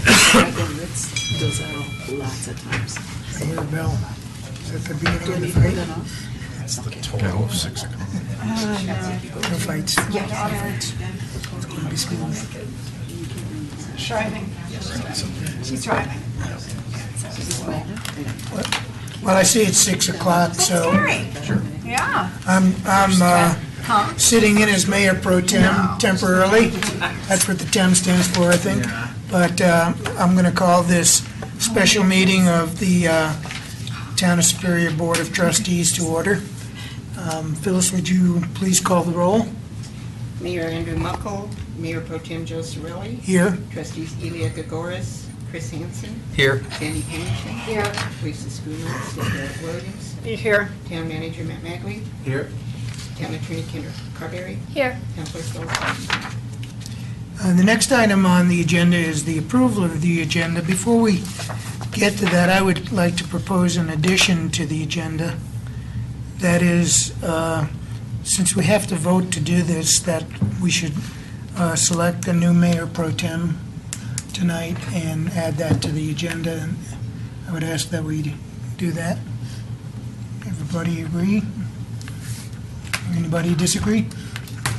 I've been with Dozell lots of times. I hear a bell. Is that the beginning Do I of the need to put fight? that off? That's the total of 6 o'clock. No fights. It's going to be school. Driving. She's driving. Well, I see it's 6 o'clock, so Sure. Yeah. I'm sitting in as Mayor Pro Tem temporarily. That's what the TEM stands for, I think. But I'm going to call this special meeting of the Town of Superior Board of Trustees to order. Phyllis, would you please call the roll? Mayor Andrew Muckle, Mayor Pro Tem Joe Cirilli. Here. Trustees Elia Gagoras, Chris Hansen. Here. Sandy Pennington. Here. Lisa Schooner, Deborah Williams. Here. Town Manager Matt Magley. Here. Town Attorney Kendra Carberry. Here. Town Clerk Phyllis. The next item on the agenda is the approval of the agenda. Before we get to that, I would like to propose an addition to the agenda. That is, since we have to vote to do this, that we should select a new Mayor Pro Tem tonight and add that to the agenda. And I would ask that we do that. Everybody agree? Anybody disagree?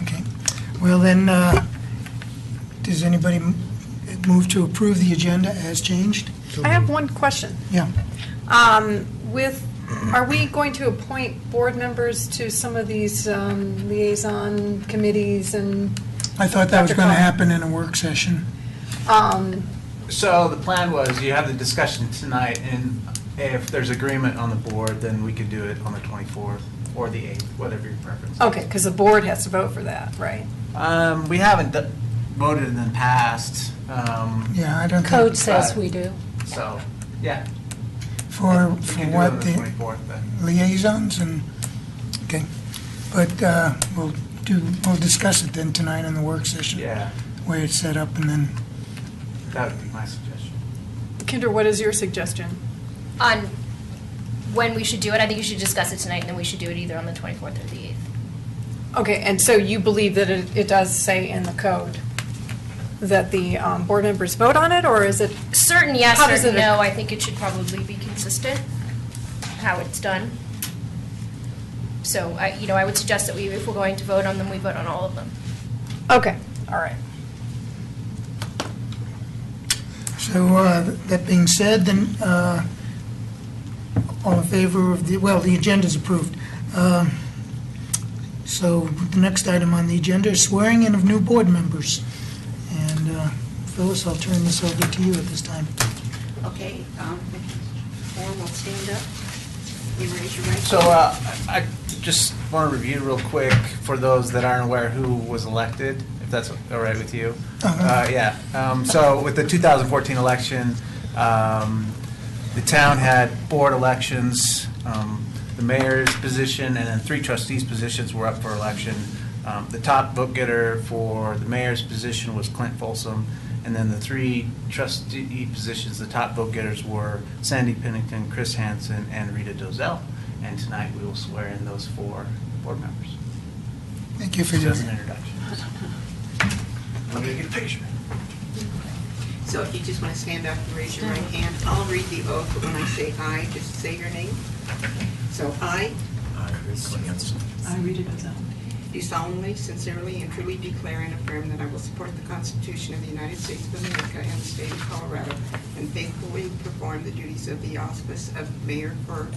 Okay. Well, then, does anybody move to approve the agenda as changed? I have one question. Yeah. Are we going to appoint board members to some of these liaison committees and? I thought that was going to happen in a work session. So the plan was you have the discussion tonight, and if there's agreement on the board, then we could do it on the 24th or the 8th, whatever your preference is. Okay, because the board has to vote for that, right? We haven't voted in the past. Yeah, I don't Code think, says we do. So, yeah. for We can do it on what, the the 24th then. liaisons and, okay. But we'll discuss it then tonight in the work session. Yeah, Where it's set up, and then, that would be my suggestion. Kendra, what is your suggestion? On when we should do it, I think you should discuss it tonight, and then we should do it either on the 24th or the 8th. Okay, and so you believe that it does say in the code that the board members vote on it, or is it? Certain yes, How does certain it- no. I think it should probably be consistent, how it's done. So, I would suggest that if we're going to vote on them, we vote on all of them. Okay, all right. so that being said, then, all in favor of the agenda's approved. So the next item on the agenda is swearing in of new board members. And Phyllis, I'll turn this over to you at this time. Okay, form will stand up. You raise your right. So I just want to review real quick for those that aren't aware who was elected, if that's all right with you. Yeah. So with the 2014 election, the town had board elections. The mayor's position and then 3 trustees' positions were up for election. The top vote getter for the mayor's position was Clint Folsom, and then the 3 trustee positions, the top vote getters were Sandy Pennington, Chris Hansen, and Rita Dozell. And tonight we will swear in those 4 board members. Thank you for your Just an introduction. Let me get a picture. So if you just want to stand up and raise your right hand, I'll read the oath, but when I say aye, just say your name. So I I read it as a. do solemnly, sincerely, and truly declare and affirm that I will support the Constitution of the United States of America and the state of Colorado, and faithfully perform the duties of the office of mayor for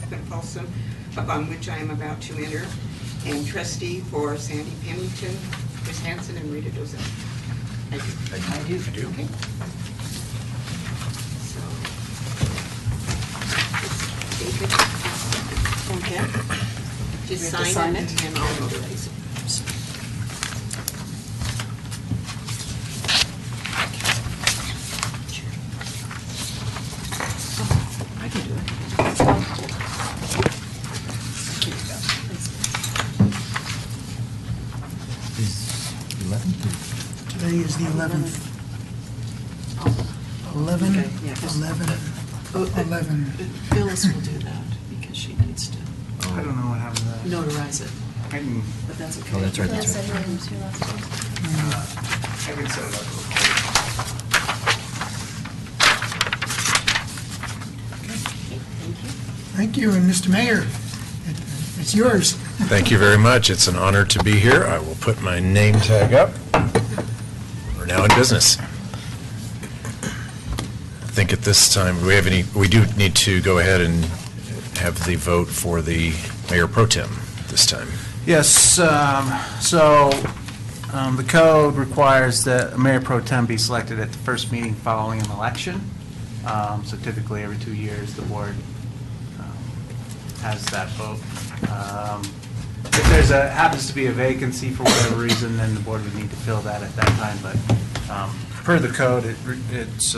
Clint Folsom, upon which I am about to enter, and trustee for Sandy Pennington, Chris Hansen, and Rita Dozell. I do. I do. Okay. So, David, Okay. just We have to sign sign it, it? and then I'll notarize it. I can do it. Today is the 11th. 11, Okay, yeah, 'cause- 11, Oh, 11. Phyllis will do that because she needs to I don't know what happened to that. notarize it, I can, but that's okay. Oh, that's right. Yes, I know, it was your last one. I can set it up real quick. Thank you, and Mr. Mayor, it's yours. Thank you very much. It's an honor to be here. I will put my name tag up. We're now in business. I think at this time, we do need to go ahead and have the vote for the Mayor Pro Tem this time. Yes, the code requires that a mayor pro tem be selected at the first meeting following an election. So typically, every 2 years, the board has that vote. If there's happens to be a vacancy for whatever reason, then the board would need to fill that at that time. But per the code, it's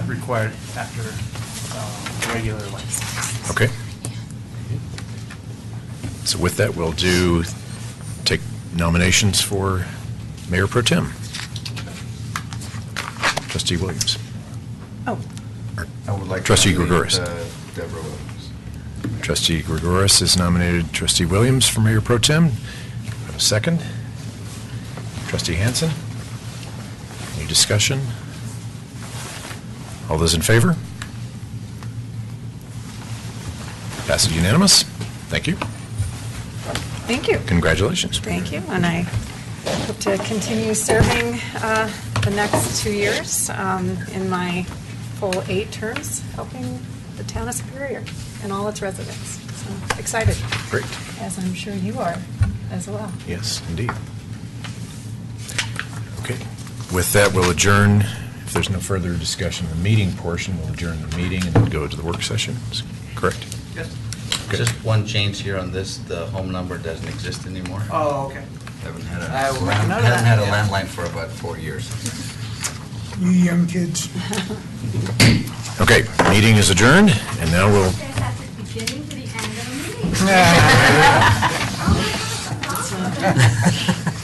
required after regular election. Okay. So with that, we'll take nominations for Mayor Pro Tem. Trustee Williams. Oh, I would like to Trustee nominate, Gregoris. Deborah Williams. Trustee Gregoris has nominated Trustee Williams for Mayor Pro Tem. A second. Trustee Hanson. Any discussion? All those in favor? Passes unanimous. Thank you. thank you. Congratulations. Thank you, and I hope to continue serving the next 2 years in my full 8 terms, helping the town of Superior and all its residents. So excited, Great. as I'm sure you are as well. Yes, indeed. Okay. With that, we'll adjourn. If there's no further discussion in the meeting portion, we'll adjourn the meeting and then go to the work session. Is correct? Yes. Okay. Just one change here on this, the home number doesn't exist anymore. Oh, okay. Haven't had a I will make a note of haven't had a that. landline for about 4 years. You young kids. Okay, meeting is adjourned, and now we'll, That's the beginning to the end of the meeting.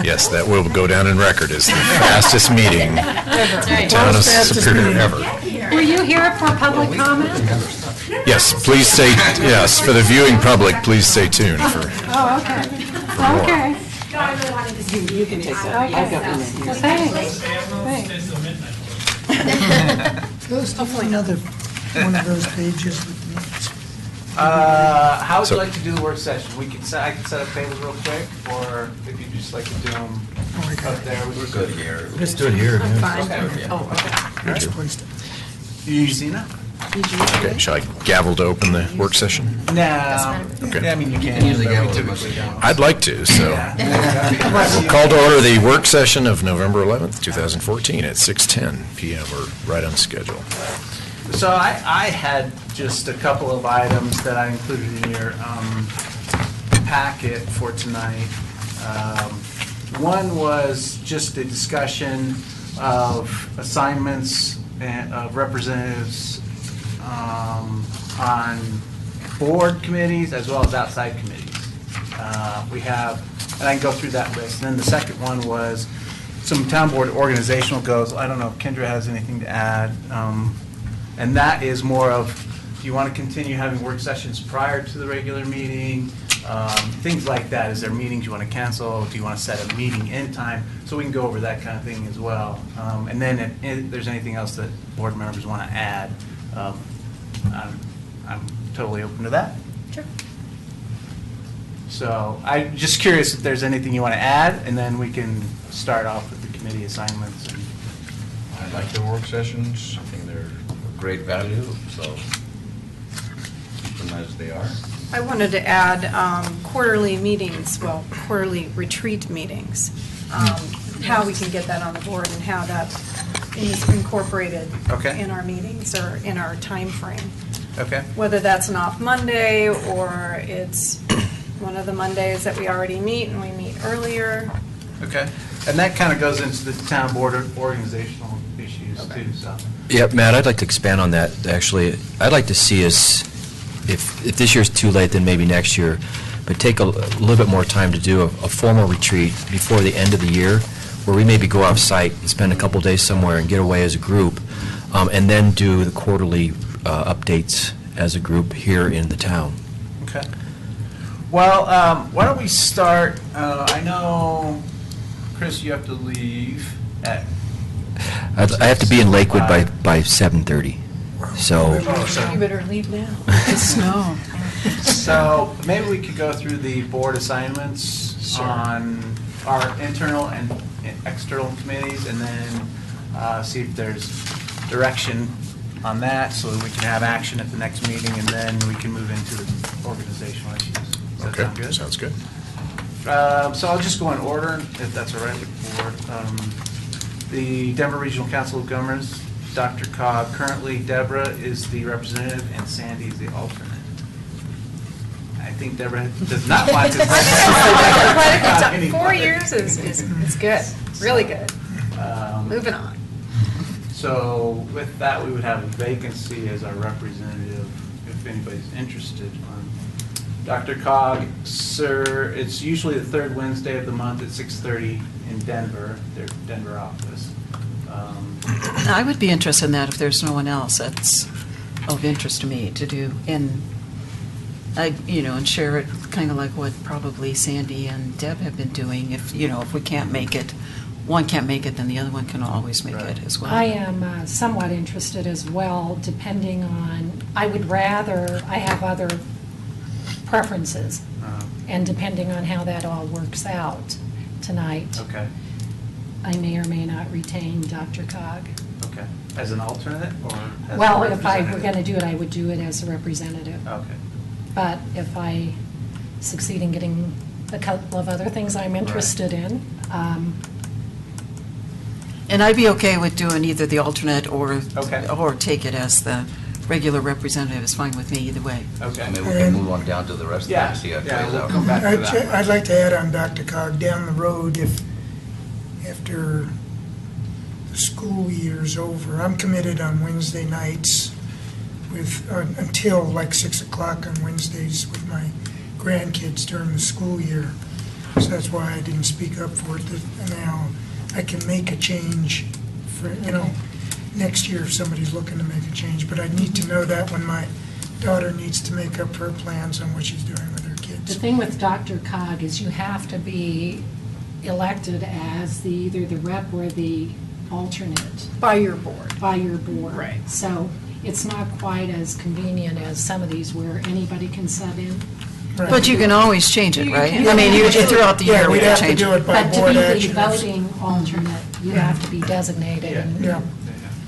yes, that will go down in record as the fastest meeting in the town of Superior ever. Were you here for public comment? Yes, please stay, yes, for the viewing public, please stay tuned for Oh, okay. Okay. You can take that. I've got one in here. Well, thanks. Thanks. Hopefully another one of those pages with minutes. How would So- you like to do the work session? I can set up tables real quick, or if you'd just like to do them up there. We're good here. Let's do it here. I'm fine. Oh, okay. Which place to- You see that? Okay, shall I gavel to open the work session? No. Okay. Yeah, I mean, you can, usually but gavel we to typically don't. I'd like to, so we'll call to order the work session of November 11th, 2014 at 6:10 PM. We're right on schedule. So I had just a couple of items that I included in your packet for tonight. One was just a discussion of assignments and of representatives on board committees as well as outside committees. We have, and I can go through that list. And then the second one was some town board organizational goals. I don't know if Kendra has anything to add. And that is more of, do you want to continue having work sessions prior to the regular meeting? Things like that. Is there meetings you want to cancel? Do you want to set a meeting end time? So we can go over that kind of thing as well. And then if there's anything else that board members want to add, I'm totally open to that. Sure. So I'm just curious if there's anything you want to add, and then we can start off with the committee assignments. I like the work sessions. I think they're of great value, so keep them as they are. I wanted to add quarterly meetings, well, quarterly retreat meetings, how we can get that on the board and how that is incorporated Okay. in our meetings or in our time frame. Okay. Whether that's an off Monday or it's one of the Mondays that we already meet and we meet earlier. Okay. And that kind of goes into the town board organizational issues too, so. Yeah, Matt, I'd like to expand on that, actually. I'd like to see us, if this year's too late, then maybe next year, but take a little bit more time to do a formal retreat before the end of the year, where we maybe go off-site and spend a couple days somewhere and get away as a group, and then do the quarterly updates as a group here in the town. Okay. Well, why don't we start, I know, Chris, you have to leave at. I have to be in Lakewood by 7:30, so, You better leave now. It's snow. So maybe we could go through the board assignments Sure. on our internal and external committees, and then see if there's direction on that, so that we can have action at the next meeting, and then we can move into the organizational issues. Does that Okay, sound good? sounds good. So I'll just go in order, if that's all right with the board. The Denver Regional Council of Governments, Dr. Cobb. Currently, Deborah is the representative and Sandy is the alternate. I think Deborah does not want to. 4 years is good, really good. Moving on. So with that, we would have a vacancy as our representative, if anybody's interested. Dr. Cog, sir, it's usually the third Wednesday of the month at 6:30 in Denver, their Denver office. I would be interested in that if there's no one else that's of interest to me to do. And and share it kind of like what probably Sandy and Deb have been doing. If we can't make it, one can't make it, then the other one can always make it as well. I am somewhat interested as well, depending on, I have other preferences, and depending on how that all works out tonight, Okay, I may or may not retain Dr. Cog. okay. As an alternate or as a Well, if I were representative? going to do it, I would do it as a representative. Okay, But if I succeed in getting a couple of other things I'm interested in, And I'd be okay with doing either the alternate or Okay. take it as the regular representative. It's fine with me either way. okay. Maybe we can move on down to the rest of it Yeah, and see how it yeah, plays we'll out. come back to that. I'd like to add on Dr. Cog, down the road, if after the school year's over, I'm committed on Wednesday nights with, until like 6 o'clock on Wednesdays with my grandkids during the school year. So that's why I didn't speak up for it. Now, I can make a change for, next year if somebody's looking to make a change. But I need to know that when my daughter needs to make up her plans on what she's doing with her the kids. thing with Dr. Cog is you have to be elected as either the rep or the alternate By your board. by your board. Right. So it's not quite as convenient as some of these where anybody can sub in. Right. But you can always change it, You right? can. I mean, throughout the year, Yeah, we we'd can have to change do it. it by But to board be the action. voting alternate, you have to be designated, and Yeah.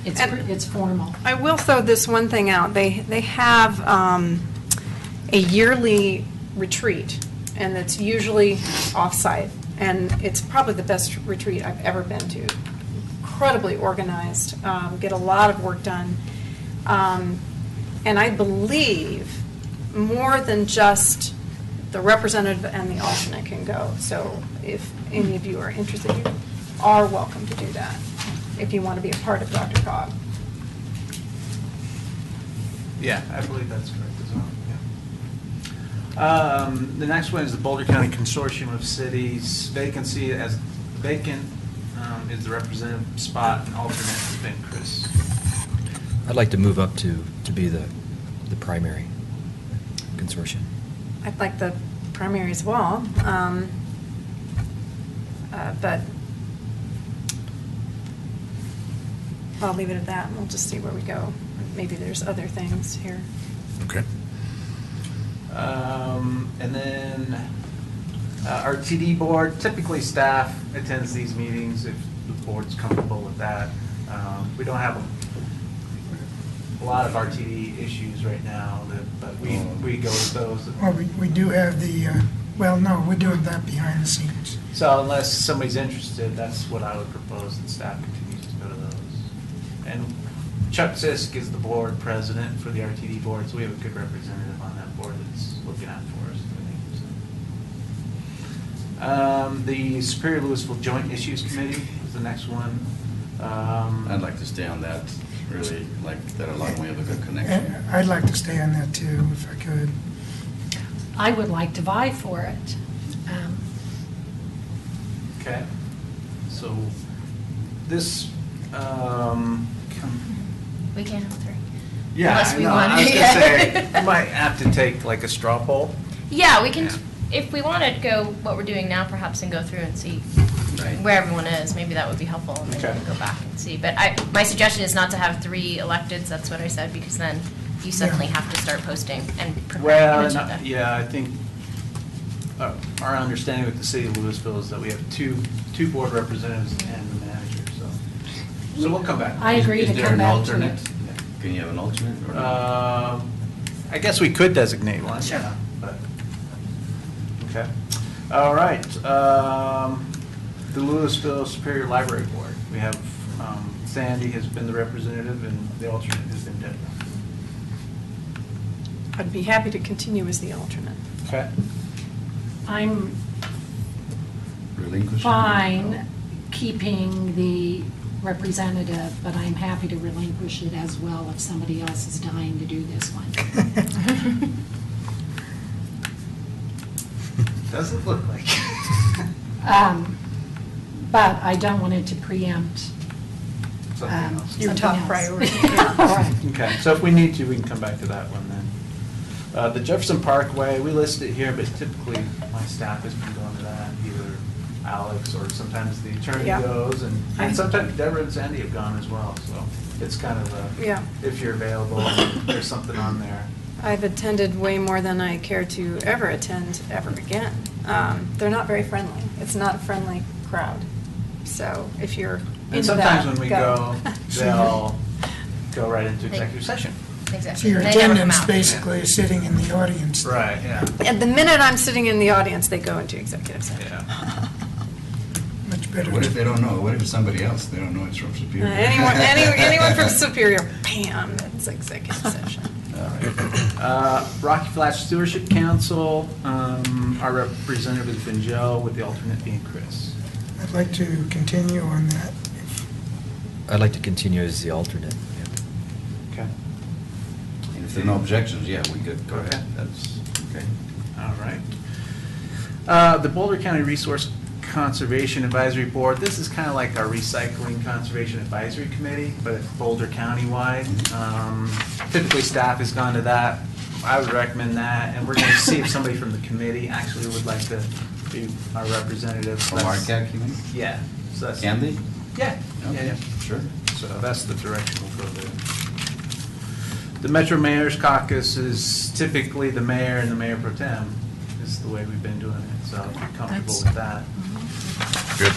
it's formal. I will throw this one thing out. They have a yearly retreat, and it's usually off-site, and it's probably the best retreat I've ever been to. Incredibly organized, get a lot of work done. And I believe more than just the representative and the alternate can go. So if any of you are interested, you are welcome to do that, if you want to be a part of Dr. Cog. Yeah, I believe that's correct as well, yeah. The next one is the Boulder County Consortium of Cities. Vacancy as vacant is the representative spot, and alternate has been Chris. I'd like to move up to be the primary consortium. I'd like the primary as well, but I'll leave it at that, and we'll just see where we go. Maybe there's other things here. Okay. And then our TD board, typically staff attends these meetings if the board's comfortable with that. We don't have a lot of RTD issues right now, but we go with those. Well, we do have no, we're doing that behind the scenes. So unless somebody's interested, that's what I would propose, that staff continues to go to those. And Chuck Sisk is the board president for the RTD board, so we have a good representative on that board that's looking out for us, I think. The Superior Louisville Joint Issues Committee is the next one. I'd like to stay on that, really, like that along, we have a good connection. And I'd like to stay on that too, if I could. I would like to vie for it. Okay. So this, We can't have three. yeah, Unless I we know. want I was it, gonna say, yeah. you might have to take like a straw poll. Yeah, we can, Yeah. if we want to go what we're doing now perhaps and go through and see Right. where everyone is, maybe that would be helpful, and then Okay. we can go back and see. But my suggestion is not to have 3 electeds, that's what I said, because then you suddenly have to start posting and preparing Well, an and agenda. yeah, I think our understanding with the city of Louisville is that we have two board representatives and the manager, so we'll come back. I agree Is to there come an back to alternate? it. Can you have an alternate or not? I guess we could designate one, Sure. yeah, but, okay. All right, the Louisville Superior Library Board. We have, Sandy has been the representative and the alternate has been Deborah. I'd be happy to continue as the alternate. Okay. I'm Relinquish? fine keeping the representative, but I'm happy to relinquish it as well if somebody else is dying to do this one. Doesn't look like. But I don't want it to preempt Something else. Your something top else. priority. Right. Okay, so if we need to, we can come back to that one then. The Jefferson Parkway, we listed it here, but typically my staff has been going to that, either Alex or sometimes the attorney Yeah. goes, and sometimes Deborah and Sandy have gone as well, so it's kind of a, Yeah. if you're available, and there's something on there. I've attended way more than I care to ever attend ever again. They're not very friendly. It's not a friendly crowd. So if you're And into sometimes that, when we go, So they'll go right into executive session. Exactly. So your They never come attendance out. basically is sitting in the audience. Right, yeah, At the minute I'm sitting in the audience, they go into executive session. yeah. Much better. What if they don't know? What if it's somebody else? They don't know it's from Superior. Anyone from Superior, bam, it's executive session. Rocky Flats Stewardship Council, our representative has been Joe, with the alternate being Chris. I'd like to continue on that. I'd like to continue as the alternate. Okay. And if there are no objections, yeah, we could go Okay, ahead. that's, okay, all right. The Boulder County Resource Conservation Advisory Board, this is kind of like our Recycling Conservation Advisory Committee, but it's Boulder County-wide. Typically, staff has gone to that. I would recommend that, and we're going to see if somebody from the committee actually would like to be our representative. From our CAC, you mean? Yeah. So that's- Can they? Yeah, yeah, Okay, yeah. Sure. So that's the direction we'll go there. The Metro Mayor's Caucus is typically the mayor and the mayor pro tem. This is the way we've been doing it, so I'm comfortable That's- with that. Good.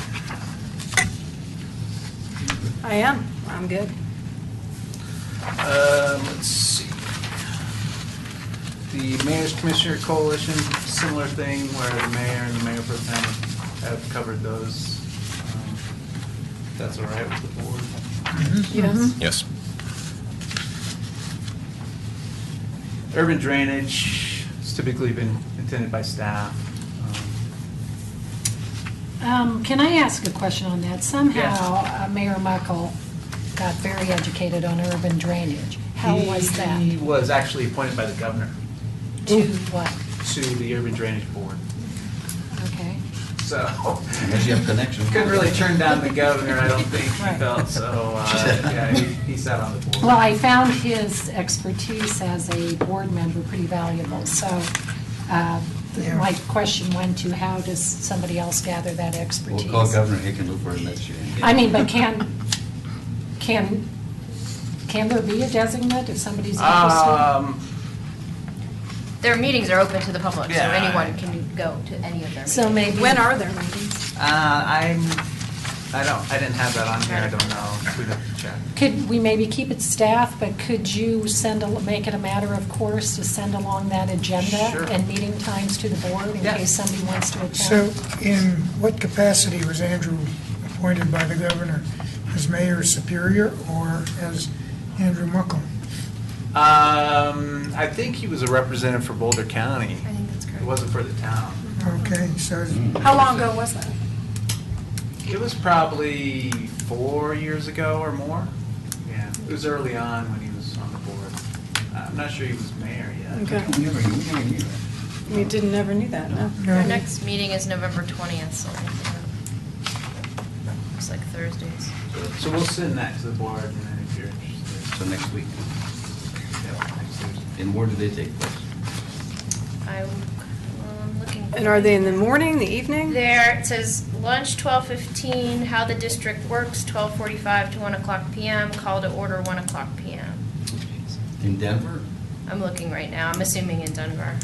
I am, I'm good. Let's see. The Mayor's Commissioner Coalition, similar thing where the mayor and the mayor pro tem have covered those. That's all right with the board. Yes. Yes. Urban drainage has typically been attended by staff. Can I ask a question on that? Somehow Mayor Muckle got very educated on urban drainage. How was that? He was actually appointed by the governor To what? to the Urban Drainage Board. Okay. So, Unless you have connections. couldn't really turn down the governor, I don't think he Right. felt, so, yeah, he sat on the board. Well, I found his expertise as a board member pretty valuable, so my question went to how does somebody else gather that We'll expertise? call Governor Hickenlooper and let you in. I mean, but can there be a designate if somebody's interested? Their meetings are open to the public, so Yeah. anyone can go to any of their meetings. So maybe. When are their meetings? I didn't have that on here, I don't know, we'd have to check. Could we maybe keep it staff, but could you make it a matter of course to send along that agenda Sure. and meeting times to the board in Yeah. case somebody wants to attend? So in what capacity was Andrew appointed by the governor? As mayor superior or as Andrew Muckle? I think he was a representative for Boulder County. I think that's correct. It wasn't for the town. Okay, so How long ago was that? It was probably 4 years ago or more. Yeah, it was early on when he was on the board. I'm not sure he was mayor yet. Okay. We never knew that. We never knew that, no. Our next meeting is November 20th, so it's like Thursdays. So we'll send that to the board, and then if you're interested. So next week. Yeah, next Thursday. And where do they take place? I'm looking. And are they in the morning, the evening? There, it says lunch 12:15, how the district works 12:45 to 1 o'clock PM, call to order 1 o'clock PM. In Denver? I'm looking right now, I'm assuming in Denver.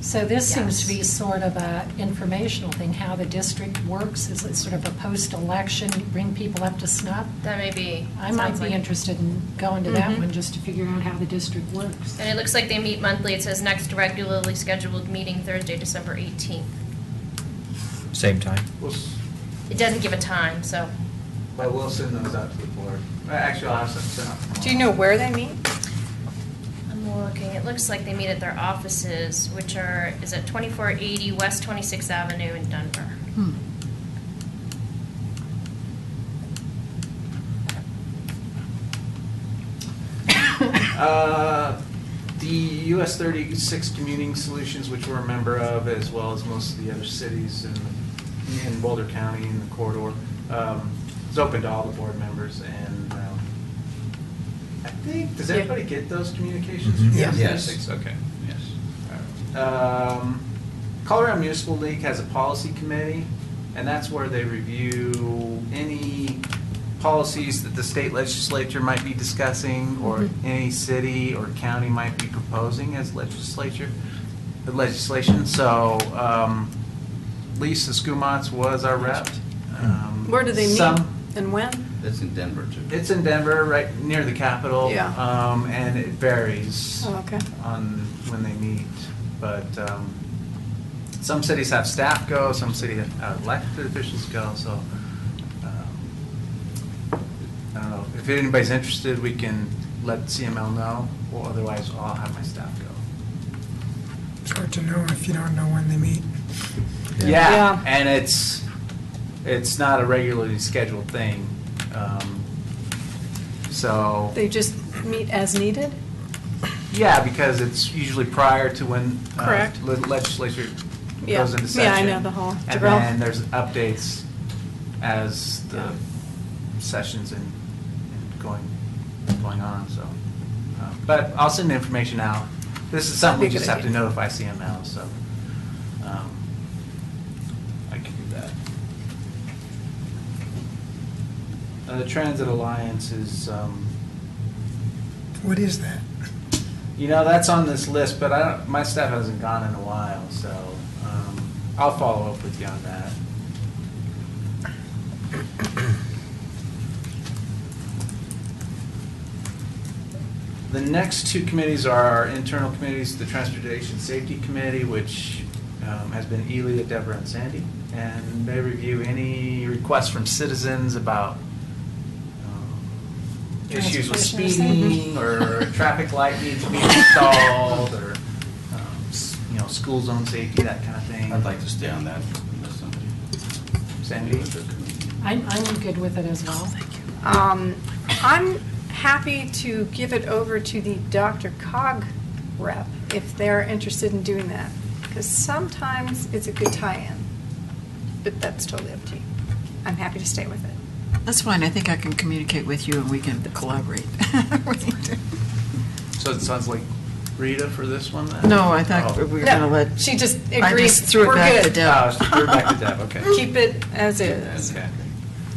So this seems to Yes. be sort of a informational thing, how the district works. Is it sort of a post-election, bring people up to snuff? That may be. I might sounds be like- interested in going to that Mhm. one, just to figure out how the district works. And it looks like they meet monthly. It says next regularly scheduled meeting Thursday, December 18th. Same time? It doesn't give a time, so. But we'll send those out to the board. Actually, I'll have some sent out tomorrow. Do you know where they meet? I'm looking, it looks like they meet at their offices, which are, is it 2480 West 26th Avenue in Denver? Hmm. The US 36 Commuting Solutions, which we're a member of, as well as most of the other cities in Boulder County in the corridor, is open to all the board members. And I think, does everybody get those communications? Mhm. from Yeah. US Yes. 36? Okay. Yes. Colorado Municipal League has a policy committee, and that's where they review any policies that the state legislature might be discussing, or any city or county might be proposing as legislation. So Lisa Skumatz was our rep. Where do they meet Some- and when? That's in Denver, too. It's in Denver, right near the Capitol. Yeah. And it varies Oh, okay. on when they meet. But some cities have staff go, some cities have elected officials go, so I don't know. If anybody's interested, we can let CML know, or otherwise I'll have my staff go. It's hard to know if you don't know when they meet. Yeah. And it's not a regularly scheduled thing. So. They just meet as needed? Yeah, because it's usually prior to when Correct. legislature Yeah. goes into session. Yeah, I know the whole And drill. then there's updates as the sessions and going on, so. But I'll send the information out. This is something we That'd be a just good have to idea. notify CML, so I can do that. The Transit Alliance is, What is that? that's on this list, but my staff hasn't gone in a while, so I'll follow up with you on that. The next two committees are our internal committees, the Transportation Safety Committee, which has been Ely, Deborah, and Sandy, and they review any requests from citizens about issues with Transportation or speeding, or traffic light needs to be installed, or, school zone safety, that kind of thing. I'd like to stay on that unless somebody. Sandy? I'm good with it as well. I'm happy to give it over to the DRCOG rep if they're interested in doing that, because sometimes it's a good tie-in, but that's totally up to you. I'm happy to stay with it. That's fine. I think I can communicate with you and we can collaborate. So it sounds like Rita for this one then? No, I thought Oh. we were going to No, let. she just I agreed. just threw it We're back to good. Deb. Oh, we're back to Deb, okay. Keep it as is. Okay.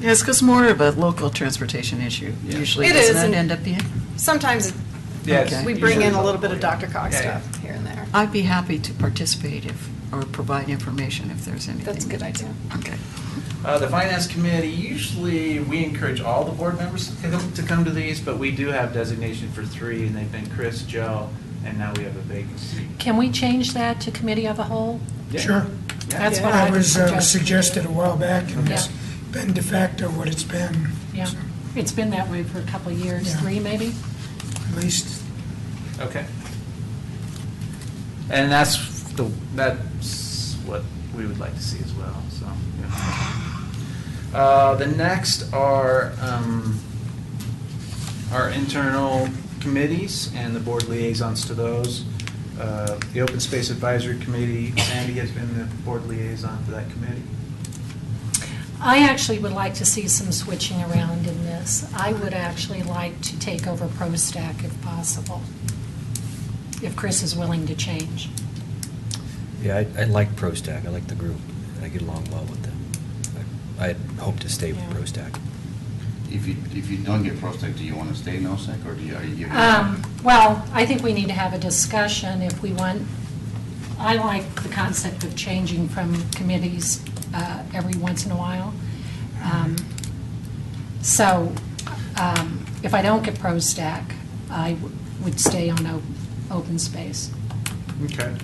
Yes, because more of a local transportation issue Yeah. usually, It is, doesn't it and- end up being? Sometimes Yeah, it's Okay. we bring usually in a little bit of local, Dr. Cog yeah. Yeah, stuff here and there. I'd be happy to participate or provide information if there's anything. That's a good idea. Okay. The Finance Committee, usually we encourage all the board members to come to these, but we do have designation for 3, and they've been Chris, Joe, and now we have a vacancy. Can we change that to committee of the whole? Yeah. Sure. Yeah. That's what That I would was suggest. suggested a while back, and it's Yeah. been de facto what it's been. Yeah, So, it's been that way for a couple of years, Yeah. 3 maybe? At least, Okay. And that's what we would like to see as well, so. Yeah. The next are our internal committees and the board liaisons to those. The Open Space Advisory Committee, Sandy has been the board liaison for that committee. I actually would like to see some switching around in this. I would actually like to take over ProStack if possible, if Chris is willing to change. Yeah, I like ProStack. I like the group. I get along well with them. I hope to stay with Yeah. ProStack. If you don't get ProSec, do you want to stay NOSEC, or are you giving? Well, I think we need to have a discussion if we want, I like the concept of changing from committees every once in a while. So if I don't get ProStack, I would stay on open space. Okay.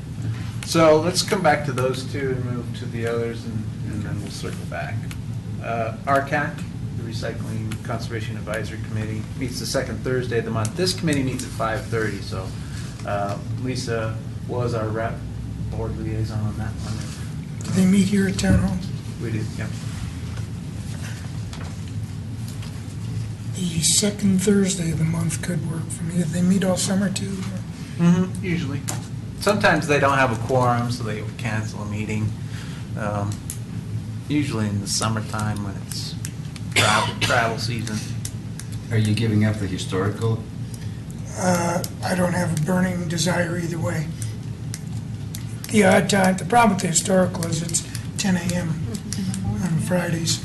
So let's come back to those two and move to the others, and then we'll circle back. RCAC, the Recycling Conservation Advisory Committee, meets the second Thursday of the month. This committee meets at 5:30, so Lisa was our rep, board liaison on that one. Do they meet here at Town Hall? We did, yep. The second Thursday of the month could work for me. Do they meet all summer too? Usually. Sometimes they don't have a quorum, so they would cancel a meeting. Usually in the summertime when it's travel season. Are you giving up the historical? I don't have a burning desire either way. The odd time, the problem with the historical is it's 10 a.m. on Fridays.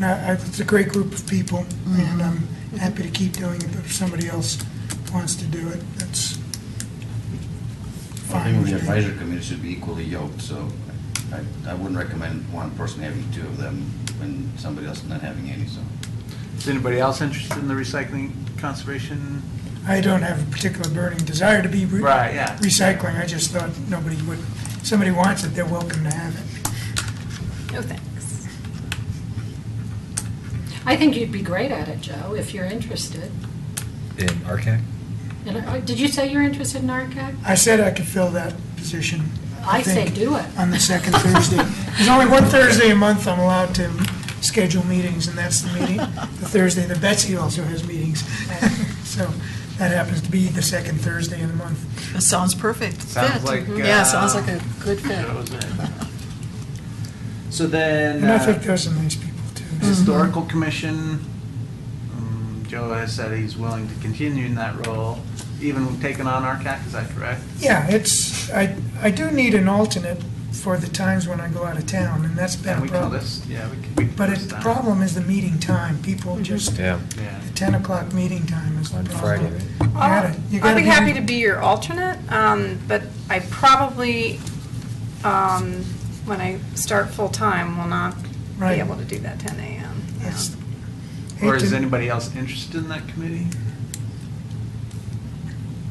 And it's a great group of people, and I'm happy to keep doing it, but if somebody else wants to do it, that's I fine think with the me. advisory committee should be equally yoked, so I wouldn't recommend one person having two of them when somebody else not having any, so. Is anybody else interested in the recycling conservation? I don't have a particular burning desire to be Right, yeah. recycling. I just thought nobody would, if somebody wants it, they're welcome to have it. No thanks. I think you'd be great at it, Joe, if you're interested. In RCAC? And, did you say you're interested in RCAC? I said I could fill that position. I say think, do it. on the second Thursday. There's only one Thursday a month I'm allowed to schedule meetings, and that's the meeting, the Thursday that Betsy also has meetings. So that happens to be the second Thursday of the month. That sounds perfect. Sounds Fit. like, Yeah, sounds like a good fit. that was it. So then, And I think those are nice people, too. Historical Commission, Joe has said he's willing to continue in that role, even taking on RCAC, is that correct? Yeah, I do need an alternate for the times when I go out of town, and that's been And a we can problem. list, yeah, we can But list the that. problem is the meeting time. People just, Yeah. Yeah. the 10 o'clock meeting time is the On problem. Friday, right? You I'll gotta be happy to be your alternate, but I probably, when I start full-time, will not be Right. able to do that 10 a.m. Yeah. It's- Or hate is to- anybody else interested in that committee?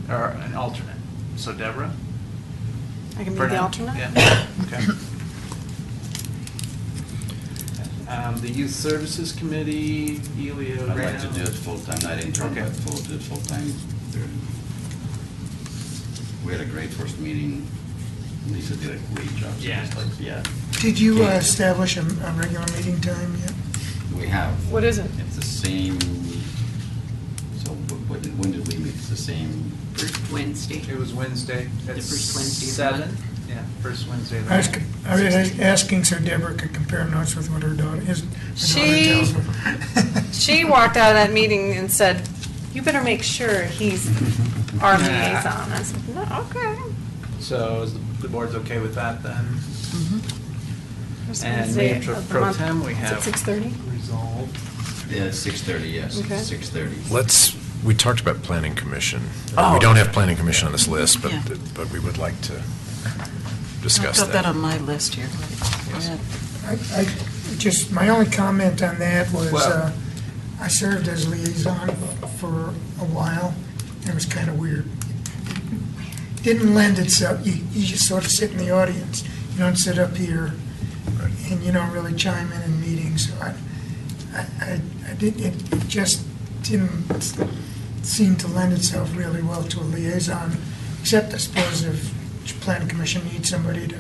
Or an alternate? So Deborah? I can be For the now? alternate? Yeah, okay. The Youth Services Committee, Elia I'd like Rano. to do it full-time, not intern, Okay. but do it full-time. We had a great first meeting. Lisa did a great job. So Yeah. just like, yeah, Did you establish a regular meeting time yet? we have. What is it? It's the same, so when did we meet? It's the same, First Wednesday. It was Wednesday. The At first Wednesday of the 7? Yeah, first Wednesday of the I was, month. I was asking so Deborah could compare notes with what her daughter is. She- Her daughter tells her. She walked out of that meeting and said, "You better make sure he's our liaison." I said, "No, okay." So is the board's okay with that then? First And Wednesday Mayor of the Pro month. Tem, we Is it have 6:30? resolved. yeah, 6:30, yes, Okay. 6:30. We talked about Planning Commission. Oh. We don't have Planning Commission on this list, Yeah. but we would like to I've discuss got that that. on my list here. Go ahead. Just, my only comment on that was, Well- I served as liaison for a while, and it was kind of weird. Didn't lend itself, you just sort of sit in the audience, you don't sit up here, and you don't really chime in meetings, so it just didn't seem to lend itself really well to a liaison, except I suppose if Planning Commission needs somebody to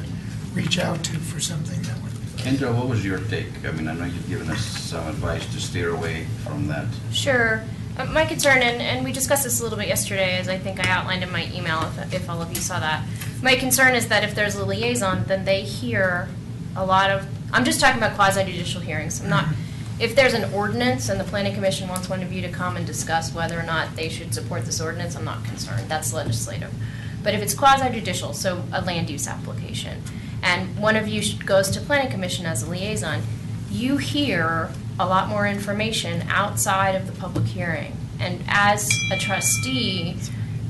reach out to for something that would. Kendra, what was your take? I mean, I know you've given us some advice to steer away from that. Sure. My concern, and we discussed this a little bit yesterday, as I think I outlined in my email, if all of you saw that. My concern is that if there's a liaison, then they hear a lot of, I'm just talking about quasi-judicial hearings. I'm not, if there's an ordinance and the planning commission wants one of you to come and discuss whether or not they should support this ordinance, I'm not concerned. That's legislative. But if it's quasi-judicial, so a land use application, and one of you goes to planning commission as a liaison, you hear a lot more information outside of the public hearing. And as a trustee,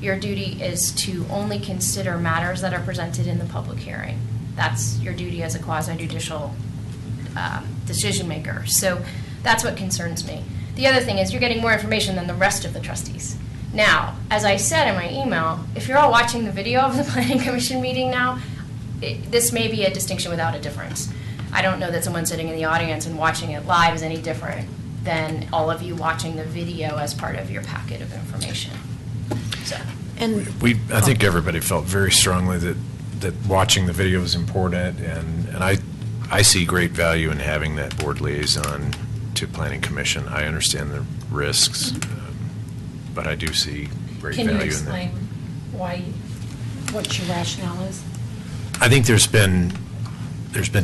your duty is to only consider matters that are presented in the public hearing. That's your duty as a quasi-judicial decision maker. So that's what concerns me. The other thing is you're getting more information than the rest of the trustees. Now, as I said in my email, if you're all watching the video of the Planning Commission meeting now, this may be a distinction without a difference. I don't know that someone sitting in the audience and watching it live is any different than all of you watching the video as part of your packet of information. So. And I think everybody felt very strongly that watching the video is important, and I see great value in having that board liaison to Planning Commission. I understand the risks, but I do see great Can value you in that. explain what your rationale is? I think there's been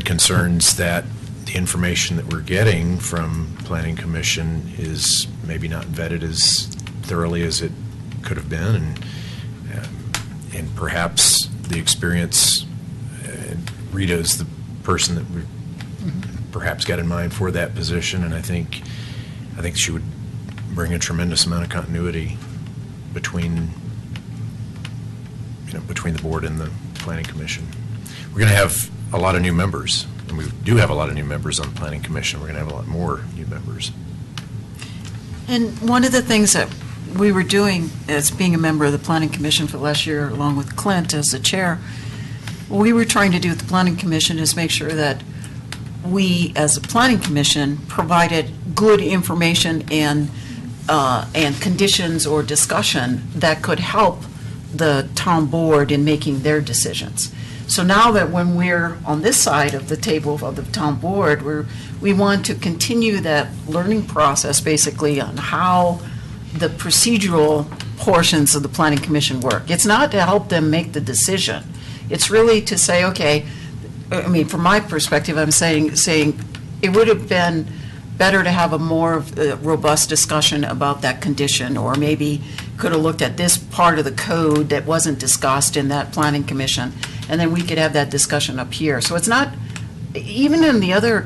concerns that the information that we're getting from Planning Commission is maybe not vetted as thoroughly as it could have been, and perhaps the experience, Rita is the person that we perhaps got in mind for that position, and I think she would bring a tremendous amount of continuity between the board and the Planning Commission. We're going to have a lot of new members, and we do have a lot of new members on the Planning Commission. We're going to have a lot more new members. And one of the things that we were doing as being a member of the Planning Commission for the last year, along with Clint as the chair, what we were trying to do with the Planning Commission is make sure that we, as a Planning Commission, provided good information and conditions or discussion that could help the town board in making their decisions. So now that when we're on this side of the table of the town board, we want to continue that learning process basically on how the procedural portions of the Planning Commission work. It's not to help them make the decision. It's really to say, okay, I mean, from my perspective, I'm saying it would have been better to have a more robust discussion about that condition, or maybe could have looked at this part of the code that wasn't discussed in that Planning Commission, and then we could have that discussion up here. So it's not, even in the other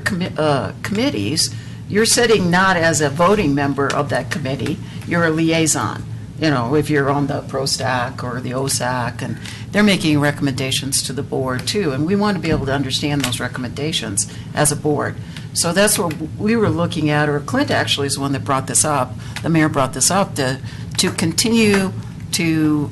committees, you're sitting not as a voting member of that committee, you're a liaison. If you're on the ProStac or the OSAC, and they're making recommendations to the board too, and we want to be able to understand those recommendations as a board. So that's what we were looking at, or Clint actually is the one that brought this up, the mayor brought this up, to continue to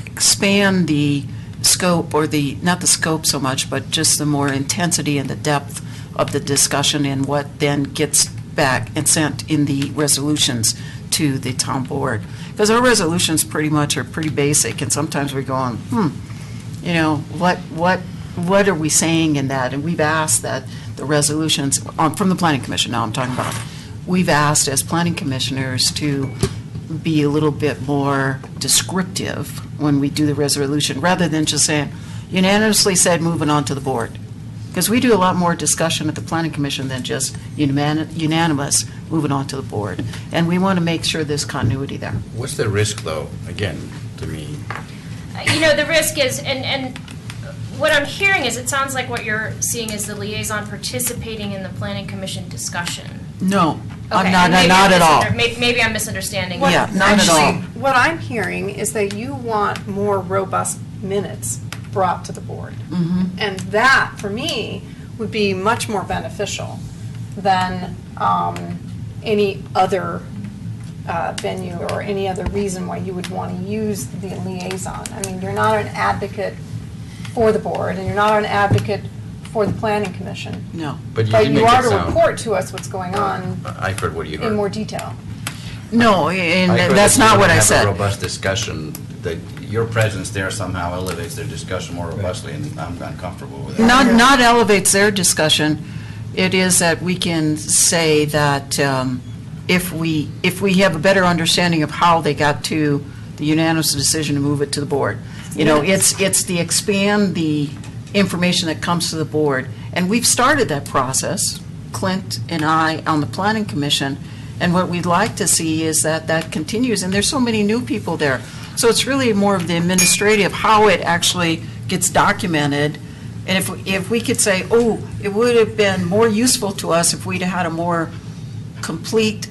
expand the scope, or not the scope so much, but just the more intensity and the depth of the discussion, and what then gets back and sent in the resolutions to the town board. Because our resolutions pretty much are pretty basic, and sometimes we're going, what are we saying in that? And we've asked that the resolutions, from the Planning Commission now I'm talking about, we've asked as planning commissioners to be a little bit more descriptive when we do the resolution, rather than just saying, unanimously said, moving on to the board. Because we do a lot more discussion at the Planning Commission than just unanimous, moving on to the board. And we want to make sure there's continuity there. What's the risk, though, again, to me? The risk is, and what I'm hearing is, it sounds like what you're seeing is the liaison participating in the Planning Commission discussion. No, Okay, I'm and not at all. Maybe I'm misunderstanding. What- Yeah, not at all. Actually, what I'm hearing is that you want more robust minutes brought to the board. And that, for me, would be much more beneficial than any other venue or any other reason why you would want to use the liaison. I mean, you're not an advocate for the board, and you're not an advocate for the Planning Commission. No. But But did you make are it to sound- report to us what's going on I've heard what you heard. in more detail. No, and I heard that's that you not what wanna I have said. a robust discussion, that your presence there somehow elevates their discussion more robustly, and I'm uncomfortable with that. Not elevates their discussion. It is that we can say that if we have a better understanding of how they got to the unanimous decision to move it to the board. It's the expand the information that comes to the board. And we've started that process, Clint and I, on the Planning Commission. And what we'd like to see is that continues. And there's so many new people there. So it's really more of the administrative, how it actually gets documented And if we could say, oh, it would have been more useful to us if we'd have had a more complete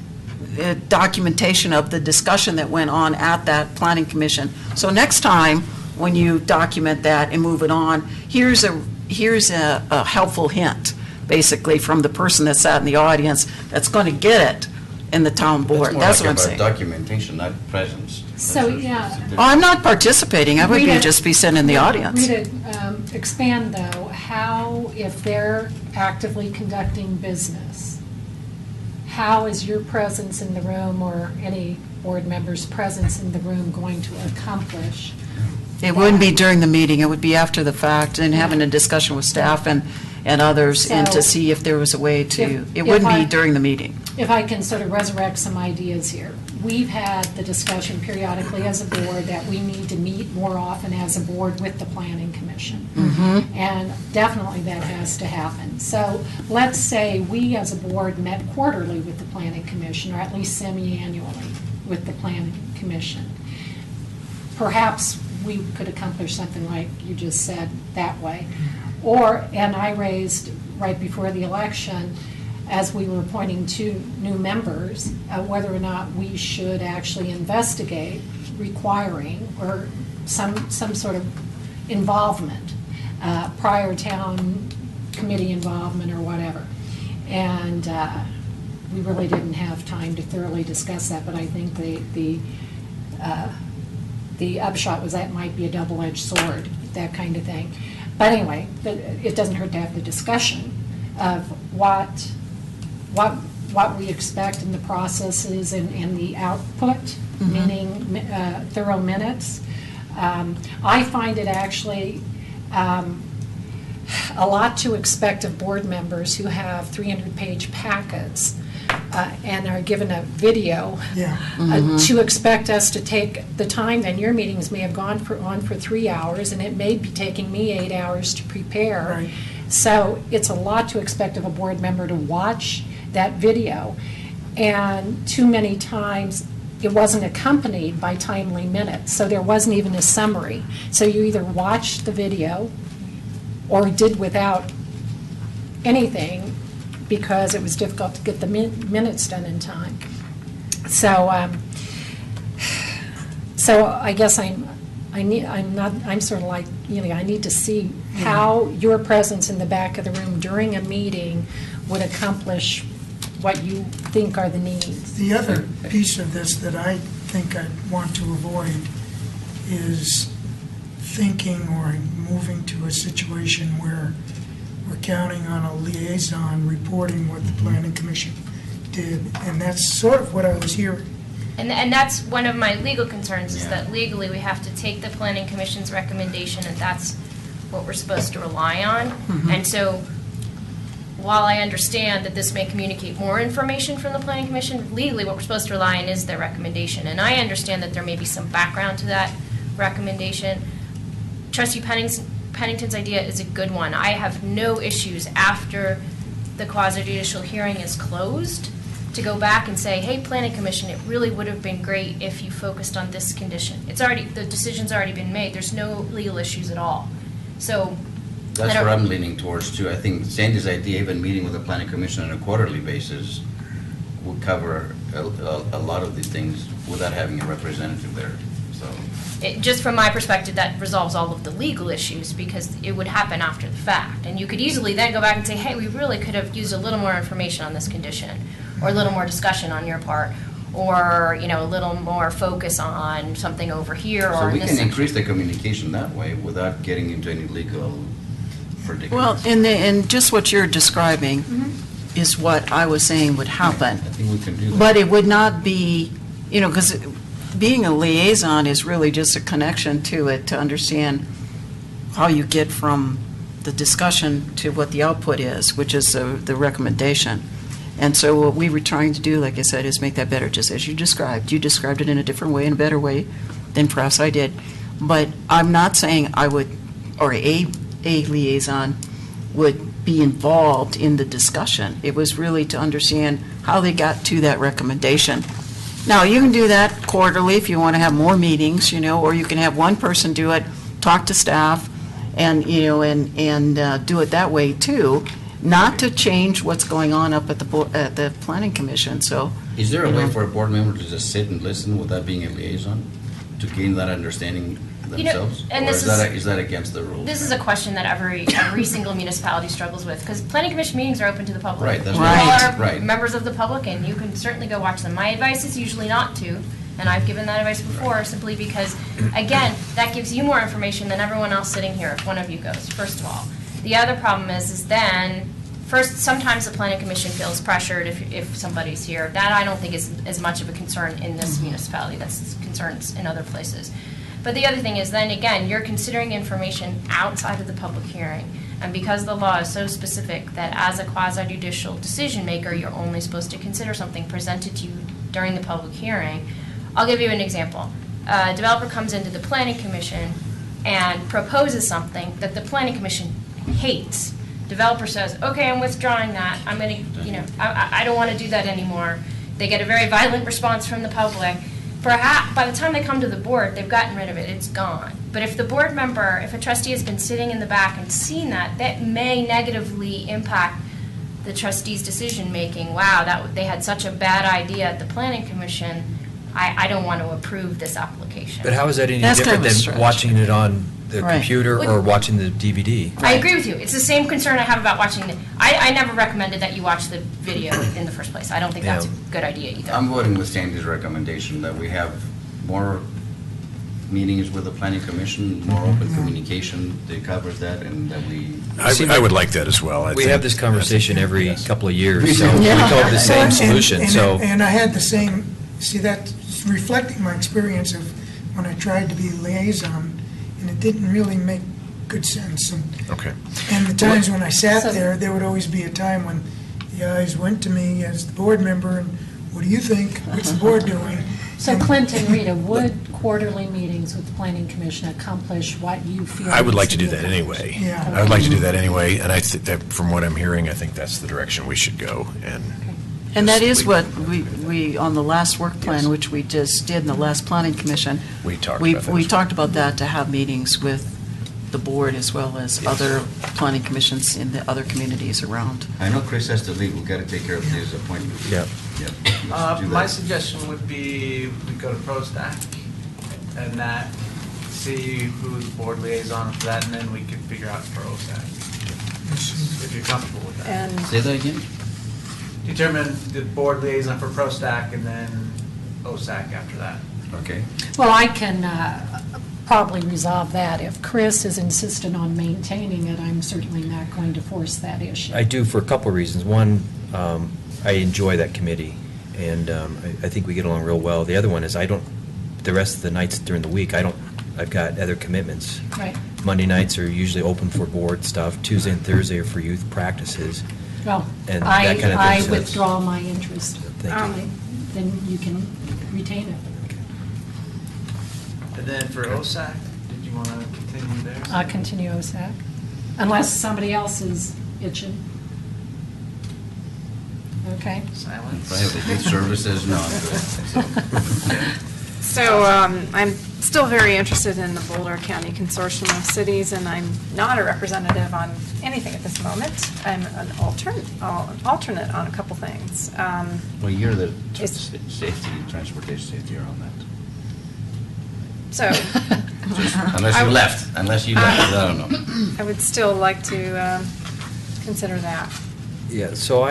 documentation of the discussion that went on at that planning commission. So next time, when you document that and move it on, here's a helpful hint, basically, from the person that sat in the audience that's going to get it in the town board. That's what I'm saying. Documentation, not presence. So, yeah. Oh, I'm not participating. I would Rita- just be sitting in the audience. Rita, expand though, how, if they're actively conducting business, how is your presence in the room or any board member's presence in the room going to accomplish? It wouldn't be during the meeting. It would be after the fact and having a discussion with staff and others and to So, see if there was a way to, if- it wouldn't if be I- during the meeting. If I can sort of resurrect some ideas here. We've had the discussion periodically as a board that we need to meet more often as a board with the Planning Commission. And definitely that has to happen. So let's say we as a board met quarterly with the Planning Commission, or at least semi-annually with the Planning Commission. Perhaps we could accomplish something like you just said that way. Or, and I raised right before the election, as we were appointing 2 new members, whether or not we should actually investigate requiring or some sort of involvement, prior town committee involvement or whatever. And we really didn't have time to thoroughly discuss that, but I think the upshot was that might be a double-edged sword, that kind of thing. But anyway, it doesn't hurt to have the discussion of what we expect in the processes and the output, meaning thorough minutes. I find it actually a lot to expect of board members who have 300-page packets and are given a video, to expect us to take the time, then your meetings may have gone on for 3 hours, and it may be taking me 8 hours to prepare. Right. So it's a lot to expect of a board member to watch that video. And too many times, it wasn't accompanied by timely minutes, so there wasn't even a summary. So you either watched the video or did without anything because it was difficult to get the minutes done in time. So, so I guess I'm sort of like, I need to see how your presence in the back of the room during a meeting would accomplish what you think are the needs. The other piece of this that I think I want to avoid is thinking or moving to a situation where we're counting on a liaison reporting what the Planning Commission did. And that's sort of what I was hearing. And that's one of my legal concerns, is that legally we have to take the Planning Commission's recommendation, and that's what we're supposed to rely on. And so, while I understand that this may communicate more information from the Planning Commission, legally what we're supposed to rely on is their recommendation. And I understand that there may be some background to that recommendation. Trustee Pennington's idea is a good one. I have no issues after the quasi-judicial hearing is closed to go back and say, hey, Planning Commission, it really would have been great if you focused on this condition. It's already, the decision's already been made. There's no legal issues at all. So That's where I'm leaning towards too. I think Sandy's idea, even meeting with the Planning Commission on a quarterly basis, would cover a lot of these things without having a representative there, so. just from my perspective, that resolves all of the legal issues, because it would happen after the fact. And you could easily then go back and say, hey, we really could have used a little more information on this condition, or a little more discussion on your part, or, a little more focus on something over here or So in we this can section. increase the communication that way without getting into any legal predicaments. Well, and just what you're describing is what I was saying would happen. I think we can do that. But it would not be, because being a liaison is really just a connection to it, to understand how you get from the discussion to what the output is, which is the recommendation. And so what we were trying to do, like I said, is make that better, just as you described. You described it in a different way, in a better way than perhaps I did. But I'm not saying I would, or a liaison would be involved in the discussion. It was really to understand how they got to that recommendation. Now, you can do that quarterly if you want to have more meetings, or you can have one person do it, talk to staff, and, do it that way too, not to change what's going on up at at the planning commission, so. Is there a way for a board member to just sit and listen without being a liaison, to gain that understanding themselves? and Or this is that against the rules? This is a question that every single municipality struggles with, because planning commission meetings are open to the public. Right, that's You right. all are Right. members of the public, and you can certainly go watch them. My advice is usually not to, and I've given that advice before, simply because, again, that gives you more information than everyone else sitting here if one of you goes, first of all. The other problem is then, first, sometimes the planning commission feels pressured if somebody's here. That I don't think is as much of a concern in this municipality. That's concerns in other places. But the other thing is then, again, you're considering information outside of the public hearing. And because the law is so specific that as a quasi-judicial decision maker, you're only supposed to consider something presented to you during the public hearing. I'll give you an example. A developer comes into the planning commission and proposes something that the planning commission hates. Developer says, okay, I'm withdrawing that. I'm going to, I don't want to do that anymore. They get a very violent response from the public. Perhaps by the time they come to the board, they've gotten rid of it. It's gone. But if the board member, if a trustee has been sitting in the back and seen that, that may negatively impact the trustee's decision-making. Wow, they had such a bad idea at the planning commission. I don't want to approve this application. But how is that any That's kind different of a than stretch. watching it on the Right. computer or watching the DVD? I agree with you. It's the same concern I have about watching the, I never recommended that you watch the video in the first place. I don't think that's a Yeah. good idea either. I'm voting with Sandy's recommendation that we have more meetings with the planning commission, more open communication that covers that, and that we. I would like that as well. We have this conversation every Yes. couple of years, so we Yeah. come up with the same And- solution, and- so. And I had the same, see, that's reflecting my experience of when I tried to be liaison, and it didn't really make good sense. Okay. And the times when I sat So- there would always be a time when the eyes went to me as the board member, and what do you think? What's the board doing? So And- Clint and Rita, would quarterly meetings with the planning commission accomplish what you feel? I would like to needs do be that anyway. Yeah. I would like to do that anyway, and I think that, from what I'm hearing, I think that's the direction we should go, and. And that just is leave what it. we, on the last work plan, Yes. which we just did in the last planning commission. We talked we- about that We as well. talked about that, to have meetings with the board as well as Yes. other planning commissions in the other communities around. I know Chris has to leave, we've got to take care of his appointment. Yeah. Yep. Let's do My that. suggestion would be we go to ProStack and that, see who's board liaison for that, and then we could figure out for OSAC, if you're comfortable with that. And Say that again? Determine the board liaison for ProStack and then OSAC after that. Okay. Well, I can probably resolve that. If Chris is insistent on maintaining it, I'm certainly not going to force that issue. I do for a couple of reasons. One, I enjoy that committee, and I think we get along real well. The other one is the rest of the nights during the week, I've got other commitments. Right. Monday nights are usually open for board stuff. Tuesday and Thursday are for youth practices. Well, And that kind of I thing, so that's- withdraw my interest. Thank you. Then you can retain it. And then for OSAC, did you want to continue there? I'll continue OSAC, unless somebody else is itching. Okay? Silence. If I have the youth services, no, I'm good. so I'm still very interested in the Boulder County Consortium of Cities, and I'm not a representative on anything at this moment. I'm an alternate on a couple things. Well, you're the It's- safety, transportation safety are on that. So Unless you left, I don't know. I would still like to consider that. Yeah, so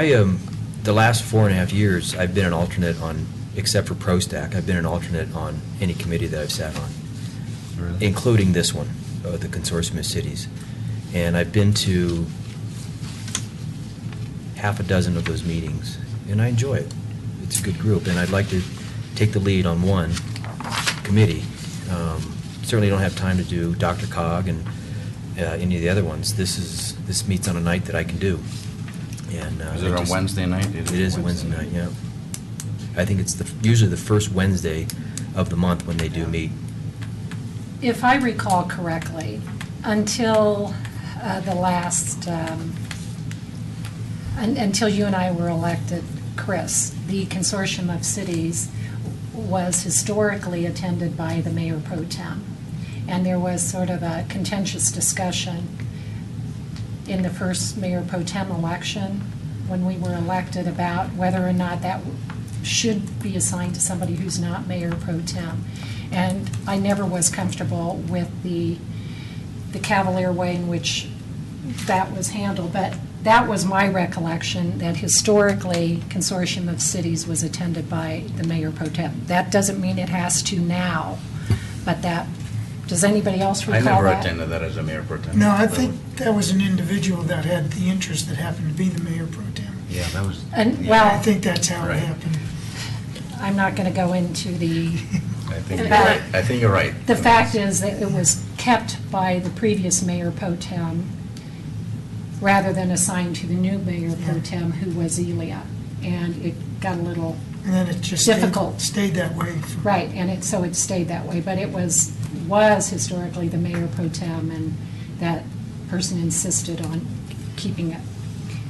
the last 4.5 years, I've been an alternate on, except for ProStack, I've been an alternate on any committee that I've sat on, Really? including this one, the Consortium of Cities. And I've been to half a dozen of those meetings, and I enjoy it. It's a good group, and I'd like to take the lead on one committee. Certainly don't have time to do Dr. Cog and any of the other ones. This meets on a night that I can do. And Is it on Wednesday night? It is a Wednesday night, yeah. I think it's usually the first Wednesday of the month when they do meet. If I recall correctly, until the last, until you and I were elected, Chris, the Consortium of Cities was historically attended by the mayor pro tem. And there was sort of a contentious discussion in the first mayor pro tem election, when we were elected, about whether or not that should be assigned to somebody who's not mayor pro tem. And I never was comfortable with the cavalier way in which that was handled, but that was my recollection, that historically, Consortium of Cities was attended by the mayor pro tem. That doesn't mean it has to now, but that, does anybody else I recall never that? attended that as a mayor pro tem. No, I think that was an individual that had the interest that happened to be the mayor pro tem. Yeah, that was. And, yeah, well, I think that's how it Right. happened. I'm not going to go into the, I think you're But- right. I think you're right. the fact is that it was kept by the previous mayor pro tem rather than assigned to the new mayor pro tem, who was Elia. And it got a little, And then it just Difficult. stayed that way. for- right, and so it stayed that way. But it was historically the mayor pro tem, and that person insisted on keeping it.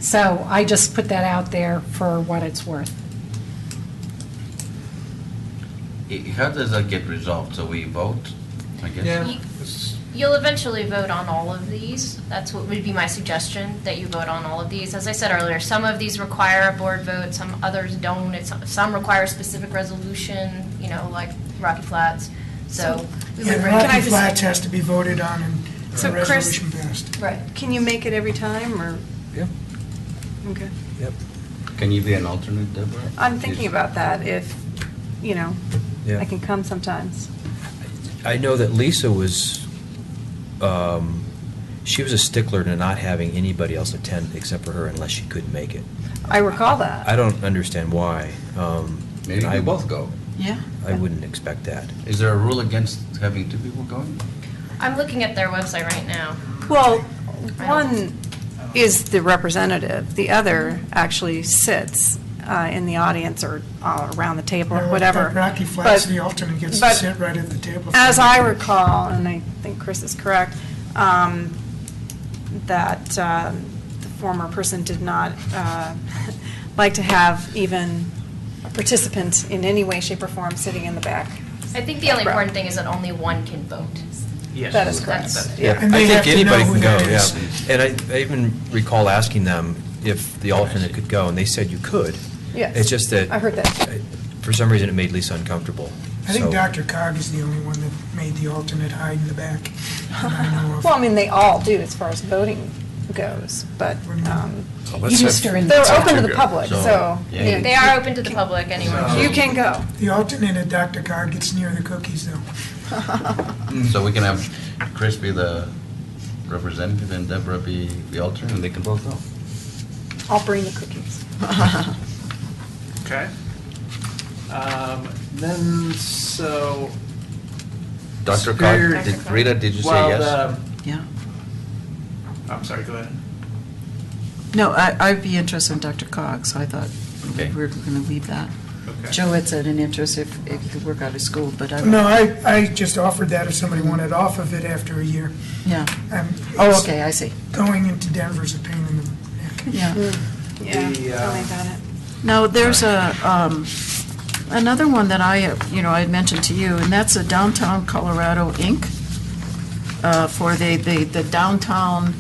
So I just put that out there for what it's worth. How does that get resolved? So we vote, I guess? Yeah. You'll eventually vote on all of these. That's what would be my suggestion, that you vote on all of these. As I said earlier, some of these require a board vote, some others don't. Some require a specific resolution, like Rocky Flats. So we Yeah, would bring. Rocky Flats has to be voted on and So, a Chris- resolution passed. Right. Can you make it every time, or? Yep. Okay. Yep. Can you be an alternate, Deborah? I'm thinking about that, if, Yeah. I can come sometimes. I know that Lisa was, she was a stickler to not having anybody else attend except for her unless she couldn't make it. I recall that. I don't understand why. Maybe I we both go. Yeah. I wouldn't expect that. Is there a rule against having two people going? I'm looking at their website right now. Well, one is the representative, the other actually sits in the audience or around the table or whatever. Rocky Flats, But- the alternate gets to but sit right at the table. As I recall, and I think Chris is correct, that the former person did not like to have even a participant in any way, shape, or form sitting in the back. I think the only Right. important thing is that only one can vote. Yes. That is correct. That's- Yeah. And they I have think to know anybody who can go, that yeah. is. And I even recall asking them if the alternate could go, and they said you could. Yes. It's just that. I heard that. For some reason, it made Lisa uncomfortable. I think So- Dr. Cog is the only one that made the alternate hide in the back. that I know of. Well, I mean, they all do as far as voting goes, but Easter and they're open to the public, So, so. yeah. you- They are open to the public anyway. You can go. The alternate at Dr. Cog gets near the cookies, though. So we can have Chris be the representative and Deborah be the alternate, and they can both go. I'll bring the cookies. Okay. Then, so. Dr. Superior- Cog, Rita, did you say Well, yes? Yeah. I'm sorry, go ahead. No, I'd be interested in Dr. Cog, so I thought Okay. we were going to leave that. Okay. Joe had said an interest if he could work out of school, but I. No, I just offered that if somebody wanted off of it after a year. Yeah. Oh, Oh, okay, I see. Going into Denver's a pain in the neck. Yeah. Yeah, The, tell me about it. Now, there's another one that I had mentioned to you, and that's a Downtown Colorado Inc. For the downtown,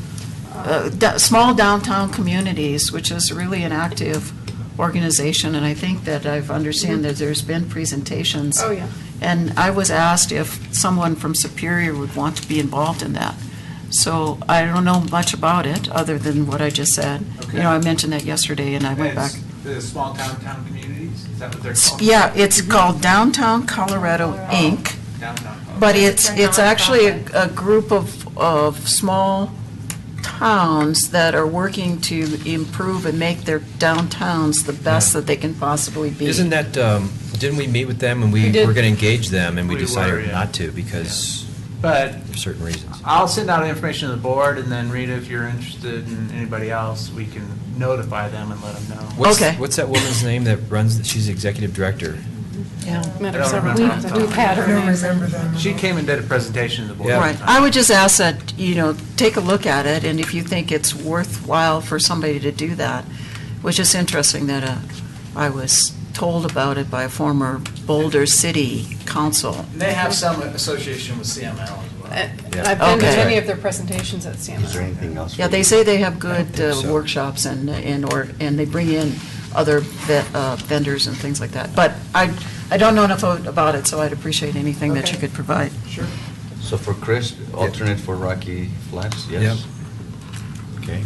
small downtown communities, which is really an active organization, and I think that I've understand that there's been presentations. Oh, yeah. And I was asked if someone from Superior would want to be involved in that. So I don't know much about it, other than what I just said. Okay. I mentioned that yesterday, and I went back. It's the small downtown communities, is that what they're called? Yeah, it's called Downtown Colorado, Inc., Downtown. but Okay. it's actually a group of small towns that are working to improve and make their downtowns the best that they can possibly be. Isn't that, didn't we meet with them and We we did. were going to engage them and we We were, decided yeah. not to because But of certain reasons? I'll send out information to the board, and then Rita, if you're interested in anybody else, we can notify them and let them know. Okay. What's that woman's name that runs, she's executive director? Yeah. Met I her don't several remember times. off the top We've had I her don't names. remember that. She came and did a presentation to the board. Yeah. Right. I would just ask that, take a look at it, and if you think it's worthwhile for somebody to do that, which is interesting that I was told about it by a former Boulder City council. They have some association with CML as well. I've been to Okay. many of their presentations at CMS. Is there anything else? Yeah, for they you? say they have good think so. workshops and they bring in other vendors and things like that. But I don't know enough about it, so I'd appreciate anything that you Okay. could provide. Sure. So for Chris, alternate for Rocky Flats, Yep. yes? Okay.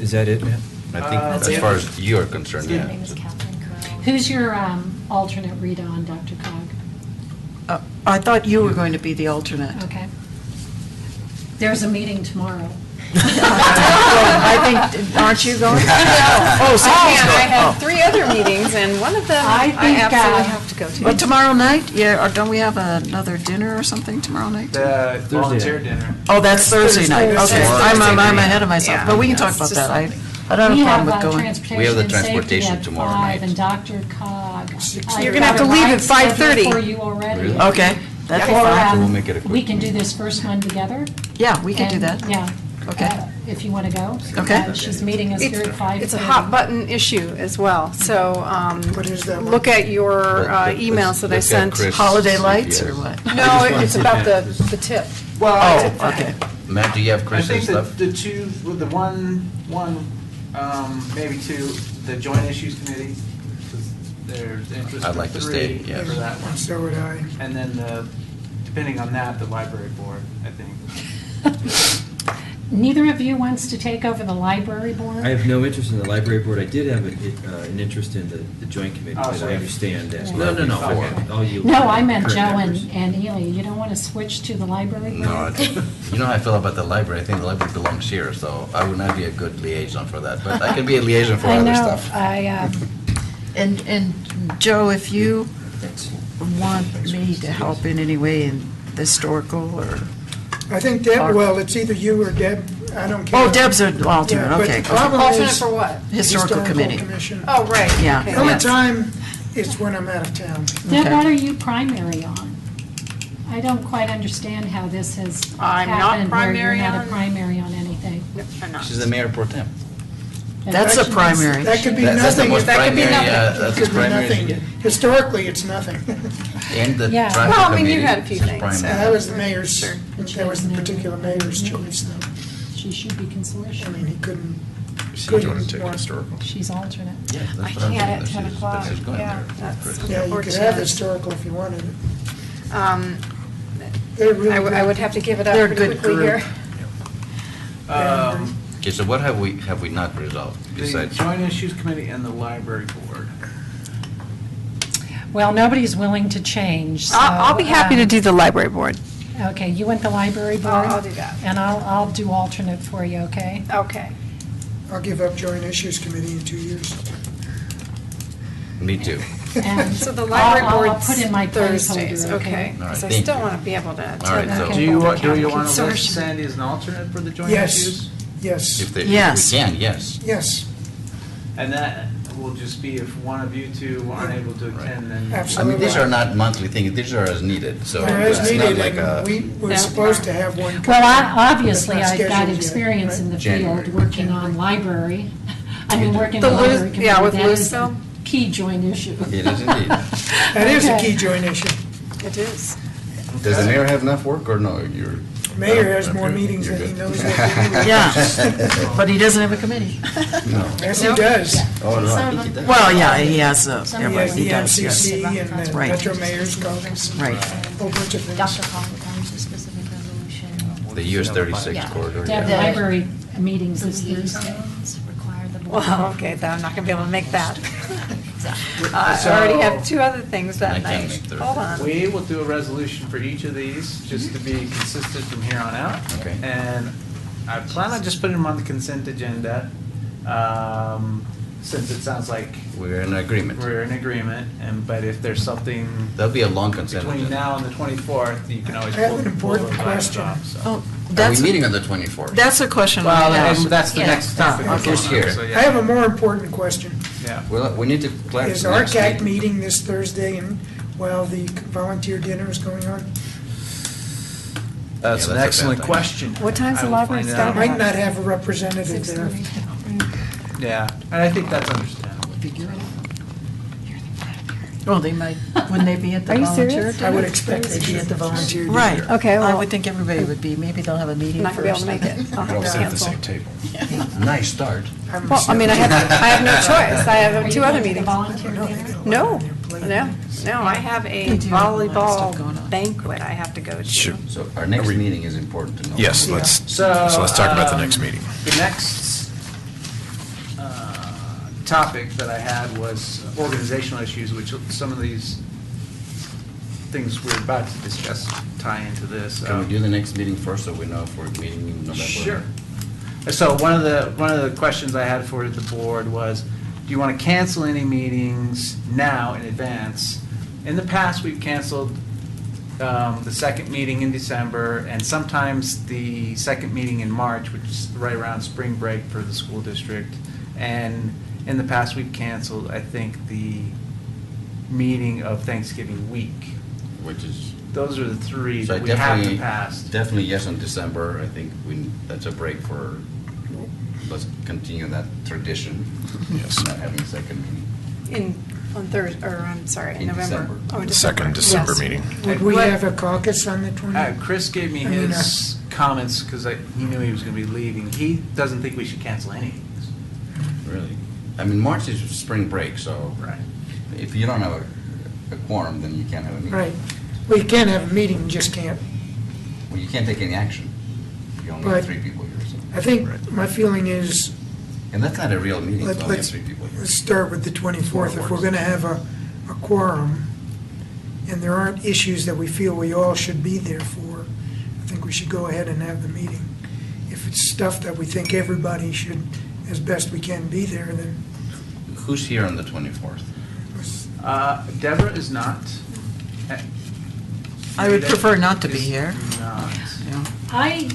Is that it, Matt? I think That's as it. far as you are concerned, Yeah. yeah. My name is Catherine Curl. Who's your alternate Rita on, Dr. Cog? I thought you were going to be the alternate. Okay. There's a meeting tomorrow. I think, aren't you going? Oh, Sal's I going. have Oh. 3 other meetings, and one of them I I think, absolutely have to go to. But tomorrow night, yeah, or don't we have another dinner or something tomorrow night? The volunteer dinner. Oh, that's Thursday night, Thursday. okay. Thursday I'm night. ahead of myself, Yeah. but we can Yeah, talk it's about just that. something. I don't We have a have problem with going. transportation We have the and safety transportation at tomorrow 5, night. and Dr. Cog. You're gonna have to leave at 5:30. For you already. Really? Okay, that'd be Or, fine. So we'll make it a quick we can do meeting. this first one together. Yeah, we can do and- that. Yeah. Okay. If you want to go. Okay. She's meeting us here at 5:30. It's a hot button issue as well, so What is that one? look at your Let's- emails that I let's get sent. Chris Holiday lights or CPS. what? No, it's about the tip. Oh, okay. Matt, do you have I Chris's think stuff? the two, with the one, maybe two, the Joint Issues Committee, 'cause there's interest I'd in like to 3 stay, yeah. for that one. So would I. And then depending on that, the library board, I think. Neither of you wants to take over the library board? I have no interest in the library board. I did have an interest in the joint committee, Oh, but sorry. I understand that. No, no, no. Okay. All you. No, I meant current Joe members. and Ely. You don't want to switch to the library board? No, you know how I feel about the library. I think the library belongs here, so I would not be a good liaison for that. But I can be a liaison for I other know. stuff. And Joe, if you want me to help in any way in the historical or, I think Deb, well, it's either you or Deb, I don't care. oh, Deb's an alternate, Yeah, but okay. the problem Alternate is for what? Historical Committee. Commission. Oh, right. Yeah. okay, The only yes. time is when I'm out of town. Deb, Okay. what are you primary on? I don't quite understand how this has I'm not happened where primary you're not on- a primary on anything. No, I'm not. She's the mayor pro tem. That's a primary. That could be That's the nothing. most That could be primary, nothing. that's It as could be primary as you nothing. get. Historically, it's nothing. And the Yeah. traffic Well, I mean, you committee had a few is things, primary. That was the mayor's, Sure. that was the particular mayor's choice, though. She should be consortium. I mean, he couldn't. So couldn't you want to take want- historical? She's alternate. Yeah, that's I what I'm can't saying. at That 10 she's- o'clock. that she's going Yeah, there. that's Yeah, you could unfortunate. have historical if you wanted it. Um, They're really I would good. have to give it up They're a pretty good quickly group. here. Okay, so what have we not resolved The besides? Joint Issues Committee and the library board. Well, nobody's willing to change, so. I'll be happy to do the library board. Okay, you want the library board? I'll do that. And I'll do alternate for you, okay? Okay. I'll give up Joint Issues Committee in 2 years. Me too. And So the library I'll board's put in my Thursdays, placeholder, okay? okay? All right, Because I thank still you. want to be able to All right, attend so- that. Do you want to Consortium. list Sandy as an alternate for the Joint Yes, Issues? yes, If we Yes. can, yes. yes, And that will just be if one of you two aren't able to attend, then. Absolutely. I mean, these are not monthly things, these are as needed, so. they're as it's not needed, like a- and we were Yeah. supposed to have one. Well, coming. obviously, It's not I've got scheduled yet, experience in the right? January. field, working on library. I mean, working The on Lewis- library committee. yeah, with That is a Louisville? key joint issue. It is indeed. That is a Okay. key joint issue. It is. Does the mayor have enough work, or no, you're? Mayor has more Okay, meetings you're than he good. knows what to do. Yeah, but he doesn't have a committee. No. Yes, he does. Oh, no, I think he does. Well, yeah, he has, Some He everybody, has he the does, yes. MCC and the Right. Metro Mayor's Conference, Right. whole bunch of things. Dr. Hall requires a specific resolution. The US 36 Yeah. corridor. To have yeah. library meetings The this Thursday. liaisons require the board. Well, okay, then I'm not going to be able to make that. Exactly. I already have 2 other things I that can't night. make Thursday. Hold on. We will do a resolution for each of these, just to be consistent from here on out. Okay. And I plan on just putting them on the consent agenda, since it sounds like We're in agreement. we're in agreement, but if there's something There'll be a long consent between agenda. now and the 24th, you can always I have pull an important pull those items question. off, so. Oh, Are we that's, meeting on the 24th? that's a question Well, I have. that's the Yeah. next topic. Okay. Who's here? So, yeah. I have a more important question. Yeah. Well, we need to clarify. Is RCAC meeting this Thursday and while the volunteer dinner is going on? That's Yeah, an that's a excellent bad thing. question. What time's I the will library find start? out. Might not have a representative there. 6:30. Yeah, and I think that's understandable. Well, they might, wouldn't they be at the Are you volunteer serious? dinner? I would expect they'd be at the volunteer dinner. Right. Okay, I well- would think everybody would be. Maybe they'll have a meeting I'm not first. going to be able to make it. I'll We'd all have to sit at the cancel. same table. Nice start. Well, I mean, I have no choice. I have Are two you other going to the meetings. volunteer dinner? No, no, I have a They do have a lot of stuff going volleyball on. banquet I have to go to. Sure. So our next meeting is important to know. Yes, Yeah. let's, so let's talk about the next meeting. The next topic that I had was organizational issues, which some of these things we're about to discuss tie into this. Can we do the next meeting first so we know if we're meeting in November? Sure. So one of the questions I had for the board was, do you want to cancel any meetings now in advance? In the past, we've canceled the second meeting in December, and sometimes the second meeting in March, which is right around spring break for the school district. And in the past, we've canceled, I think, the meeting of Thanksgiving week. Which is, Those are the three so I that we have in definitely, the past. definitely yes on December. I think that's a break for, let's continue that tradition. Yes. Not having a second meeting. On Thursday, or I'm sorry, in In November. December. Oh, in The second December Yes. meeting. Would we have a caucus on the 20th? Chris gave me I mean, his comments because he knew he was going to be leaving. He doesn't think we should cancel any meetings. Really? I mean, March is spring break, so Right. if you don't have a quorum, then you can't have a meeting. Right. Well, you can have a meeting, you just can't. Well, you can't take any action. You only Right. have 3 people here, so. I think my feeling is, And that's not a real meeting, it's only have let's 3 people here. start with the 24th. If we're going to have a quorum, and there aren't issues that we feel we all should be there for, I think we should go ahead and have the meeting. If it's stuff that we think everybody should, as best we can, be there, then Who's here on the 24th? Deborah is not. I would Rita prefer not to be is here. Not. Yeah. I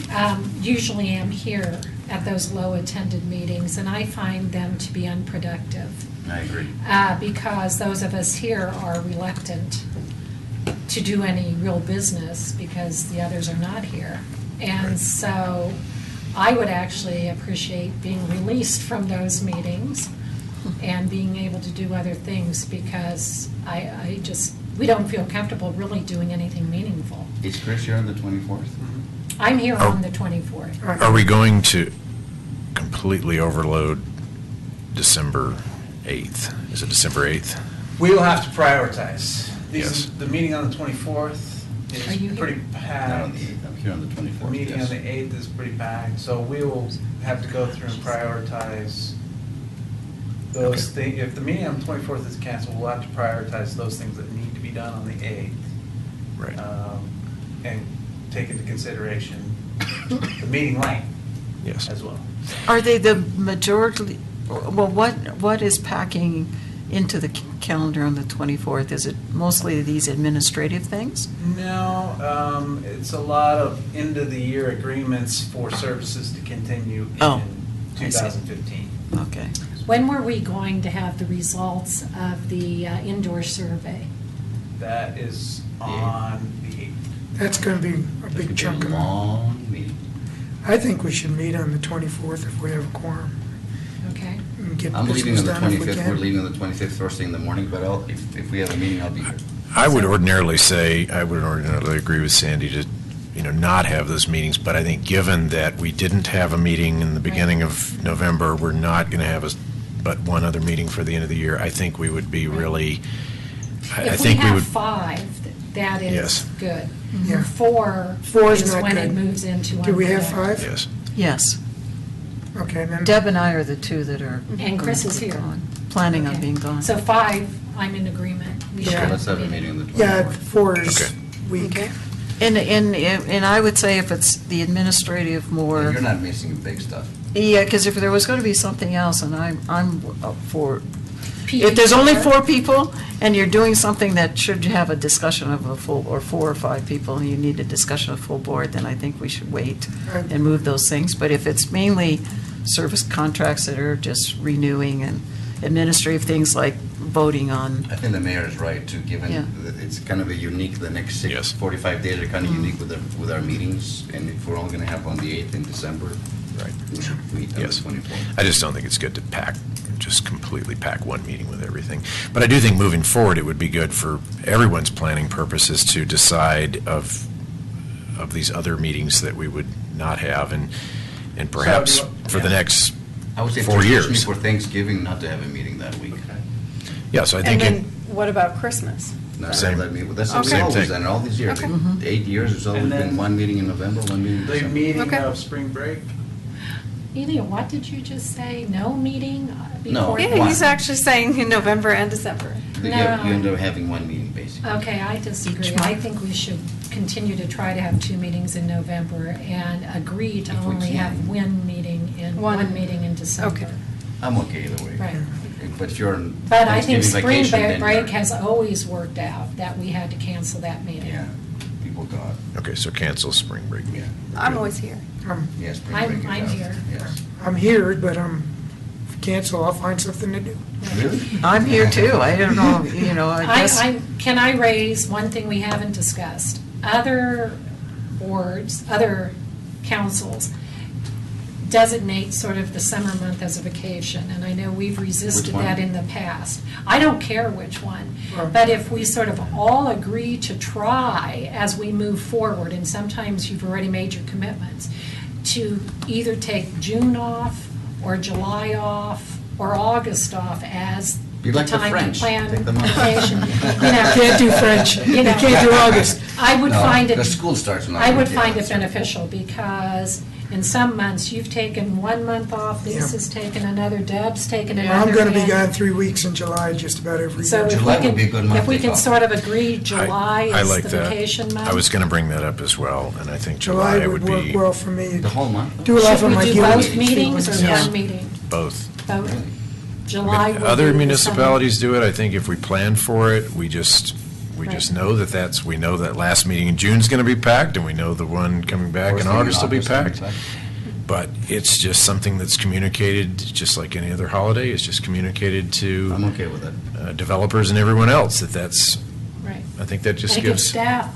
usually am here at those low-attended meetings, and I find them to be unproductive. I agree. Because those of us here are reluctant to do any real business because the others are not here. And so I would actually appreciate being released from those meetings and being able to do other things because we don't feel comfortable really doing anything meaningful. Is Chris here on the 24th? I'm here Oh. on the 24th. Are we going to completely overload December 8th? Is it December 8th? We will have to prioritize. Yes. The meeting on the 24th Are you is pretty here? packed. Not on the 8th, I'm here on the 24th. The meeting on yes. the 8th is pretty packed, so we will have to go through and prioritize those things. If the meeting on the 24th is canceled, we'll have to prioritize those things that need to be done on the 8th. Right. And take into consideration the meeting length Yes. as well. Are they the majority, well, what is packing into the calendar on the 24th? Is it mostly these administrative things? No, it's a lot of end-of-the-year agreements for services to continue Oh, in I see. 2015. Okay. When were we going to have the results of the indoor survey? That is on the 8th. that's going to be a That could big be chunk a of it. long meeting. I think we should meet on the 24th if we have a quorum. Okay. And get I'm leaving business on the done if we 25th, can. we're leaving on the 25th first thing in the morning, but if we have a meeting, I'll be here. I would ordinarily agree with Sandy to, not have those meetings, but I think given that we didn't have a meeting in the beginning of November, we're not going to have but one other meeting for the end of the year, I think we would be really, I If we think we have would. 5, that is Yes. good. Yeah. 4 Four is is not when it good. moves into Do we have unproductive. 5? Yes. Yes. Okay, then. Deb and I are the two that are. And Chris is here. gone, Planning on Okay. being gone. So 5, I'm in agreement. We Yeah. should So let's have a meeting on the 24th. Yeah, 4 is Okay. weak. And I would say if it's the administrative more. And you're not missing big stuff. Yeah, because if there was going to be something else, and I'm up for, PE if there's only chair. 4 people, and you're doing something that should have a discussion of a full, or 4 or 5 people, and you need a discussion of full board, then I think we should wait Right. and move those things. But if it's mainly service contracts that are just renewing and administrative things like voting on, I think the mayor is right, too, given Yeah. that it's kind of a unique, the next Yes. 45 days are kind of unique with our meetings, and if we're only going to have on the 8th in December, Right. we should meet on the Yes. 24th. I just don't think it's good to pack just completely pack one meeting with everything. But I do think moving forward, it would be good for everyone's planning purposes to decide of these other meetings that we would not have, and perhaps So do you- for the next I would say 4 traditionally years. for Thanksgiving, not to have a meeting that week. Yeah, so I And think, then what about Christmas? Not Same. have that meeting. That's Okay. what we've Same always thing. done, all these years. Okay. 8 years or so, And we've been then one meeting in November, one meeting in The December. meeting Okay. of spring break? Elia, what did you just say? No meeting No. before? Yeah, he's actually saying in November and December. You No. end up having one meeting, basically. Okay, I disagree. Each I month? think we should continue to try to have 2 meetings in November and agree to If we only can. have one meeting in December. Okay. I'm okay either way. Right. But if you're on But I think Thanksgiving spring vacation, then break you're- has always worked out, that we had to cancel that meeting. Yeah, people got, okay, so cancel spring break. yeah, I'm always here. yeah, spring I'm- break is I'm out. here. Yes. I'm here, but if you cancel, I'll find something to do. Really? I'm here too. I don't know, I guess. Can I raise one thing we haven't discussed? Other boards, other councils designate sort of the summer month as a vacation, and I know we've resisted Which one? that in the past. I don't care which one, Right. but if we sort of all agree to try as we move forward, and sometimes you've already made your commitments, to either take June off, or July off, or August off as Be the like the time to French. plan Take them off. vacation. Can't do French, you can't do August. I would No, find it. the school starts in I would August, find yeah. it beneficial, because in some months, you've taken 1 month off, Lisa's taken another, Deb's taken another. I'm going to be and- gone 3 weeks in July, just about every So year. if we July would can, be a good month if we to can go. sort of agree July I is like the that. vacation month. I was going to bring that up as well, and I think July July would would work be well for me. The whole month? Do a lot Should of my we do guild both meetings or Yes. one meeting? both. Both? I July mean, would other be the municipalities do it. I think if we plan for it, we just Right. know we know that last meeting in June's going to be packed, and we know the one coming back First in thing in August will be August will be packed. packed. But it's just something that's communicated, just like any other holiday, it's just communicated I'm to okay with that. developers and everyone else, that's, Right. I think that just And it gives gives. staff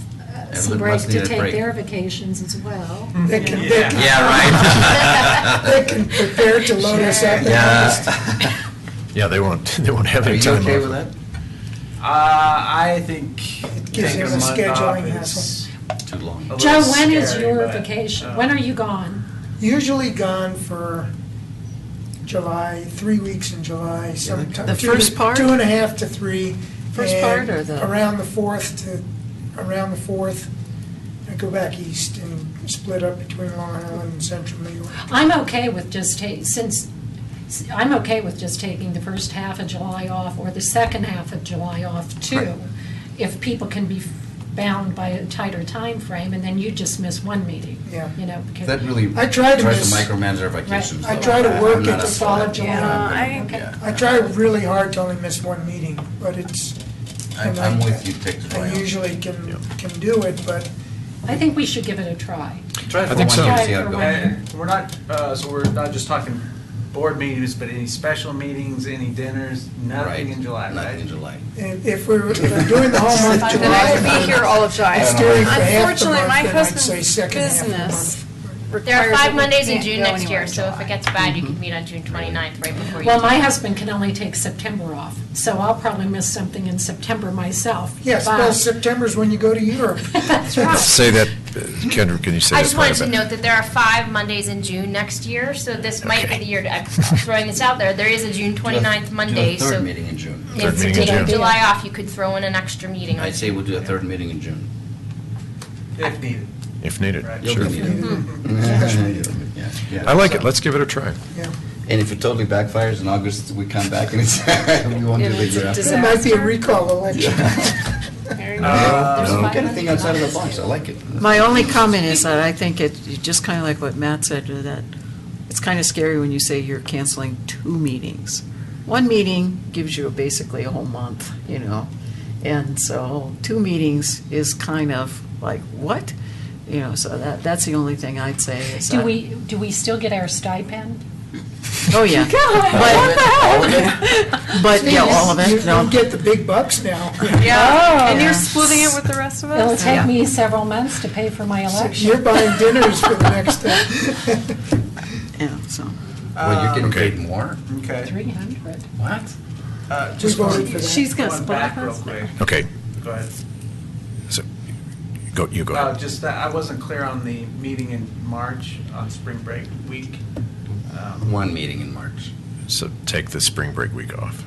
some Everybody breaks must to need a take break. their vacations as well. They can, Yeah, they can prepare to load us up in August. Yeah, they won't have Are any you time okay off. with that? I think gives taking a us a month off scheduling is Too long. a Joe, little when is scary, your but, vacation? When are you gone? Usually gone for July, 3 weeks in July, sometimes. The first part? 2.5 to 3. First part or and the- around the 4th, I go back east and split up between Long Island and Central New York. I'm okay with just I'm okay with just taking the first half of July off or the second half of July off too, Right. if people can be bound by a tighter time frame, and then you just miss one meeting. Yeah. Because. That really I try to tries to miss- micromanage our vacations. I though. try to work I'm it not to up for fall that. of July. Yeah, Okay. Yeah. I try really hard to only miss one meeting, but it's. and I'm with you, take the July I off. usually can do it, but I think we should give it a try. Try it I for think 1 so. year, Try see it how for it 1 goes. year. And we're not just talking board meetings, but any special meetings, any dinners, nothing Right. in July, right? Nothing in July. if we're doing the whole month of Then July. I would be here all of July. It's doing for half the Unfortunately, month, my then I'd husband's say second half of the business month. There are requires 5 that we Mondays in can't June go next anywhere year, in so if July. it gets bad, you could meet on June 29th, right before you. Well, do my it. husband can only take September off, so I'll probably miss something in September myself. Yes, but- well, September's when you go to Europe. That's right. Say that, Kendra, can you say that? I just wanted part to about- note that there are 5 Mondays in June next year, so this might be Okay. the year to, I'm throwing this out there. There is a June 29th Monday, Do a so third meeting in June. Third if you meeting in take June. July off, you could throw in an extra meeting. on I'd say we'll do a third meeting in June. If needed. If needed, Right. You'll sure. be needed. Mm-hmm. Yeah, yeah. I like So- it, let's give it a try. Yeah. And if it totally backfires in August, we come back and it's, we won't do And the it's a year after. It might be a recall election. There you No, go. no, anything outside of the box, I like it. My only comment is that I think just kind of like what Matt said, that it's kind of scary when you say you're canceling 2 meetings. One meeting gives you basically a whole month, and so 2 meetings is kind of like, what? So that's the only thing I'd say is Do that- we still get our stipend? Oh, yeah. But, yeah, all of You it, no. get the big bucks now. Yeah, and Oh. you're splitting it with the rest of It'll us? take me several months to pay for my So election. You're buying dinners for the next, Yeah, so, Well, you're getting Okay. paid more? Okay. 300. What? Just We voted going- for that. She's gonna going split back with real us. quick. Okay, Go ahead. so, go ahead. Just that I wasn't clear on the meeting in March on spring break week. One meeting in March. So take the spring break week off.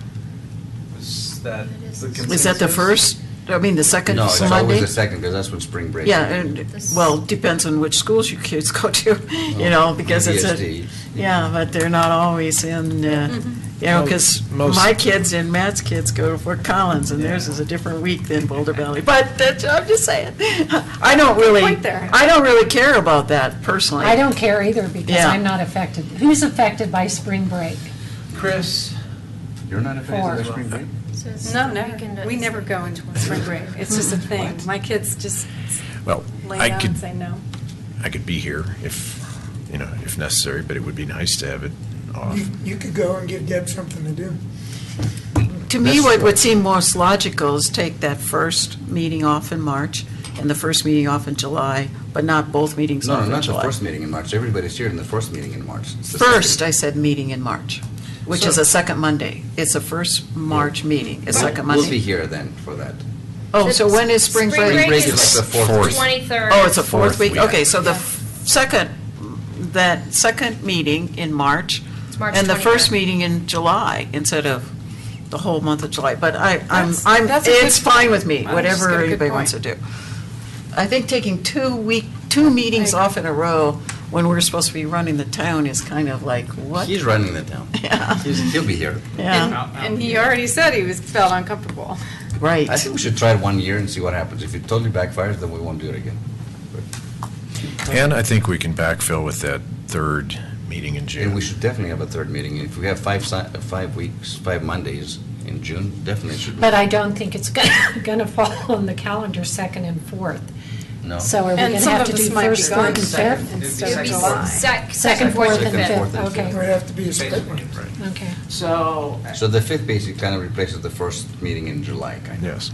Was that It is. the Is that the consensus? first, I mean, the second No, it's Monday? always the second, because that's when spring break. Yeah, is. and, This- well, depends on which schools your kids go to, you know, because it's a, VSD. yeah, but they're not always in, you know, because Most- my kids and Matt's kids go to Fort Collins, and theirs is a different week than Boulder Valley. But that's, I'm just saying, I don't really, point there. I don't really care about that personally. I don't care either because Yeah. I'm not affected. Who's affected by spring break? Chris, You're not affected by Four. spring break? So it's No, the never. weekend We of- never go into spring break. It's just a thing. My kids just Well, lay I down could, and say no. I could be here if, you know, if necessary, but it would be nice to have it off. You could go and give Deb something to do. To me, what would seem most logical is take that first meeting off in March and the first meeting off in July, but not both meetings No, off in not the July. first meeting in March. Everybody's here in the first meeting in March. It's the First, second. I said meeting in March, which is a second Monday. It's a first March meeting, a second We'll be Monday. here then for that. Oh, so when is spring break? Spring break is is like the fourth Fourth. week. 23rd. Oh, it's a fourth Fourth week? week. Okay, so the Yeah. second, that second meeting in March, It's March and the first 23rd. meeting in July, instead of the whole month of July. But That's a good it's fine with me, point. whatever That's a good anybody wants to point. do. I think taking two meetings I agree. off in a row when we're supposed to be running the town is kind of like, what? He's running the town. Yeah. He'll be here. Yeah, And he already said he felt uncomfortable. right. I think we should try it 1 year and see what happens. If it totally backfires, then we won't do it again. And I think we can backfill with that third meeting in June. And we should definitely have a third meeting. If we have 5 weeks, 5 Mondays in June, definitely should. But I don't think it's going to fall on the calendar second and fourth. No. So are we And going to some have of to us do might be first, gone third, and second fifth? instead It'd of be July. Second, fourth, and Second, fifth, fourth, and okay. It would have to be a split one. Right. Okay. so, So the 5th basically kind of replaces the first meeting in July, kind of. Yes.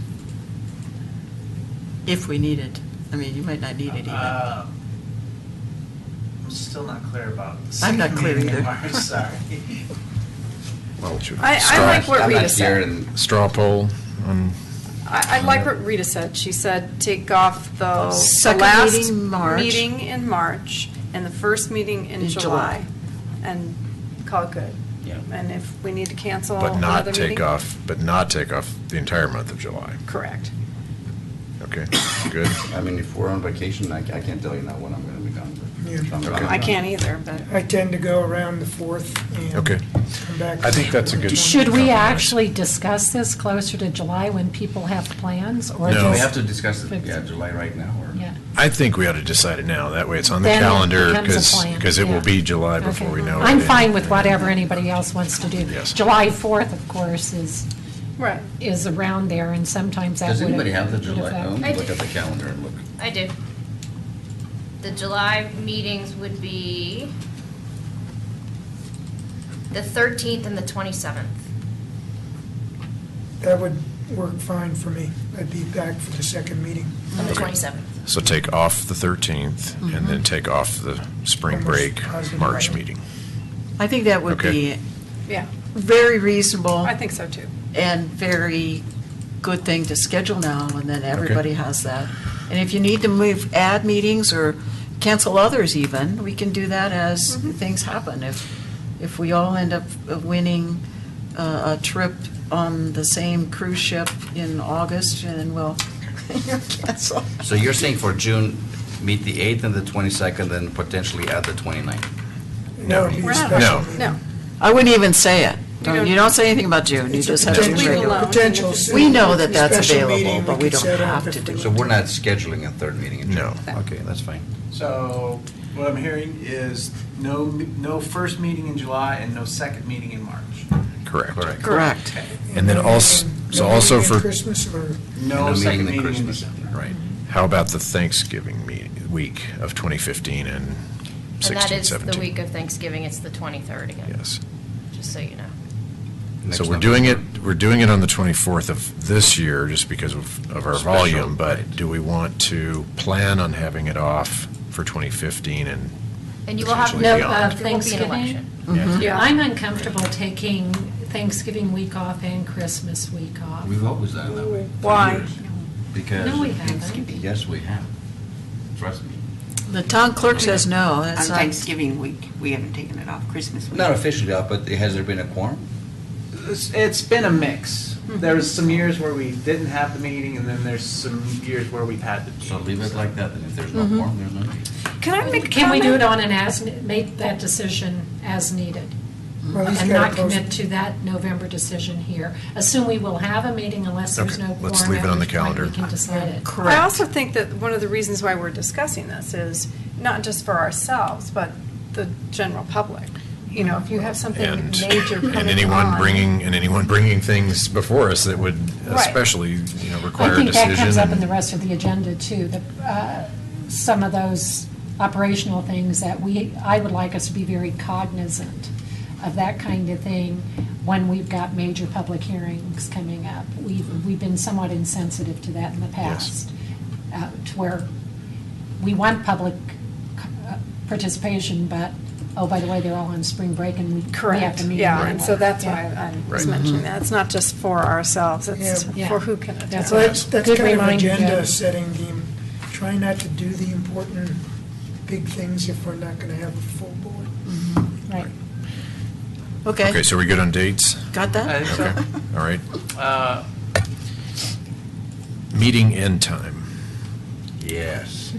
If we need it. I mean, you might not need it even. I'm still not clear about the I'm not second clear meeting in either. March, sorry. Well, should I straw- like what I'm Rita not here said. and Straw poll on, I like what Rita said. She said, take off the Second last meeting in March. meeting in March and the first meeting in In July, and call it good. Yeah. And if we need to cancel but another not meeting. take off the entire month of July. Correct. Okay, good. I mean, if we're on vacation, I can't tell you now when I'm going to be gone. but Yeah. if I'm gone, Okay. I'm I gone. can't either, but. I tend to go around the 4th and Okay. come back. I think that's a good- Should we Compromise. actually discuss this closer to July when people have plans? Or No. Do we just- have to discuss it, July right now, or? Yeah. I think we ought to decide it now. That way it's on the Then it calendar, becomes a plan, because it will yeah. be July before Okay. we know it. I'm fine with whatever anybody else wants to do. Yes. July 4th, of course, Right. is around there, and sometimes that would. Does anybody have the would July? affect- Let me I look do. at the calendar and look. I do. The July meetings would be the 13th and the 27th. That would work fine for me. I'd be back for the second meeting. On the Okay. 27th. So take off the 13th, and then take off the spring break Positive. March meeting. I think that would Okay. be Yeah, very reasonable. I think so too. And very good thing to schedule now, and then everybody has that. And if you need to add meetings or cancel others even, we can do that as things happen. If we all end up winning a trip on the same cruise ship in August, then we'll cancel. So you're saying for June, meet the 8th and the 22nd, then potentially add the 29th? No. It'd be a We're not- special No. meeting. No. I wouldn't even say it. don't- You don't say anything about June, you It's a just have to Leave it regular. alone. Potential. We know that It's a that's special available, meeting. but we could don't set up have if to we do So want. we're not scheduling a third meeting in June? No. Okay, that's fine. So, what I'm hearing is no first meeting in July and no second meeting in March. Correct. Correct. And then also, so No also meeting at for, Christmas or, No And second in meeting in Christmas. December. right, how about the Thanksgiving week of 2015 and 16, And that is 17? the week of Thanksgiving, it's the 23rd again. Yes. Just so you know. Next So we're November. doing it on the 24th of this year, just because of our Special, volume, but right. do we want to plan on having it off for 2015 and And you will have, Potentially No, beyond. there will be an Thanksgiving. election. Yeah. Yeah. I'm uncomfortable taking Thanksgiving week off and Christmas week off. We've always done it that way. for Why? years. Because. No, we haven't. Yes, we have. Trust me. The town clerk says no, On that's not. Thanksgiving week, we haven't taken it off, Christmas week. Not officially off, but has there been a quorum? It's been a mix. There's some years where we didn't have the meeting, and then there's some years where we've had the meeting. So leave it like that, and if there's no quorum, there's no need. Can I make a Can we do it comment? on make that decision as needed? Well, he's And gotta not post- commit to that November decision here? Assume we will have a meeting unless there's Okay, no quorum. let's leave it on the at which point calendar. We can decide it. I also think that one of the reasons why we're discussing this is not just for ourselves, but the general public. You know, if you have something And, major coming on. and anyone bringing things before us that would Right. especially, require a I think that decision. comes up in and- the rest of the agenda, too, some of those operational things that I would like us to be very cognizant of that kind of thing when we've got major public hearings coming up. We've been somewhat insensitive to that in the past, to where we want public participation, but, oh, by the way, they're all on spring break and we have Correct, to meet. yeah, and so that's Yeah. why I was Right. mentioning that. It's not just for ourselves, it's Yeah. for who can attend. That's So that's Good kind of reminder, agenda Deb. setting, try not to do the important big things if we're not going to have a full board. Right. Okay, Okay, so are we good on dates? got that? I think so. Okay, all right. Meeting end time. Yes.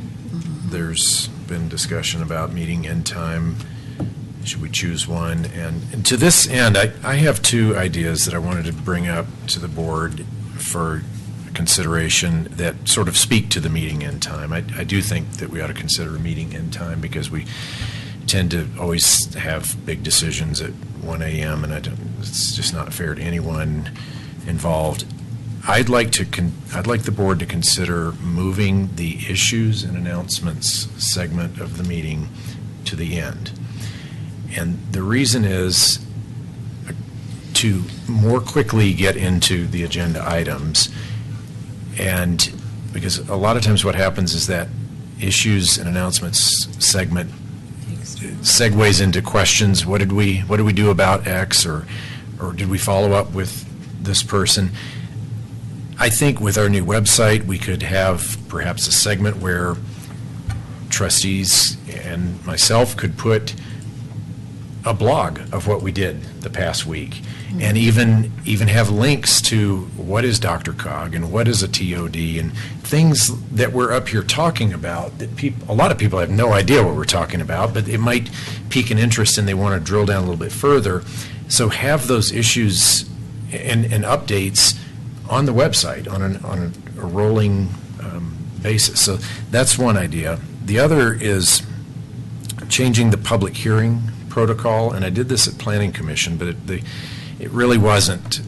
There's been discussion about meeting end time. Should we choose one? And to this end, I have two ideas that I wanted to bring up to the board for consideration that sort of speak to the meeting end time. I do think that we ought to consider a meeting end time because we tend to always have big decisions at 1 a.m. and it's just not fair to anyone involved. I'd like the board to consider moving the issues and announcements segment of the meeting to the end. And the reason is to more quickly get into the agenda items. And because a lot of times what happens is that issues and announcements segment segues into questions. What did we do about X, or did we follow up with this person? I think with our new website, we could have perhaps a segment where trustees and myself could put a blog of what we did the past week, and even have links to what is DRCOG and what is a TOD and things that we're up here talking about that a lot of people have no idea what we're talking about, but it might pique an interest and they want to drill down a little bit further. So have those issues and updates on the website on a rolling basis. So that's one idea. The other is changing the public hearing protocol, and I did this at Planning Commission, but it really wasn't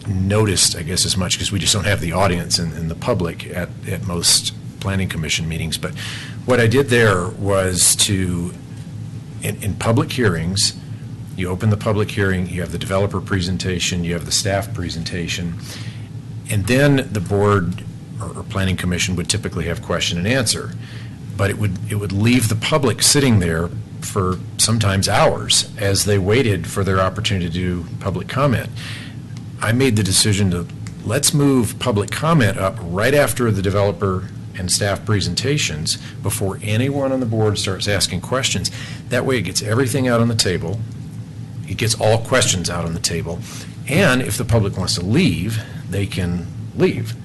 noticed, I guess, as much because we just don't have the audience and the public at most Planning Commission meetings. But what I did there was in public hearings, you open the public hearing, you have the developer presentation, you have the staff presentation, and then the board or Planning Commission would typically have question and answer. But it would leave the public sitting there for sometimes hours as they waited for their opportunity to do public comment. I made the decision to let's move public comment up right after the developer and staff presentations before anyone on the board starts asking questions. That way it gets everything out on the table. It gets all questions out on the table. And if the public wants to leave, they can leave.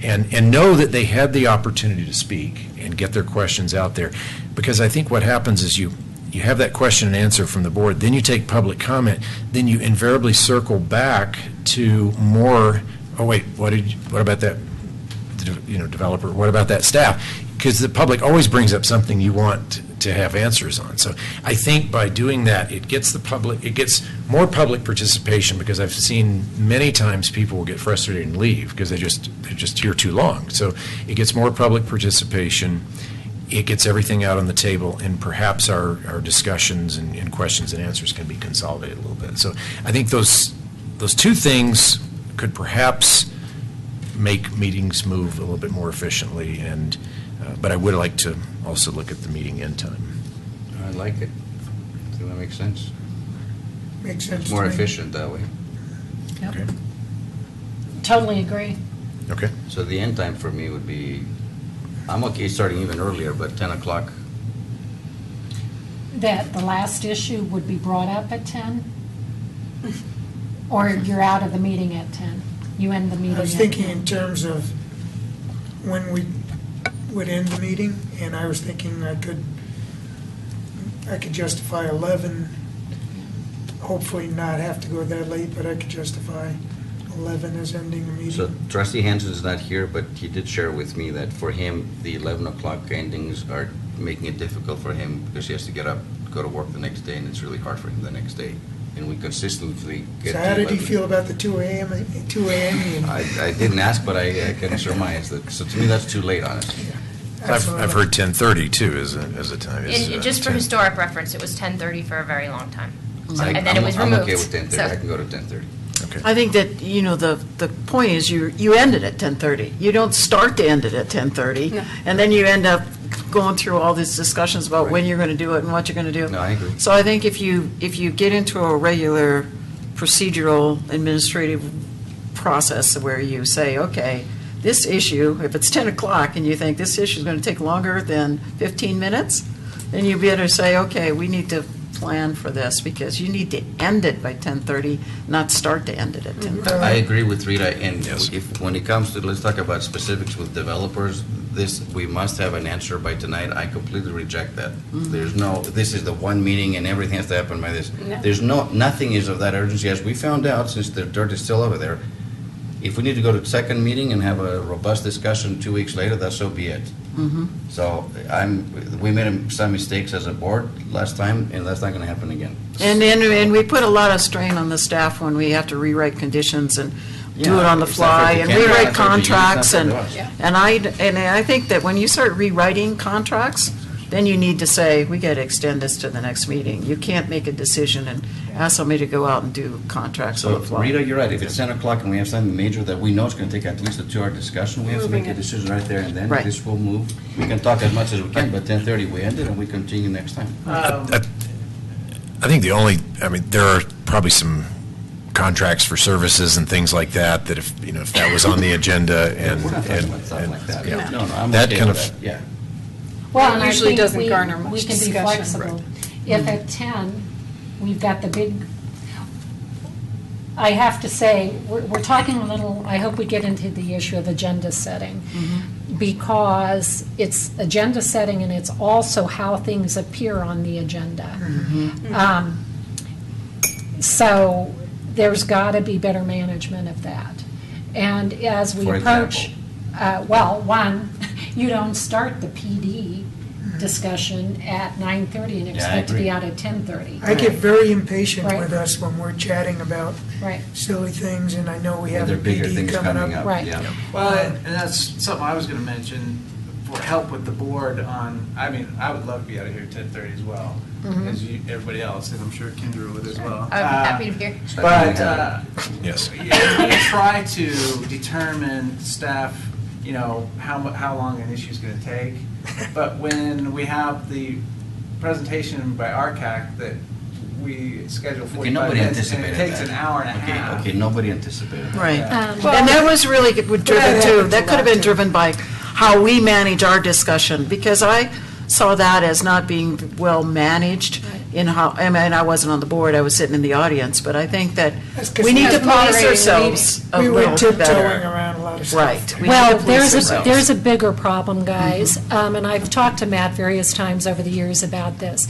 And know that they had the opportunity to speak and get their questions out there. Because I think what happens is you have that question and answer from the board, then you take public comment, then you invariably circle back to more, oh wait, what about that developer, what about that staff? Because the public always brings up something you want to have answers on. So I think by doing that, it gets more public participation, because I've seen many times people will get frustrated and leave because they're just here too long. So it gets more public participation, it gets everything out on the table, and perhaps our discussions and questions and answers can be consolidated a little bit. So I think those two things could perhaps make meetings move a little bit more efficiently, but I would like to also look at the meeting end time. like it. I think that makes sense. Makes sense It's to more me. efficient that way. Yep. Okay. Totally agree. Okay. So the end time for me would be, I'm okay starting even earlier, but 10 o'clock. That the last issue would be brought up at 10? Or you're out of the meeting at 10? You end the meeting I was at thinking 10? in terms of when we would end the meeting, and I was thinking I could justify 11, hopefully not have to go that late, but I could justify 11 as ending the So meeting. trustee Hansen's not here, but he did share with me that for him, the 11 o'clock endings are making it difficult for him because he has to get up, go to work the next day, and it's really hard for him the next day. And we consistently get So to how did he 11. feel about the 2 a.m., 2 a.m.? I didn't ask, but I can surmise that, so to me, that's too late, honestly. I've heard 10:30 too as a time. And just for 10. historic reference, it was 10:30 for a very long time. So- I- And then it was removed. I'm okay with 10:30, I So- can go to 10:30. Okay. I think that, the point is you end it at 10:30. You don't start to end it at 10:30. No. And then you end up going through all these discussions about when Right. you're going to do it and what you're going to do. No, I agree. So I think if you get into a regular procedural administrative process where you say, okay, this issue, if it's 10 o'clock and you think this issue is going to take longer than 15 minutes, then you better say, okay, we need to plan for this because you need to end it by 10:30, not start to end it at 10:30. I agree with Rita, and Yes. if, when it comes to, let's talk about specifics with developers, this, we must have an answer by tonight. I completely reject that. There's no, this is the one meeting and everything has to happen by this. No. There's nothing is of that urgency. As we found out, since the dirt is still over there, if we need to go to the second meeting and have a robust discussion 2 weeks later, that's so be it. So we made some mistakes as a board last time, and that's not gonna happen again. And we put a lot of strain on the staff when we have to rewrite conditions and do it Yeah, on the it's not fair fly to and Kendra, rewrite it's not fair to you, it's not contracts fair and, to us. Yeah. I think that when you start rewriting contracts, then you need to say, we got to extend this to the next meeting. You can't make a decision and ask somebody to go out and do contracts on So the fly. Rita, you're right. If it's 10 o'clock and we have something major that we know is gonna take at least a 2-hour discussion, we have to make a Moving it. decision right there and then. Right. This will move. We can talk as much as we can, but 10:30 we end it and we continue next time. I think there are probably some contracts for services and things like that, that if that was on the agenda and. We're not talking about stuff and- like that. yeah. No, I'm That okay kind with of- that, yeah. Well, It and I usually think doesn't we- garner much We can be discussion. flexible. If at 10, we've got the big, I have to say, we're talking a little, I hope we get into the issue of agenda setting, because it's agenda setting and it's also how things appear on the agenda. So there's got to be better management of that. And as we For approach, example? well, one, you don't start the PD discussion at 9:30 and Yeah, I expect to be agree. out at 10:30. I get very impatient Right. with us when we're chatting about Right. silly things, and I know we And have there a are bigger PD things coming up. Right. yeah. Well, and that's something I was gonna mention, for help with the board on, I mean, I would love to be out of here at 10:30 as well, as everybody else, and I'm sure Kendra would as well. I would be happy to be here. But, Yes. we try to determine staff, how long an issue's gonna take. But when we have the presentation by RCAC that we schedule Okay, 45 nobody minutes, and anticipated it takes that. an hour and a half. Okay, nobody anticipated that. Right. Um, And that was really driven that too, happens that a could have lot, been too. driven by how we manage our discussion, because I saw that as not being well managed in how, I wasn't on the board, I was sitting in the audience, but I think that That's 'cause we need to As moderating police the ourselves a We were little tiptoeing better. around a lot of stuff. Right. We need Well, to police there's ourselves. a bigger problem, guys, and I've talked to Matt various times over the years about this.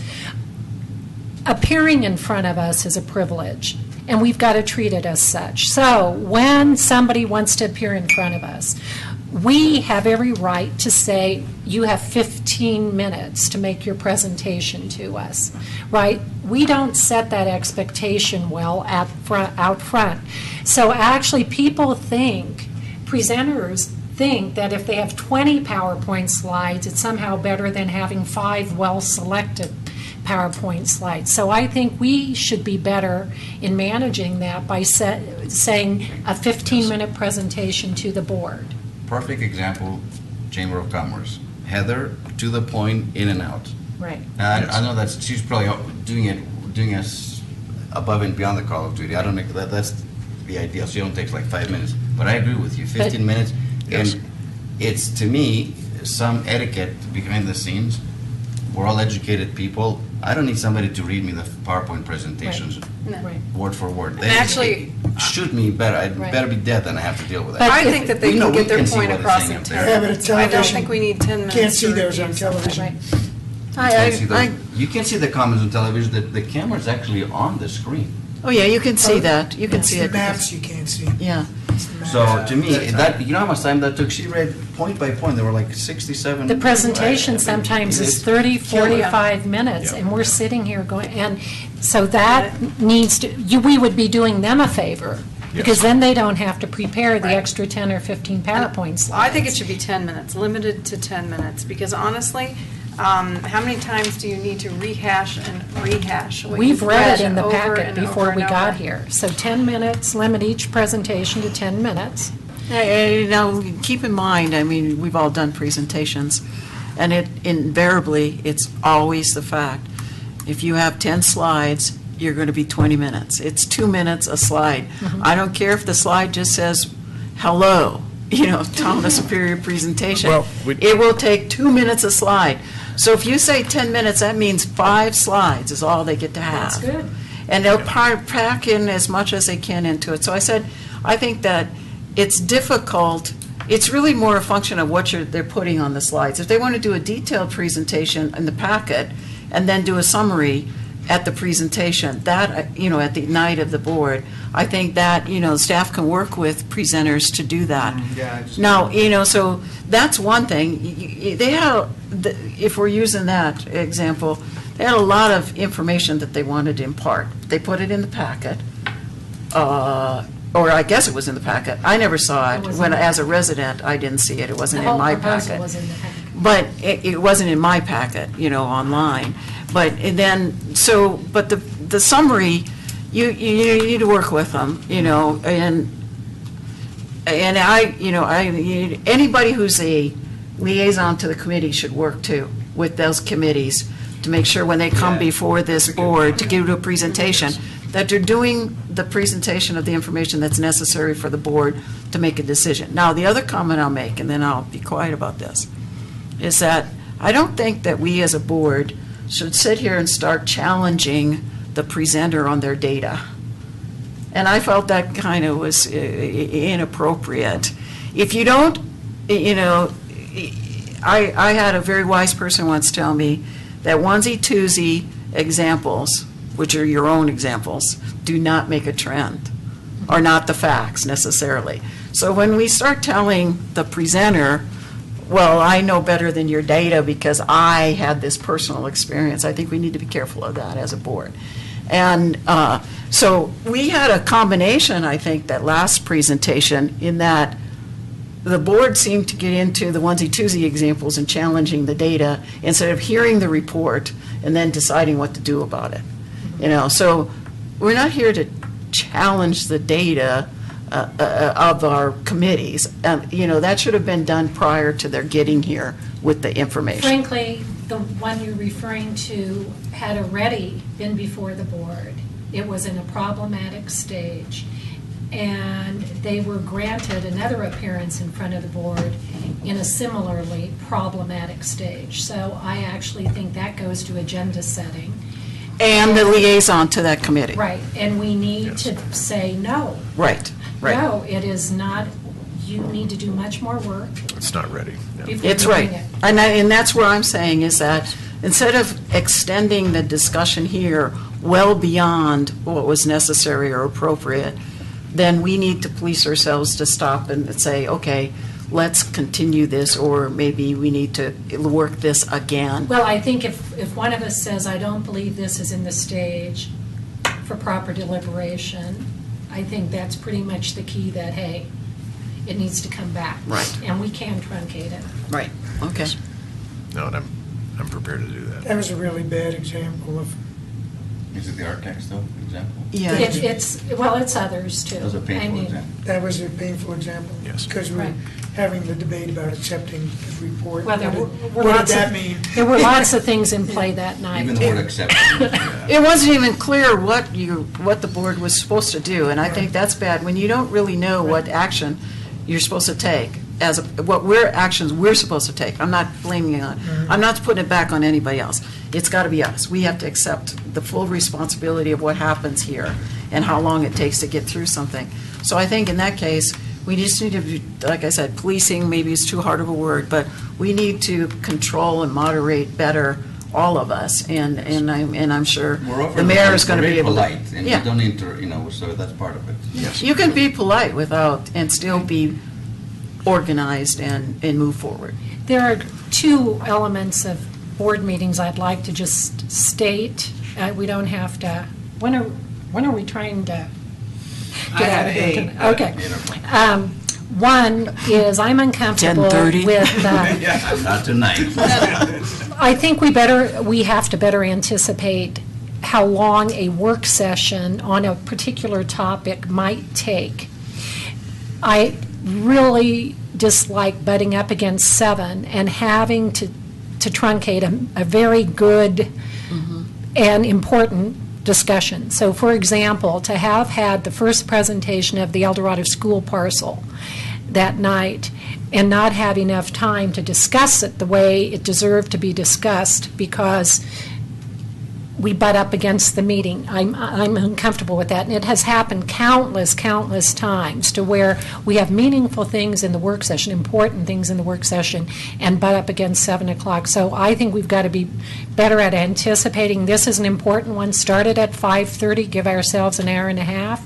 Appearing in front of us is a privilege, and we've got to treat it as such. So when somebody wants to appear in front of us, we have every right to say, you have 15 minutes to make your presentation to us, right? We don't set that expectation well out front. So actually, people think, presenters think that if they have 20 PowerPoint slides, it's somehow better than having 5 well-selected PowerPoint slides. So I think we should be better in managing that by saying a 15-minute presentation to the board. Perfect example, Chamber of Commerce. Heather, to the point, in and out. Right. I know that she's probably doing us above and beyond the call of duty. I don't think that's the ideal. She only takes like 5 minutes. But I agree with you, 15 minutes. Yes. And it's, to me, some etiquette behind the scenes. We're all educated people. I don't need somebody to read me the PowerPoint presentations Right. word for word. They actually- shoot me better. I'd Right. better be dead than I have to deal with But that. I think that they We know can we get their can see point what it's across saying in up 10 there. Yeah, but minutes. a I don't television think we need 10 minutes. can't see to those on review something. television. Right. You can't see I, you can't see the comments on television. The camera's actually on the screen. oh, yeah, you can see that. You can It's see the it. maps you can't see. Yeah. It's the maps. So to me, that, you know how much time that took? She read point by point. There were like 67. The presentation I mean, sometimes is it's 30, killer. 45 minutes, Yeah. and we're sitting here going, and so that needs to, we would be doing them a favor, because Yes. then they don't have to prepare the Right. extra 10 or 15 PowerPoint slides. I think it should be 10 minutes, limited to 10 minutes, because honestly, how many times do you need to rehash and rehash? what We've you've read it in the over packet and before over we and got over? here. So 10 minutes, limit each presentation to 10 minutes. Now, keep in mind, I mean, we've all done presentations, and it invariably, it's always the fact, if you have 10 slides, you're going to be 20 minutes. It's 2 minutes a slide. I don't care if the slide just says, hello, Town of Superior presentation. Well, It will take 2 minutes a slide. So if you say 10 minutes, that means 5 slides is all they get to have. That's good. And they'll pack in as much as they can into it. So I think that it's difficult, it's really more a function of what they're putting on the slides. If they want to do a detailed presentation in the packet and then do a summary at the presentation, that, at the night of the board, I think that, staff can work with presenters to do that. Yeah, I just- Now, so that's one thing. They had, if we're using that example, they had a lot of information that they wanted to impart. They put it in the packet, or I guess it was in the packet. I never saw It it. was When, in the- as a resident, I didn't see it. It wasn't in my The whole proposal packet. was in the packet. But it wasn't in my packet, online. But but the summary, you need to work with them, and anybody who's a liaison to the committee should work too with those committees to make sure when they come Yeah. before this board to give a presentation, that they're doing the presentation of the information that's necessary for the board to make a decision. Now, the other comment I'll make, and then I'll be quiet about this, is that I don't think that we as a board should sit here and start challenging the presenter on their data. And I felt that kind of was inappropriate. If you don't, I had a very wise person once tell me that onesie-twosie examples, which are your own examples, do not make a trend, are not the facts necessarily. So when we start telling the presenter, well, I know better than your data because I had this personal experience, I think we need to be careful of that as a board. And so we had a combination, I think, that last presentation, in that the board seemed to get into the onesie-twosie examples and challenging the data instead of hearing the report and then deciding what to do about it. So we're not here to challenge the data of our committees. That should have been done prior to their getting here with the information. Frankly, the one you're referring to had already been before the board. It was in a problematic stage, and they were granted another appearance in front of the board in a similarly problematic stage. So I actually think that goes to agenda setting. And the liaison to that committee. Right, and we need Yes. to say no. Right. No, it is not, you need to do much more work It's not ready. Yeah. before It's doing right. it. And that's where I'm saying is that instead of extending the discussion here well beyond what was necessary or appropriate, then we need to police ourselves to stop and say, okay, let's continue this, or maybe we need to work this again. Well, I think if one of us says, I don't believe this is in the stage for proper deliberation, I think that's pretty much the key that, hey, it needs to come back. Right. And we can truncate it. Right, okay. No, and I'm prepared to do that. That was a really bad example of Is it the architects though, example? Yeah. It's others too. Those are I painful mean, examples. That was a painful example. Yes. Because we're Right. having the debate about accepting the report. Well, there What did that mean? There were lots of things in play that night. Even the word acceptance. It wasn't even clear what the board was supposed to do, and I think that's bad, when you don't really know what action you're supposed to take, actions we're supposed to take. I'm not blaming it on, I'm not putting it back on anybody else. It's got to be us. We have to accept the full responsibility of what happens here and how long it takes to get through something. So I think in that case, we just need to be, like I said, policing, maybe it's too hard of a word, but we need to control and moderate better, all of us, and I'm sure We're the offering mayor is going to very be able to. polite, and Yeah. you don't need to, so that's part of it. Yes. You can be polite and still be organized and move forward. There are two elements of board meetings I'd like to just state. We don't have to, when are we trying to I get out had of here? 8, tonight? but- Okay. One is I'm uncomfortable 10:30? with, Not tonight. I think we have to better anticipate how long a work session on a particular topic might take. I really dislike butting up against 7 and having to truncate a very good and important discussion. So, for example, to have had the first presentation of the El Dorado school parcel that night and not have enough time to discuss it the way it deserved to be discussed because we butt up against the meeting. I'm uncomfortable with that. And it has happened countless times to where we have meaningful things in the work session, important things in the work session, and butt up against 7 o'clock. So I think we've got to be better at anticipating this is an important one. Start it at 5:30, give ourselves an hour and a half,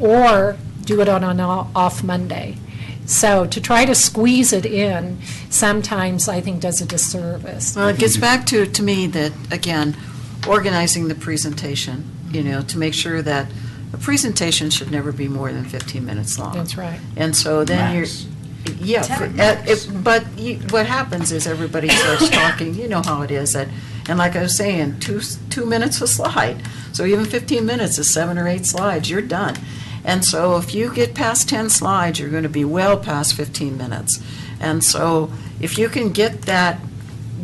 or do it on an off Monday. So to try to squeeze it in sometimes I think does a disservice. Well, it gets back to me that, again, organizing the presentation, to make sure that a presentation should never be more than 15 minutes long. That's right. And so then Max. what happens is everybody starts talking, you know how it is, and like I was saying, 2 minutes a slide. So even 15 minutes is 7 or 8 slides, you're done. And so if you get past 10 slides, you're going to be well past 15 minutes. And so if you can get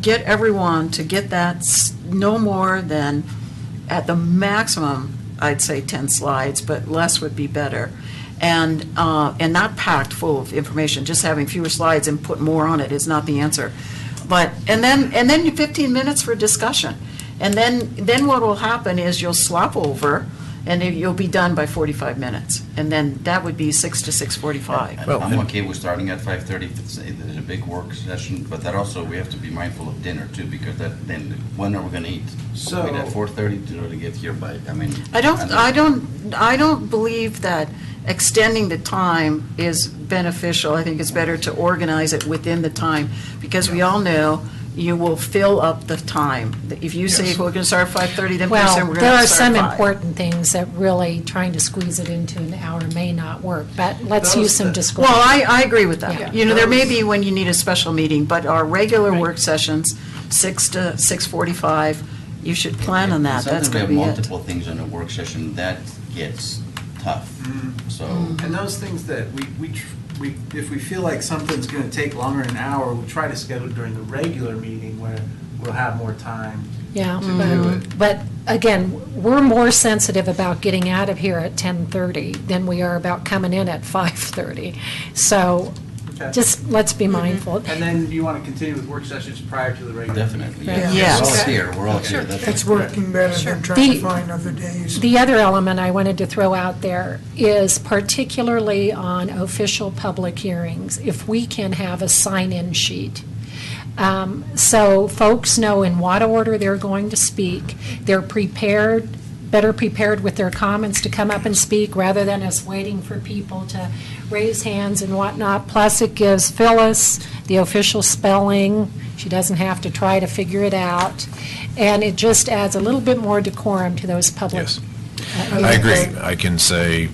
everyone to get that no more than, at the maximum, I'd say 10 slides, but less would be better. And not packed full of information, just having fewer slides and put more on it is not the answer. And then 15 minutes for discussion. And then what will happen is you'll slop over, and you'll be done by 45 minutes. And then that would be 6 to 6:45. Well, I'm okay with starting at 5:30 if there's a big work session, but that also, we have to be mindful of dinner too, because then when are we going to eat? So- Wait at 4:30 to get here by, I don't believe that extending the time is beneficial. I think it's better to organize it within the time, because we all know you will fill up the time. If you say we're going to start at 5:30, then pretty soon Well, we're there going are to some start at 5. important things that really trying to squeeze it into an hour may not work, but let's Those use some that- discretion. Well, I agree with that. Yeah. There may be when you need a special meeting, but our regular Right. work sessions, 6 to 6:45, you should plan on that. That's Sometimes we going have to be it. multiple things on a work session, that gets tough. So, And those things that if we feel like something's going to take longer than an hour, we'll try to schedule it during the regular meeting where we'll have more time. Yeah, to do it. but again, we're more sensitive about getting out of here at 10:30 than we are about coming in at 5:30. So Okay. just, let's be mindful. And then you want to continue with work sessions prior to the regular? definitely, Right. yeah. Yes. We're all here, we're all here. It's working better than trying to The- find other days. The other element I wanted to throw out there is particularly on official public hearings, if we can have a sign-in sheet. So folks know in what order they're going to speak. They're better prepared with their comments to come up and speak rather than us waiting for people to raise hands and whatnot. Plus, it gives Phyllis the official spelling. She doesn't have to try to figure it out. And it just adds a little bit more decorum to those public. Yes. uh, I agree. I can say,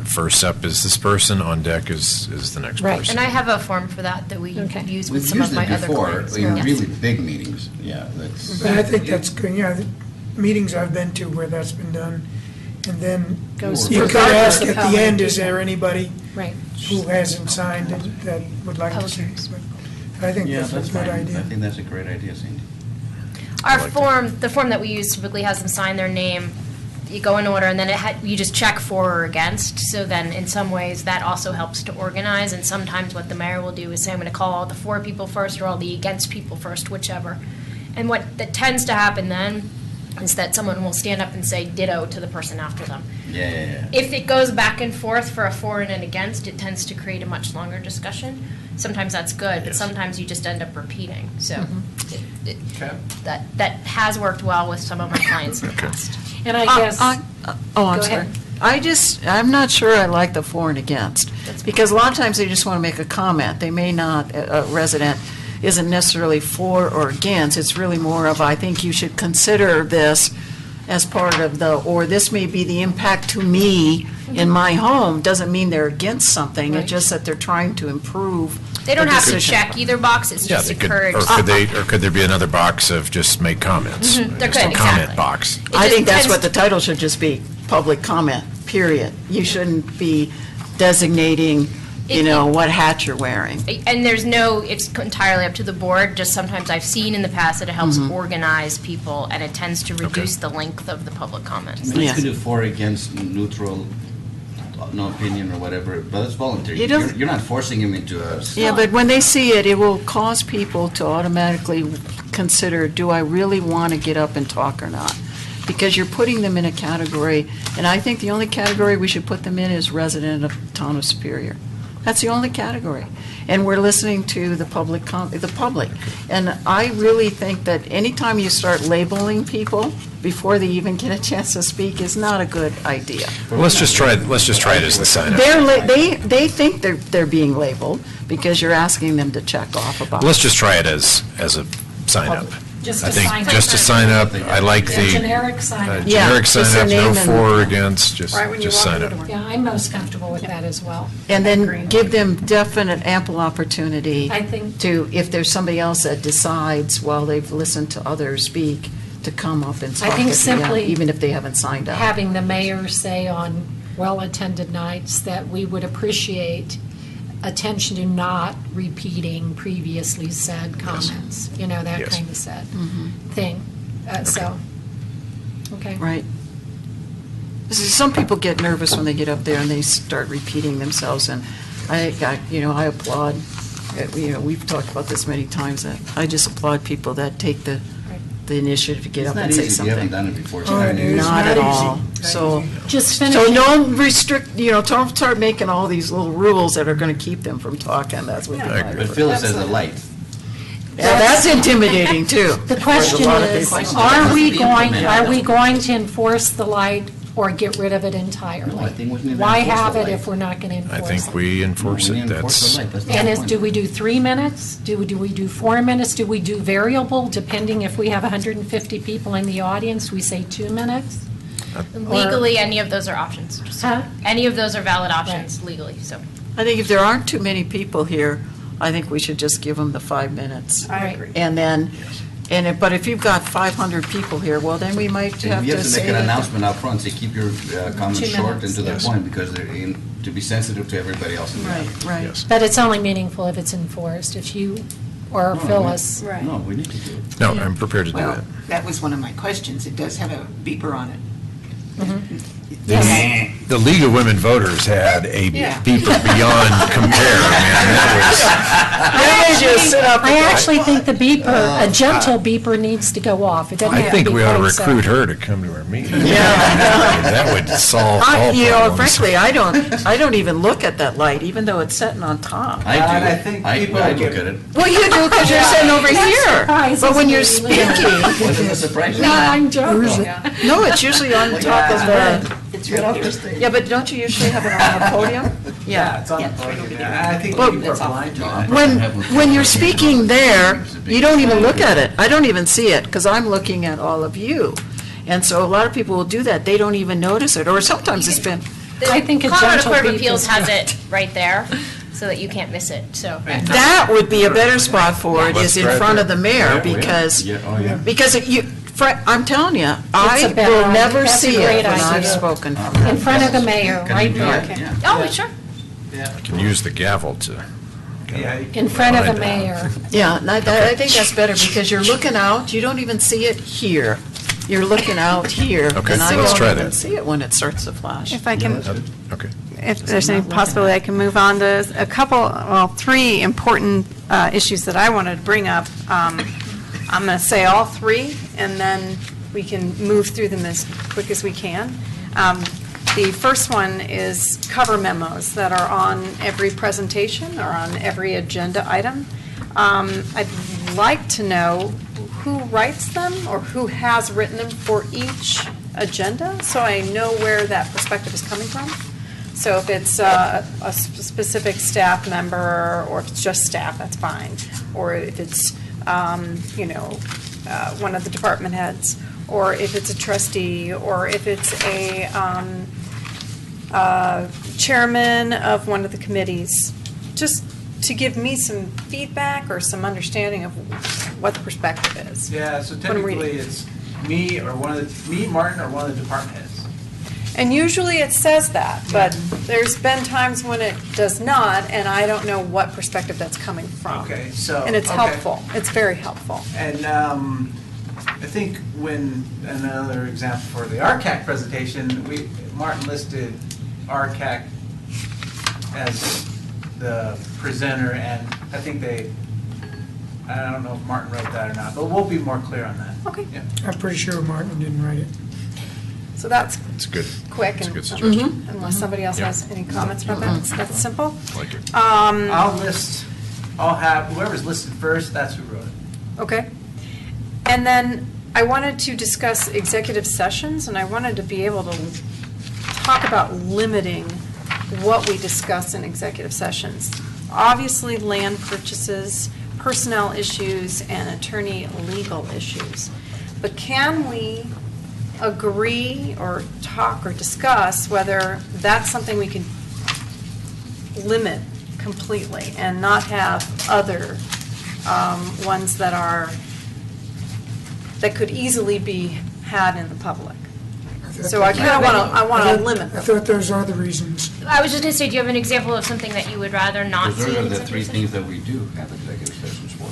first up is this person, on deck is the next Right. person. And I have a form for that we Okay. use with We've some of used my it other before clients. in Yes. really big meetings, yeah, that's. But I think that's good, yeah. meetings I've been to where that's been done. And then Goes you could regardless ask of at how the many end, is people. there anybody Right. who hasn't signed that would like to Public see? hearings. But I think Yeah, that's a that's good fine. I idea. think that's a great idea, Cindy. Our form, the form that we use typically has them sign their name, you go in order, and then you just check for or against. So then, in some ways, that also helps to organize. And sometimes what the mayor will do is say, I'm going to call all the for people first or all the against people first, whichever. And what that tends to happen then is that someone will stand up and say ditto to the person after them. Yeah. If it goes back and forth for a for and an against, it tends to create a much longer discussion. Sometimes that's good, but Yes. sometimes you just end up repeating. So Okay. that has worked well with some of my clients in the Okay. past. And I guess, I'm Go sorry. ahead. I'm not sure I like the for and against, because a lot of times they just want to make a comment. They may not, a resident isn't necessarily for or against. It's really more of, I think you should consider this as part of or this may be the impact to me in my home. Doesn't mean they're against something. Right. It's just that they're trying to improve They don't the have to decision. check either box, it's Yeah, just they could, encouraged. or could there be another box of just make comments? Mhm, there Just a could, comment exactly. box. It I just think that's tends what the title should just be, public comment, period. You shouldn't be designating, what hat you're wearing. And there's it's entirely up to the board, just sometimes I've seen in the past that it helps organize people, and it tends to reduce the length of the public comments. I mean, you Yeah. could do for, against, neutral, no opinion or whatever, but it's voluntary. You don't- You're not forcing him into a. Yeah, but when they see it, it will cause people to automatically consider, do I really want to get up and talk or not? Because you're putting them in a category, and I think the only category we should put them in is resident of town of Superior. That's the only category. And we're listening to the public. And I really think that anytime you start labeling people before they even get a chance to speak is not a good idea. Well, let's just try it as the sign up. They think they're being labeled because you're asking them to check off about. Let's just try it as a sign up. just I to think sign up. just to sign up, I like A the generic sign up. Yeah, generic just sign the up, no name and- for or against, just Right when you walk sign in up. the door. Yeah, I'm most comfortable with that as well. And then give them definite ample opportunity I think- to, if there's somebody else that decides while they've listened to others speak, to come up and talk. think at the end, simply even if they haven't signed up. Having the mayor say on well-attended nights that we would appreciate attention to not repeating previously said comments, that Yes. kind of thing. So, okay. Right. Some people get nervous when they get up there and they start repeating themselves, and I applaud, we've talked about this many times, that I just applaud people that take the initiative to get It's up not and say easy if you haven't something. done it before. Oh, it is Not at easy. all. So, Just so finishing. don't restrict, don't start making all these little rules that are going to keep them from talking. That's what. I agree. But Phyllis has a light. Yeah, that's intimidating, too. The question There's a lot of is, people- are we Be going implemented. to enforce the light or get rid of it entirely? No, I think we can Why enforce have the it light. if we're not going to I enforce it? think we enforce We it, enforce the that's, light. That's the And whole point. do we do 3 minutes? Do we do 4 minutes? Do we do variable, depending if we have 150 people in the audience, we say 2 minutes? Legally, any of those are options. Huh? Any of those are valid options legally, so. I think if there aren't too many people here, I think we should just give them the 5 minutes. I agree. And then, but if you've got 500 people here, well, then we might And have you to have to make say. an announcement out front, say keep your comments 2 short and minutes, to the yes. point, because they're to be sensitive to everybody else in the audience. Right, right. yes. But it's only meaningful if it's enforced. If you or No, Phyllis. Right. No, we need to do it. No, I'm prepared to do Well, that. that was one of my questions. It does have a beeper on it. The League of Women Voters had a Yeah. beeper beyond compare, man. That They just sit up I and go, actually think the beeper, a gentle beeper needs to go off. It was, doesn't I have to think be we ought to quite so- recruit her to come to our meeting. Yeah. That would solve all problems. Frankly, I don't even look at that light, even though it's sitting on top. I do. I think people I would look get- at it. Well, you do because you're sitting over here. surprises But when you're me. speaking, Wasn't a surprise. No, I'm joking. no, it's usually on top of the, It's right here. yeah, but don't you usually have it on the podium? Yeah, it's on the Yeah, right podium. over Yeah, I think Well, people are blind to that. When you're speaking there, you don't even look at it. I don't even see it, because I'm looking at all of you. And so a lot of people will do that. They don't even notice it, or sometimes it's been, I think a Colorado gentle Court of beep Appeals is has good. it right there, so that you can't miss it, so. that would be a better spot for it, Let's is in try it front there. of the mayor, Yeah, because, yeah, oh, yeah. because I'm telling you, I a better will idea. never That's a see great it when I've idea. spoken. In front of the mayor, Can right you do here. it? Oh, sure. Yeah. Can use the gavel to. Yeah, you In front of the Find out. mayor. Yeah, and I think that's better, because you're looking out, you don't even see it here. You're looking out here. Okay, And I let's try don't even that. see it when it starts to flash. If I can, Okay. if there's any possibility, I can move on to a couple, well, three important issues that I wanted to bring up. I'm going to say all three, and then we can move through them as quick as we can. The first one is cover memos that are on every presentation or on every agenda item. I'd like to know who writes them or who has written them for each agenda, so I know where that perspective is coming from. So if it's a specific staff member, or if it's just staff, that's fine. Or if it's, one of the department heads, or if it's a trustee, or if it's a chairman of one of the committees, just to give me some feedback or some understanding of what the perspective is. Yeah, so When I'm reading. technically it's me, Martin, or one of the department heads. And usually it says that, but there's been times when it does not, and I don't know what perspective that's coming from. Okay, so. And it's okay. helpful. It's very helpful. And I think another example for the RCAC presentation, Martin listed RCAC as the presenter, and I think I don't know if Martin wrote that or not, but we'll be more clear on that. Okay. Yeah. I'm pretty sure Martin didn't write it. So that's It's good. quick, It's a and good suggestion. unless somebody else Yeah. has any comments about that, that's simple. Like it. I'll have, whoever's listed first, that's who wrote it. Okay. And then I wanted to discuss executive sessions, and I wanted to be able to talk about limiting what we discuss in executive sessions. Obviously, land purchases, personnel issues, and attorney legal issues. But can we agree or talk or discuss whether that's something we can limit completely and not have other ones that could easily be had in the public? So I kind of want to limit I them. thought those are the reasons. I was just going to say, do you have an example of something that you would rather not Because see those in are the three executive things session? that we do have executive sessions for.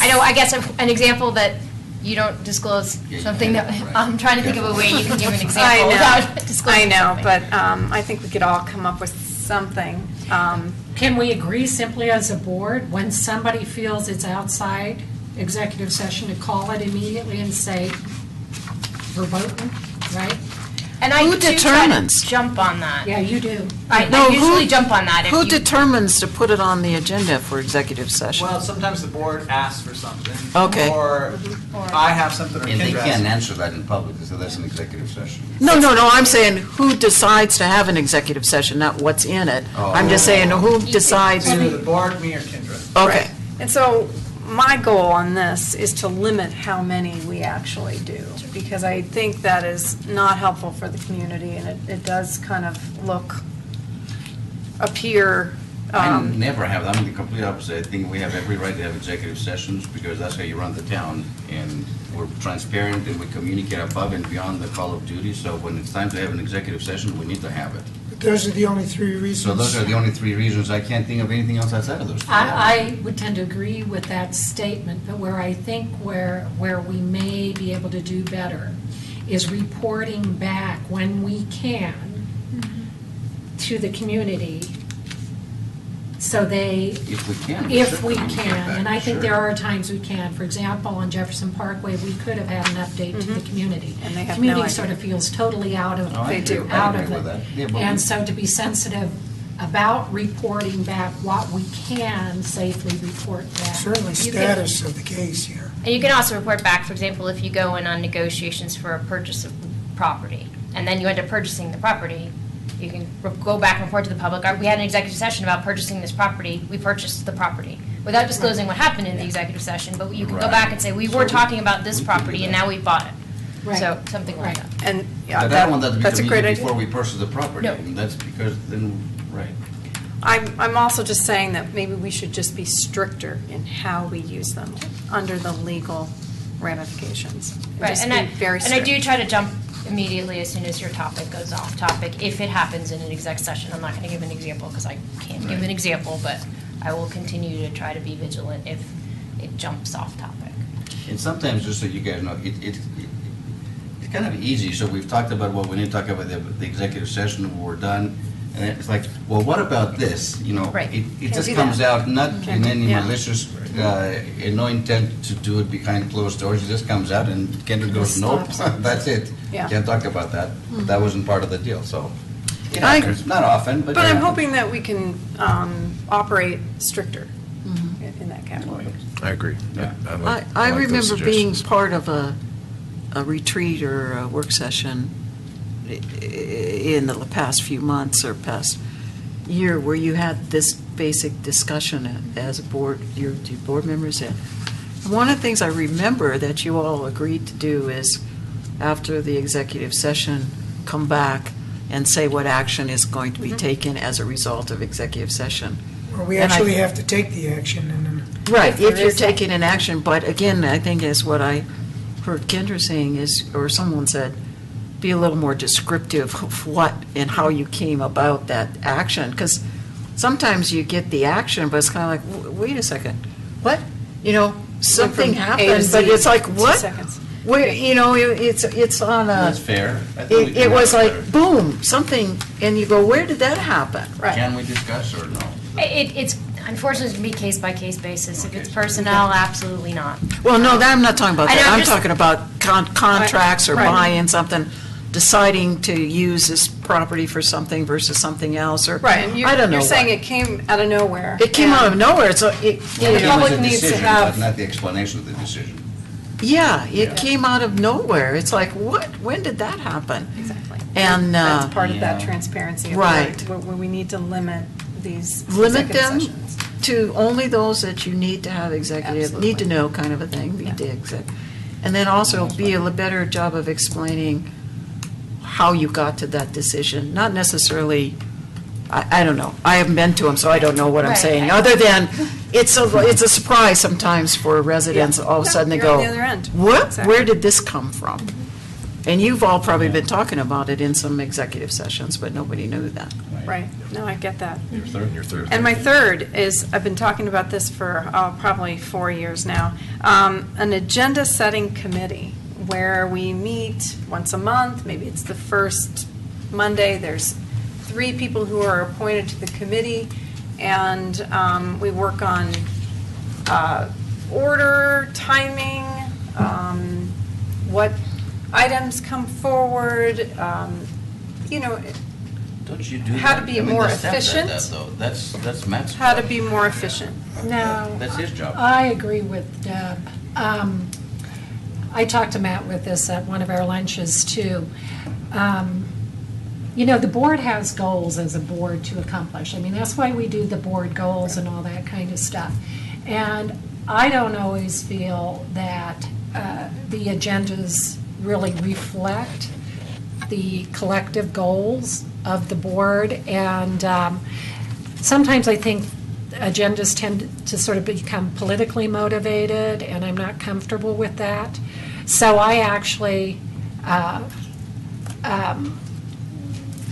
I know, I guess an example that you don't disclose Yeah, you something can't, that, right. I'm trying to think of a way you can give an I example know, without disclosing I know, something. but I think we could all come up with something. Can we agree simply as a board, when somebody feels it's outside executive session, to call it immediately and say verboten, right? And I Who do try to determines? jump on that. Yeah, you do. I No, usually who- jump on that if Who you. determines to put it on the agenda for executive session? Well, sometimes the board asks for something. Okay. Or I have something, or And they Kendra can't has. answer that in public, so that's an executive session. No, I'm saying who decides to have an executive session, not what's in it. Oh. I'm just saying who decides. It's either the board, me, or Kendra. Okay. And so my goal on this is to limit how many we actually do, because I think that is not helpful for the community, and it does kind of appear. I never have, I'm the complete opposite. I think we have every right to have executive sessions because that's how you run the town. And we're transparent and we communicate above and beyond the call of duty. So when it's time to have an executive session, we need to have it. But those are the only three reasons. So those are the only three reasons. I can't think of anything else outside of those three. I would tend to agree with that statement, but where I think where we may be able to do better is reporting back when we can to the community, so they, If we can. if should we communicate can, back, and I think sure. there are times we can. For example, on Jefferson Parkway, we could have had an update to the community. And they have no Community idea. sort of feels totally out of, Oh, I They do. agree. I out agree of with that. Yeah, it. but And we- so to be sensitive about reporting back what we can safely report back. Certainly You can- status of the case here. And you can also report back, for example, if you go in on negotiations for a purchase of property, and then you end up purchasing the property, you can go back and report to the public, we had an executive session about purchasing this property, we purchased the property, without disclosing what happened in the executive session, but you can go Right. back and say, we were talking about this we can do property, and that. now we bought it. Right. So, something like Right. that. And, yeah, But I don't want that to be that's a great communicated idea. before we purchase the property. No. And that's because then, right. I'm also just saying that maybe we should just be stricter in how we use them under the legal ramifications. Right, Just and be I, very and I do strict. try to jump immediately as soon as your topic goes off topic. If it happens in an exec session, I'm not going to give an example because I can't give an example, but I will continue to try to be vigilant if it jumps off topic. And sometimes, just so you guys know, it's kind of easy. So we've talked about what we need to talk about the executive session when we're done. And it's like, well, what about this? You know, Right. it Can't just do comes that. out, not in any Yeah. malicious, and no intent to do it behind closed doors. It just comes out and Kendra goes, Just nope, stops. that's it. Yeah. Can't talk about that. That wasn't part of the deal, so. It I- happens, not often, but. But it I'm happens. hoping that we can operate stricter in that category. I agree. Yeah. I like those remember being suggestions. part of a retreat or a work session in the past few months or past year where you had this basic discussion as a board, your board members had. One of the things I remember that you all agreed to do is, after the executive session, come back and say what action is going to be taken as a result of executive session. Or we And I- actually have to take the action and then. Right, If there if you're is that. taking an action, but again, I think is what I heard Kendra saying is, or someone said, be a little more descriptive of what and how you came about that action, because sometimes you get the action, but it's kind of like, wait a second, what? You know, something from A to happened, but Z, it's like, 2 what? seconds. Where, you know, it's on a, That's fair. I think we it can was have like, fair. boom, something, and you go, where did that happen? Right. Can we discuss or no? It's unfortunately to be case-by-case basis. If it's Okay. personnel, absolutely not. Well, no, I'm not talking about I know, that. I'm I'm just- talking about contracts or Right. buying something, deciding to use this property for something versus something else, or, Right, and I don't know. you're saying what. it came out of nowhere. It came out of and- nowhere, so it, Yeah, the It was public a needs to decision, have- but not the explanation of the decision. yeah, Yeah. it came out of nowhere. It's like, what, when did that happen? Exactly. And, That's part of that Yeah. transparency. of Right. Where we need to limit these Limit executive them sessions. to only those that you need to have executive, need to Absolutely. know kind of a thing, Yeah. need to exec. And then also be a better job of explaining how you got to that decision, not necessarily, I don't know. I haven't been to them, so I don't know what I'm Right, saying, right. other than it's a surprise sometimes for residents. Yeah. All of a No, sudden they you're go, on the other end. what? Exactly. Where did this come from? And you've all probably been talking about it in some executive sessions, but nobody knew that. Right, no, I get that. Your third. And my third is, I've been talking about this for probably 4 years now, an agenda-setting committee where we meet once a month, maybe it's the first Monday, there's 3 people who are appointed to the committee, and we work on order, timing, what items come forward, you know, Don't you do that? How to be I mean, more the staff does efficient? that, though. That's Matt's how to job. be more efficient. No. That's his job. I agree with Deb. I talked to Matt with this at one of our lunches, too. You know, the board has goals as a board to accomplish. I mean, that's why we do the board goals and all that kind of stuff. And I don't always feel that the agendas really reflect the collective goals of the board. And sometimes I think agendas tend to sort of become politically motivated, and I'm not comfortable with that. So I actually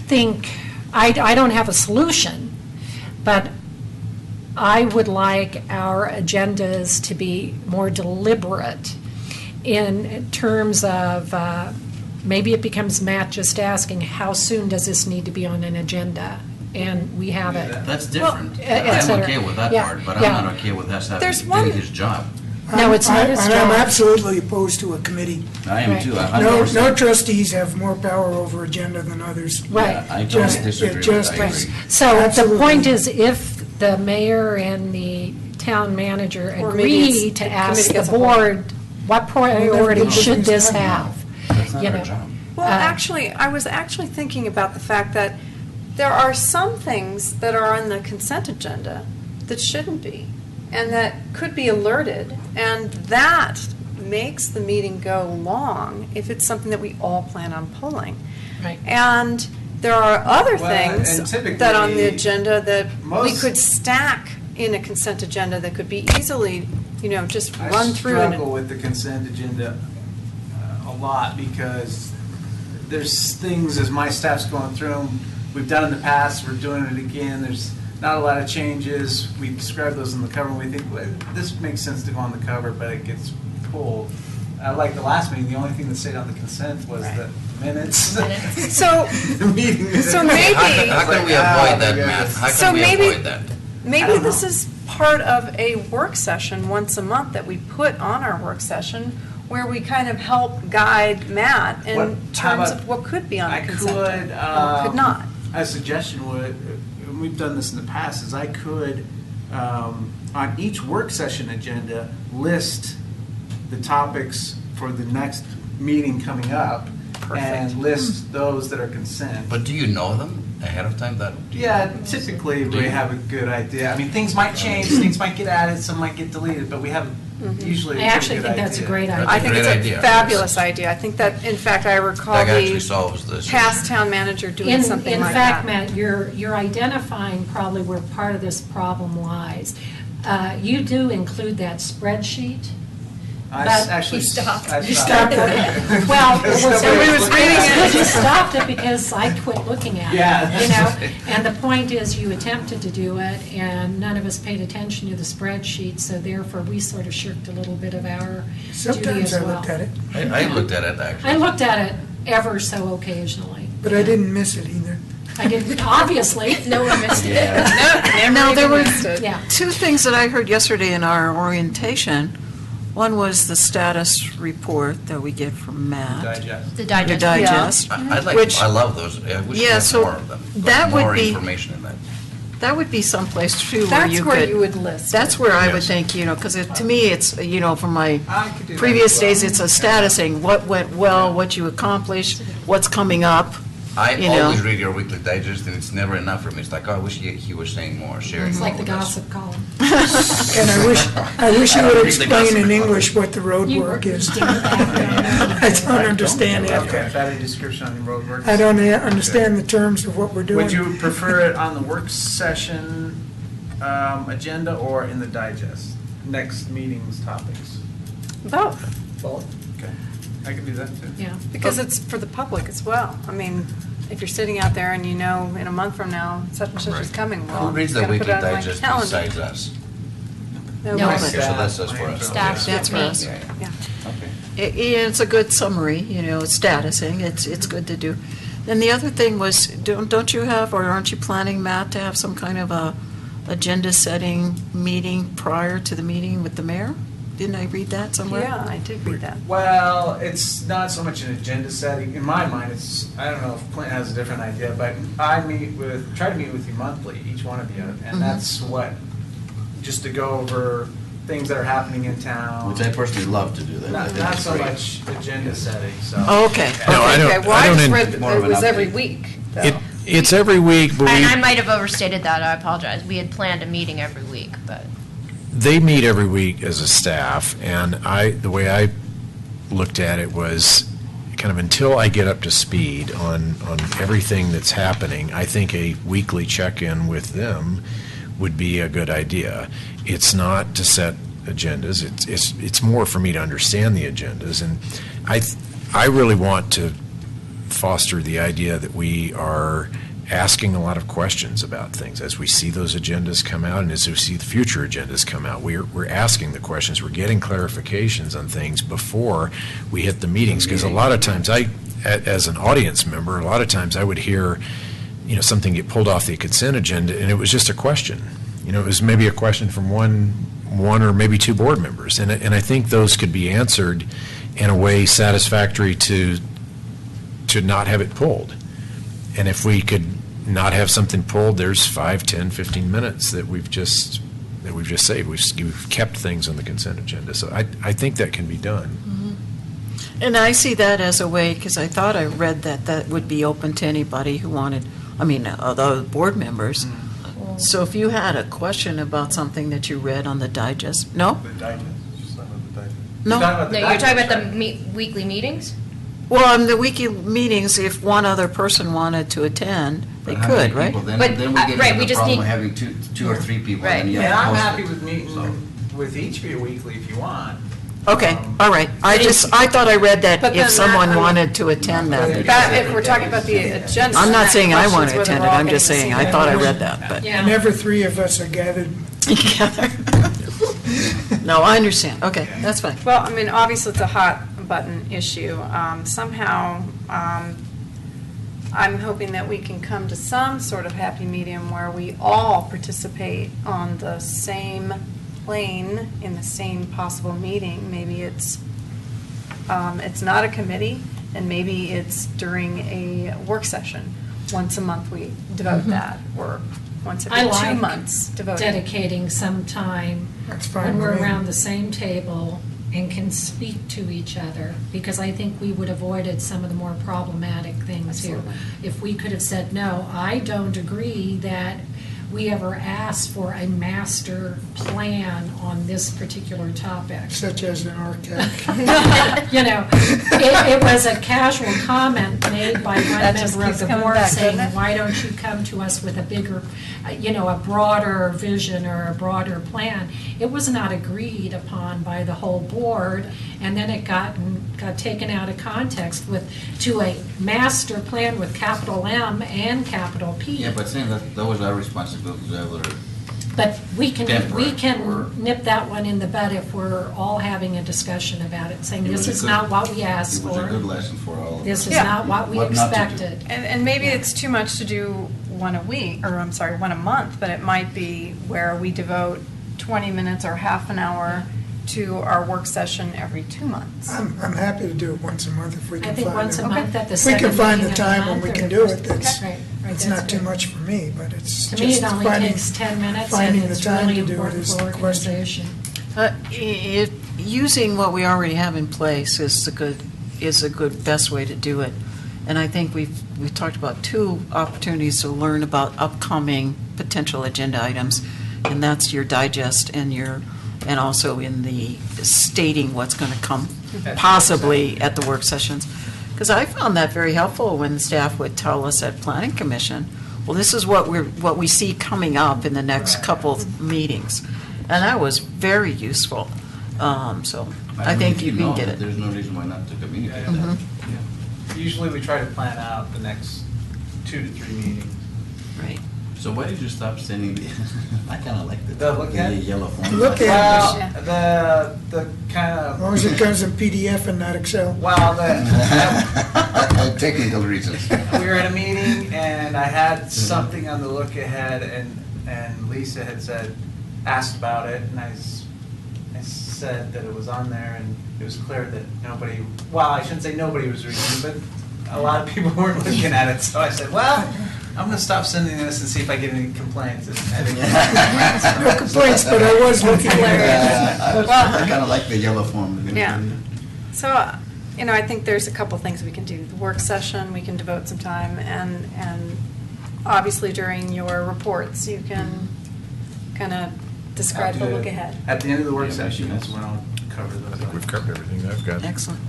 think, I don't have a solution, but I would like our agendas to be more deliberate in terms of, maybe it becomes Matt just asking, how soon does this need to be on an agenda? And we have it. That's different. et I'm cetera. okay with that Yeah, part, but I'm yeah. not okay with us having There's to one- do his job. No, it's not his And I'm job. absolutely opposed to a committee. I am Right. too, No 100%. trustees have more power over agenda than others. Right. Yeah, I don't Just- disagree it with just- that, I Right. agree. So the Absolutely. point is, if the mayor and the town manager Or maybe it's agree the to ask committee the as a whole. board, what priority Well, should this no. have? That's not You our know. job. Well, actually, I was actually thinking about the fact that there are some things that are on the consent agenda that shouldn't be, and that could be alerted, and that makes the meeting go long if it's something that we all plan on pulling. Right. And there are other Well, and things typically, that on the agenda that we most- could stack in a consent agenda that could be easily, just run through. I struggle with the consent agenda a lot because there's things, as my staff's going through them, we've done in the past, we're doing it again, there's not a lot of changes, we describe those in the cover, and we think, well, this makes sense to go on the cover, but it gets pulled. Like the last meeting, the only thing that stayed on the consent was the minutes. So, The meeting minutes. so maybe. How can we avoid that, Matt? How So can we maybe- avoid that? Maybe this is part of a work session once a month that we put on our work session where we kind of help guide Matt What- in how terms about- of what could be on I the consent could, and what could not. A suggestion would, and we've done this in the past, is I could, on each work session agenda, list the topics for the next meeting coming up, and list those that are consent. But do you know them ahead of time? That Yeah, typically we have a good idea. I mean, things might change, things might get added, some might get deleted, but we have usually a I actually pretty good think that's a idea. great idea. I think it's Great a idea. fabulous idea. I think that, in fact, I recall That actually the solves this. past town manager doing In something like that. fact, Matt, you're identifying probably where part of this problem lies. You do include that spreadsheet. I But actually, he stopped. I You stopped it. Well, it was, Somebody was reading it. you stopped it because I quit looking at it. Yeah. You know, and the point is, you attempted to do it, and none of us paid attention to the spreadsheet, so therefore, we sort of shirked a little bit of our duty Sometimes as I well. looked at it, I looked at it, actually. I looked at it ever so occasionally. but I didn't miss it either. I didn't, obviously. No one missed it. Now, there were Yeah. two things that I heard yesterday in our orientation. One was the status report that we get from Matt. Digest. The Your digest. digest. I'd like, Which- I love those. I wish we Yeah, had so more of them. that would More be- information in that. That would be someplace too where That's you where could. you would list That's it. where I would Yes. think, because to me, it's, from my I could do that previous as well. days, it's a statusing, what went well, what you accomplished, what's coming up. I You know. always read your weekly digest, and it's never enough for me. It's like, oh, I wish he was saying more, sharing It's more like the with us. gossip column. And I wish you would explain in English what the road You work is. did that. I don't understand it. Okay, better description on the road work. I don't understand the terms of what we're doing. Would you prefer it on the work session agenda or in the digest? Next meeting's topics? Both, Both. Okay, I can do that too. Yeah. because it's for the public as well. I mean, if you're sitting out there and you know in a month from now, such and such is Right. coming, well, Who reads the gotta put weekly it on my digest calendar. besides us? No, No, but- but- Okay, so that's us for us. Staff. Okay. That's for us. Yeah, Yeah. okay. It's a good summary, statusing, it's good to do. Then the other thing was, don't you have, or aren't you planning, Matt, to have some kind of a agenda-setting meeting prior to the meeting with the mayor? Didn't I read that somewhere? Yeah, I did read that. Well, it's not so much an agenda setting. In my mind, it's, I don't know if Clint has a different idea, but I try to meet with you monthly, each one of you, and that's what, just to go over things that are happening in town. Which I personally love to do that. I think Not it's so great. much agenda setting, so. Oh, okay. No, I don't- Okay, well, I don't just in- read that More of it an was every update. week, It, though. it's every week, but And I we, might have overstated that, I apologize. We had planned a meeting every week, but. they meet every week as a staff, and the way I looked at it was kind of until I get up to speed on everything that's happening, I think a weekly check-in with them would be a good idea. It's not to set agendas, it's more for me to understand the agendas, and I really want to foster the idea that we are asking a lot of questions about things as we see those agendas come out and as we see the future agendas come out. We're asking the questions, we're getting clarifications on things before we hit the meetings, because a lot of times as an audience member, a lot of times I would hear, something get pulled off the consent agenda and it was just a question. It was maybe a question from one or maybe two board members, and I think those could be answered in a way satisfactory to not have it pulled. And if we could not have something pulled, there's 5, 10, 15 minutes that we've just saved. We've kept things on the consent agenda. So I think that can be done. And I see that as a way, because I thought I read that would be open to anybody who wanted, other board members. So if you had a question about something that you read on the digest, no? The digest, just not the digest. No. No, you're talking about the weekly meetings? Well, in the weekly meetings, if one other person wanted to attend, they But how many could, right? people? Then But, then we right, get we into the just problem need- of having two or three people. Right. And you And have to I'm post happy it. with meeting So- with each of you weekly if you want. Okay, all right. I thought I read that But then if someone that- I mean- wanted to attend that. That, if we're talking about the agenda. I'm not that saying I question want is to whether attend we're it, all I'm just getting saying, the I same thought I information. read that, but. Yeah. Whenever three of us are gathered, Together. No, I understand. Okay, that's fine. Well, I mean, obviously, it's a hot button issue. Somehow, I'm hoping that we can come to some sort of happy medium where we all participate on the same plane in the same possible meeting. Maybe it's not a committee, and maybe it's during a work session. Once a month, we devote that, or once I every 2 like months, devote it. dedicating some time that's fine when we're with me. around the same table and can speak to each other, because I think we would have avoided some of the more problematic things here. If we could have said, no, I don't agree that we ever asked for a master plan on this particular topic. Such as an architect. You know, it was a casual comment made by one That just member of keeps the coming board back, saying, doesn't it? why don't you come to us with a bigger, a broader vision or a broader plan? It was not agreed upon by the whole board, and then it got taken out of context to a master plan with capital M and capital P. Yeah, but saying that those are responsibilities of other. But we can Temporary, or- can nip that one in the bud if we're all having a discussion about it, saying It this was a is good- not what we asked It was a good for. lesson for all of us. This is Yeah. not what we What not to do. expected. And maybe it's too much to do one a week, or I'm sorry, one a month, but it might be where we devote 20 minutes or half an hour to our work session every 2 months. I'm happy to do it once a month if we I can think find once it. a month at the If we second can find meeting the of the time when month we or can the do it, first- that's, Right, right, it's that's not too good. much for me, but it's To me, just it only finding, takes 10 minutes, and finding the it's time really to do it important is for the question. organization. Using what we already have in place is a good best way to do it. And I think we've talked about 2 opportunities to learn about upcoming potential agenda items, and that's your digest and also in the stating what's going to come possibly at the work sessions. Because I found that very helpful when staff would tell us at Planning Commission, well, this is what we see coming up in the next couple of meetings. And that was very useful. So I mean, think if you know can get that, it. There's no reason why not to communicate that. Mhm. Yeah. Usually we try to plan out the next 2 to 3 meetings. Right. So why did you stop sending the, I kind of like The look at? yellow form. Look at- Well, the kind as of, long as it comes in PDF and not Excel. well, Technical reasons. we were at a meeting and I had something on the look ahead and Lisa had asked about it and I said that it was on there and it was clear that nobody, well, I shouldn't say nobody was reading it, but a lot of people weren't looking at it. So I said, well, I'm going to stop sending this and see if I get any complaints. And I think- No complaints, but I was looking at it. I kind of like the yellow form. Yeah. So, I think there's a couple things we can do. The work session, we can devote some time, and obviously during your reports, you can kind of describe the look ahead. At the end of the work Yeah, session, yes. that's when I'll cover those. I think we've covered everything I've got. Excellent.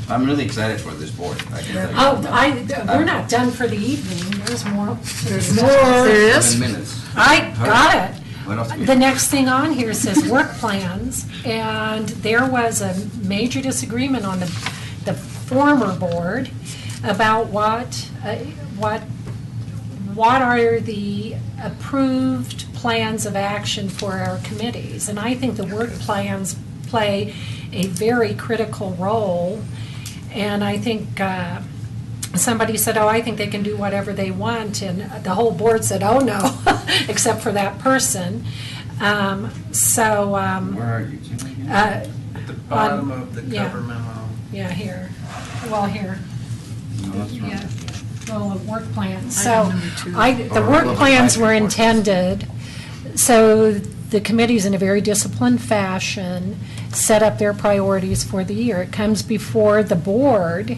I'm really excited for this board. I can tell you. We're not done for the evening, there's more. There's more. There is? 7 minutes. I got it. What else do we The have? next thing on here says work plans, and there was a major disagreement on the former board about what are the approved plans of action for our committees. And I think the work plans play a very critical role, and I think somebody said, oh, I think they can do whatever they want, and the whole board said, oh, no, except for that person. Where are you, Jim, again? At the bottom on- of the yeah. cover memo. Yeah, here. Well, here. No, that's wrong. Yeah. Well, the work plans. Item So, number 2. the Or work level plans 5 were reports. intended, so the committees in a very disciplined fashion set up their priorities for the year. It comes before the board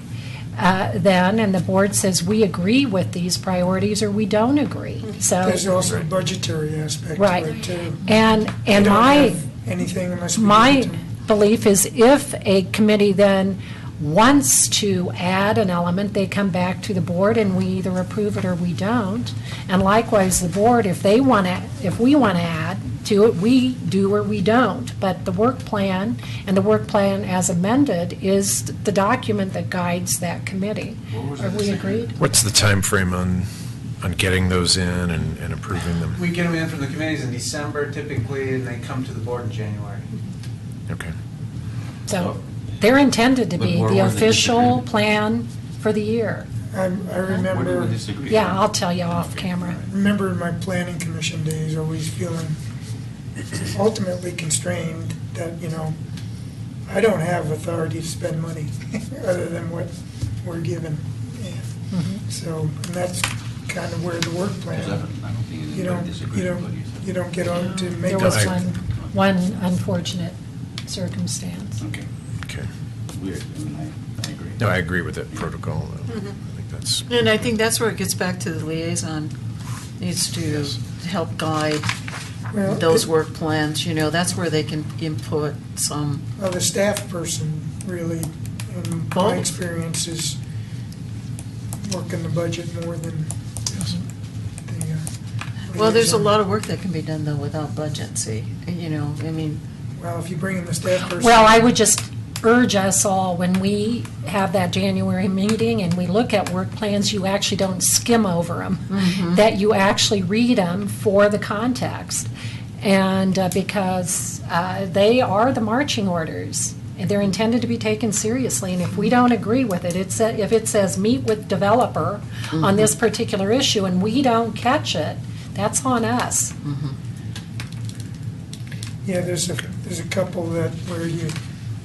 then, and the board says, we agree with these priorities or we don't agree. So, There's also a budgetary aspect to right. it, too. And They don't my, have anything unless we give it to them. belief is if a committee then wants to add an element, they come back to the board and we either approve it or we don't. And likewise, the board, if we want to add to it, we do or we don't. But the work plan and the work plan as amended is the document that guides that committee. Are we agreed? What's the time frame on getting those in and approving them? We get them in from the committees in December typically, and they come to the board in January. Okay. So they're intended to But be where the were the official disagreements? plan for the year. I Where do remember, we disagree? Yeah, I'll tell you off camera. remember in my planning commission days, always feeling ultimately constrained that, I don't have authority to spend money other than what we're given. Yeah. So, and that's kind of where the work plan, Because I don't think you anybody don't, disagrees you with what don't, you said. you don't get on to make There those. was I- one unfortunate circumstance. Okay, Okay. weird, I agree. No, I agree with that protocol. I think that's, And I think that's where it gets back to the liaison, needs to help guide Well, those it- work plans, that's where they can input some, Well, the staff person really, in my Both. experience, is working the budget more than the. well, there's a liaison. lot of work that can be done though without budget, see, I mean, Well, if you bring in the staff person. Well, I would just urge us all, when we have that January meeting and we look at work plans, you actually don't skim over them, that you actually read them for the context. And because they are the marching orders, and they're intended to be taken seriously. And if we don't agree with it, if it says meet with developer on this particular issue and we don't catch it, that's on us. Yeah, there's a couple that, where you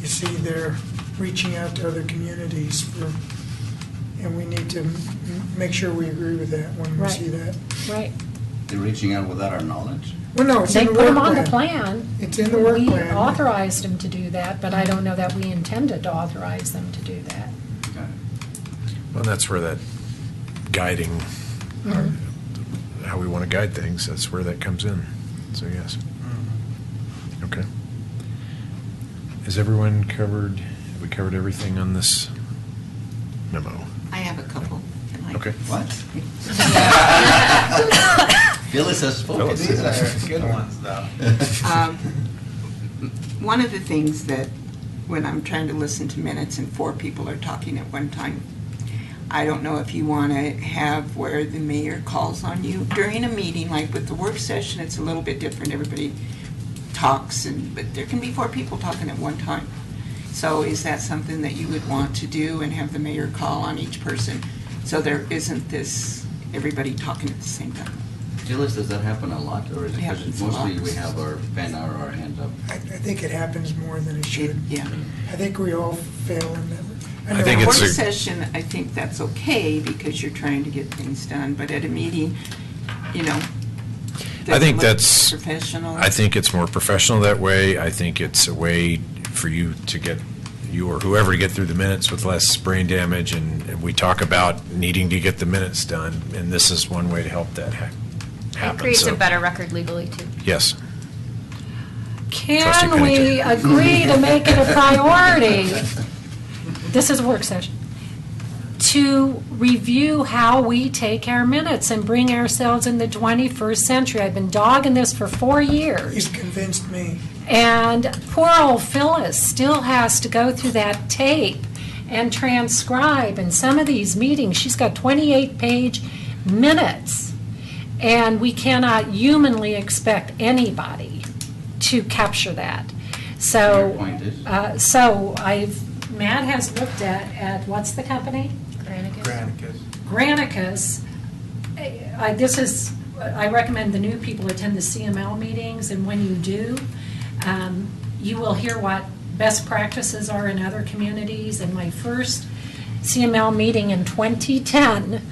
see they're reaching out to other communities for, and we need to make sure we agree with that when we Right. see that. Right. They're reaching out without our knowledge? Well, no, it's They in the put them work on the plan. plan. It's in the work We plan. authorized them to do that, but I don't know that we intended to authorize them to do that. Okay. well, that's where that guiding, how we want to guide things, that's where that comes in. So, yes. Okay. Is everyone covered, have we covered everything on this memo? I have a couple. Can I- Okay. What? Phyllis has spoken. These are good ones, though. One of the things that, when I'm trying to listen to minutes and 4 people are talking at one time, I don't know if you want to have where the mayor calls on you during a meeting, like with the work session, it's a little bit different. Everybody talks, but there can be 4 people talking at one time. So is that something that you would want to do and have the mayor call on each person? So there isn't this, everybody talking at the same time? Phyllis, does that happen a lot, or is it It happens because a lot. mostly we have our pen or our hands up? I think it happens more than it should. Yeah. I think we all fail in that. I think Work it's a- session, I think that's okay because you're trying to get things done, but at a meeting, I think doesn't look that's, professional. I think it's more professional that way. I think it's a way for you to get, you or whoever to get through the minutes with less brain damage, and we talk about needing to get the minutes done, and this is one way to help that happen. It creates So, a better record legally, too. Yes. Trustee Can we Pennington. agree to make it a priority? This is a work session. To review how we take our minutes and bring ourselves in the 21st century. I've been dogging this for 4 years. He's convinced me. And poor old Phyllis still has to go through that tape and transcribe. And some of these meetings, she's got 28-page minutes. And we cannot humanly expect anybody to capture that. Your point is? Matt has looked at what's the company? Granicus. I recommend the new people attend the CML meetings, and when you do, you will hear what best practices are in other communities. In my first CML meeting in 2010,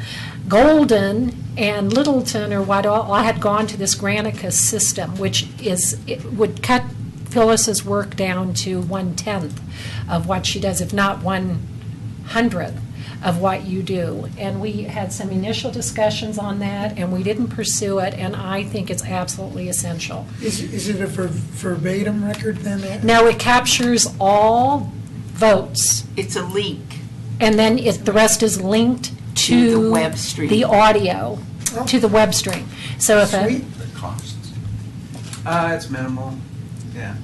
Golden and Littleton or what all, I had gone to this Granicus system, which would cut Phyllis's work down to 1/10 of what she does, if not 1/100th. of what you do. And we had some initial discussions on that, and we didn't pursue it, and I think it's absolutely essential. Is it a verbatim record then? Now, it captures all votes, It's a link. and then the rest is linked To to the web stream. the audio, to the web stream. So if a, Sweet. The costs. It's minimal, yeah,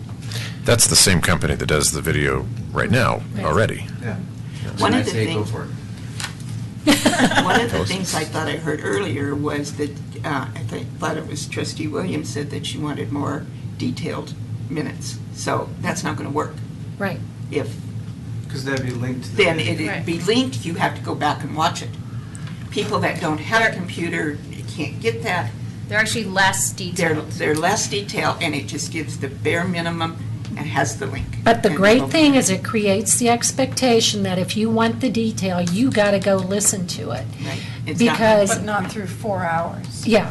That's the same company that does the video right now already. yeah. One And of I the say go things, for it. one of the things I thought I heard earlier was that, thought it was Trustee Williams said that she wanted more detailed minutes. So that's not going to work. right. If, Because that'd be linked to the then video. it'd be linked, you have to go back and watch it. People that don't have a computer can't get that. They're actually less detailed. They're less detailed, and it just gives the bare minimum and has the link. But the And great go- thing is it creates the expectation that if you want the detail, you got to go listen to it. Right. It's not- Because, But not through 4 hours. yeah, No,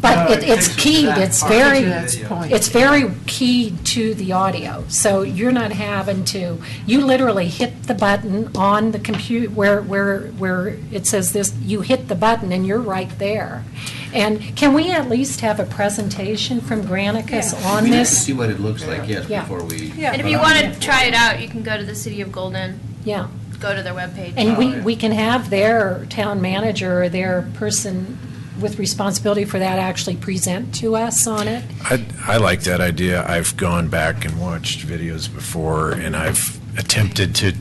but it it's takes you to keyed, that it's part. very, To that point. it's very keyed to the audio. So you're not having to, you literally hit the button on the computer, where it says this, you hit the button and you're right there. And can we at least have a presentation from Granicus on We need to this? see what it looks like, yes, Yeah. before we. Yeah. And if you want to try it out, you can go to the City of Golden, Yeah. go to their webpage. And Oh, yeah. we can have their town manager or their person with responsibility for that actually present to us on it. I like that idea. I've gone back and watched videos before, and I've attempted to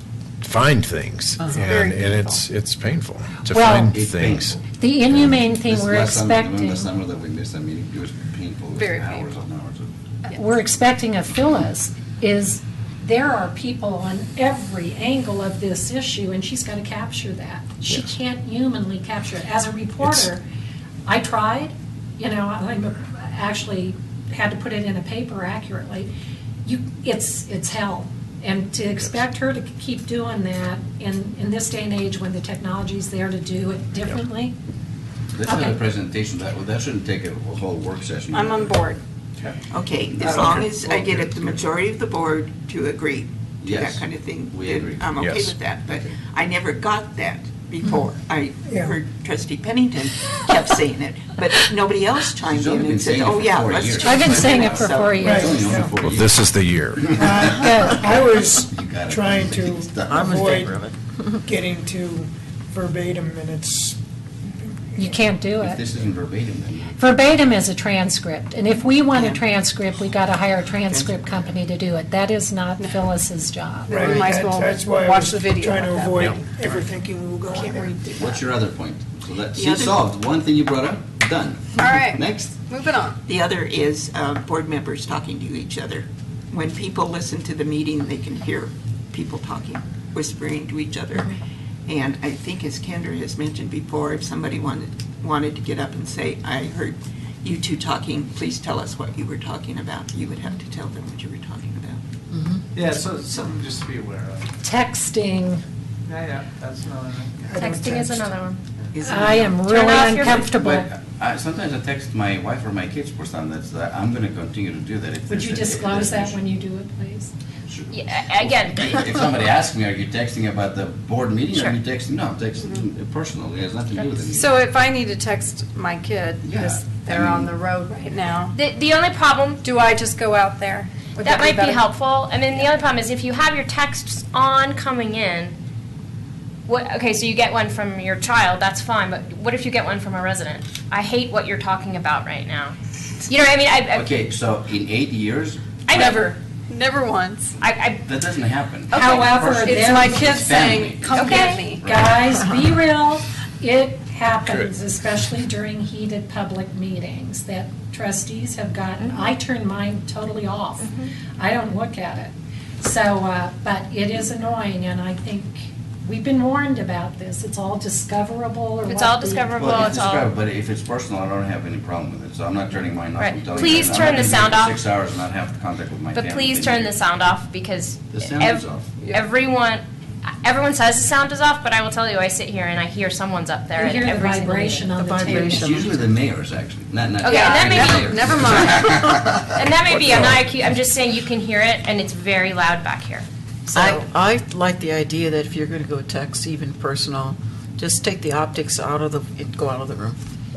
find things, and it's painful to Well- find It's things. painful. The inhumane thing This we're last summer- Remember expecting, the summer that we missed that meeting? It was painful. It was Very hours painful. and hours of. we're expecting of Phyllis is there are people on every angle of this issue, and she's got to capture that. She Yes. can't humanly capture it. As a reporter, I tried, I actually had to put it in a paper accurately. It's hell. And to expect her to keep doing that in this day and age when the technology's there to do it differently, Let's have Okay. a presentation, that shouldn't take a whole work session. I'm on board. Okay, as long as I get the majority of the board to agree to that Yes, kind of thing. we then agree. I'm okay Yes. with that, but I never got that before. I Yeah. heard Trustee Pennington kept saying it, but nobody else chimed She's only in been and said, saying it oh for yeah, 4 let's years. change I've been it." saying it for So- 4 It's years. only only Yeah. 4 Well, years. this is the year. Good. I was You got it. trying to It's done. avoid getting to verbatim minutes. You can't do If it. this isn't verbatim, then. Verbatim is a transcript, and if we want a Yeah. transcript, we got to hire a transcript company to do it. That is not Phyllis's job. Then we might as well That's why I watch was the video trying to at that avoid point. ever thinking we were going there. What's your other point? So that, The see, other- solved. One thing you brought up, done. All right. Next. Moving on. The other is board members talking to each other. When people listen to the meeting, they can hear people talking, whispering to each other. And I think, as Kendra has mentioned before, if somebody wanted to get up and say, I heard you two talking, please tell us what you were talking about, you would have to tell them what you were talking about. Yeah, so it's something just to be aware of. Texting, Yeah, that's another thing. I don't Texting is text. another one. Isn't I it? am Turn really off your- uncomfortable. But sometimes I text my wife or my kids for something I'm going to continue to do that. If Would there's you a- if disclose there's that an when you do it, please? issue. Sure. Yeah, again. If somebody asks me, are you texting about the board meeting, Sure. or are you texting? No, I'm texting personally, it has nothing to do with it. So if I need to text my kid, Yeah, because I they're mean- on the road right now, The only problem, do I just go out there? Would that might be better? helpful. I mean, the only problem is if you have your texts on coming in, okay, so you get one from your child, that's fine, but what if you get one from a resident? I hate what you're talking about right now. You know what I mean? Okay, so in 8 years, I Never once. that doesn't happen. However, Personally, It's there- my kid family. saying, come Okay. get me. Guys, be real. It happens, Good. especially during heated public meetings, that trustees have gotten, I turn mine totally off. I don't look at it. So, but it is annoying, and I think we've been warned about this. It's all discoverable or what. It's all the- discoverable. Well, it's it's all- described, but if it's personal, I don't have any problem with it, so I'm not turning mine off. Right. I'm telling Please you, I'm turn not the gonna sound do it for off. 6 hours and not have contact with my family. But please They turn need the it. sound off because The sound is off. everyone says the sound is off, but I will tell you, I sit here and I hear someone's up there You at hear the every single vibration meeting. on the table. It's usually the mayors, actually, not. Okay, and that may be- mayors. Never mind. And that may be, I'm not I'm just saying you can hear it and it's very loud back here. So, I like the idea that if you're going to go text, even personal, just take the optics out of go out of the room.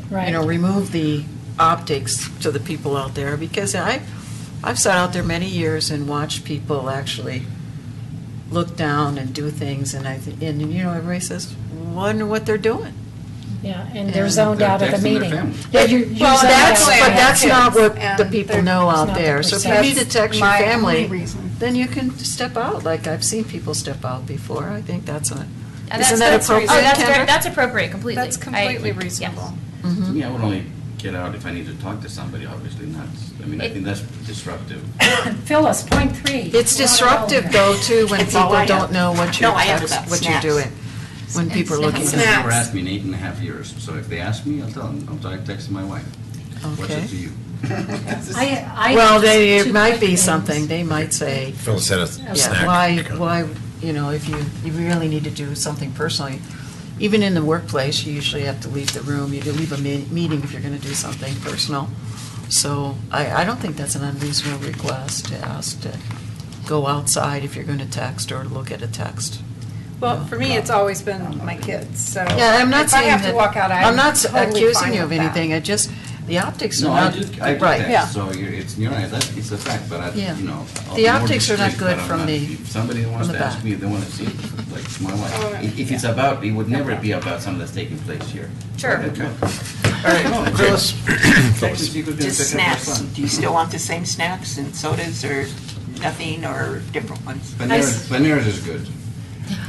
Right. You know, remove the optics to the people out there, because I've sat out there many years and watched people actually look down and do things, and you know, everybody says, wonder what they're doing. Yeah, and they're And zoned they're out of the texting their meeting. family. Yeah, you're Well, zoned that's, out. but that's not what And the people they're- know It's out not the there. So if you perception. need to text your My only family, reason. then you can step out, like I've seen people step out before. I think that's And isn't that that's appropriate, Oh, Kendra? that's appropriate, completely. That's completely I- yes. reasonable. To me, I would only get out if I need to talk to somebody, obviously, not, I mean, I think that's disruptive. Phyllis, point 3. It's disruptive, though, too, when It's all people I don't have. know what you're No, I have about what you're snacks. doing. When people are looking. Nobody's Snacks. never asked me in 8.5 years, so if they ask me, I'll tell them, I'm texting my wife. What's Okay. it to you? Well, just it two might quick be things. something. They might say, Phyllis had a yeah, snack. why, you know, if you really need to do something personally, even in the workplace, you usually have to leave the room. You leave a meeting if you're going to do something personal. So I don't think that's an unreasonable request to ask to go outside if you're going to text or look at a text. Well, for me, it's always been my kids, so. Yeah, I'm not saying If I have that. to walk out, I'm not totally accusing fine you of with that. anything. It just, the optics are No, not. I do Right. text, Yeah. so it's, you're right, it's a fact, but I, Yeah. you know. I'll The be more optics are not discreet, good but I'm from not- the- If somebody wants from the to ask back. me, they want to see, like, my Oh, wife. If it's about, it would never be about something that's taking place here. Sure. Okay. All right, Phyllis, Text and see who's gonna Just pick up what's snacks. fun. Do you still want the same snacks and sodas or nothing or different ones? Paneras is good.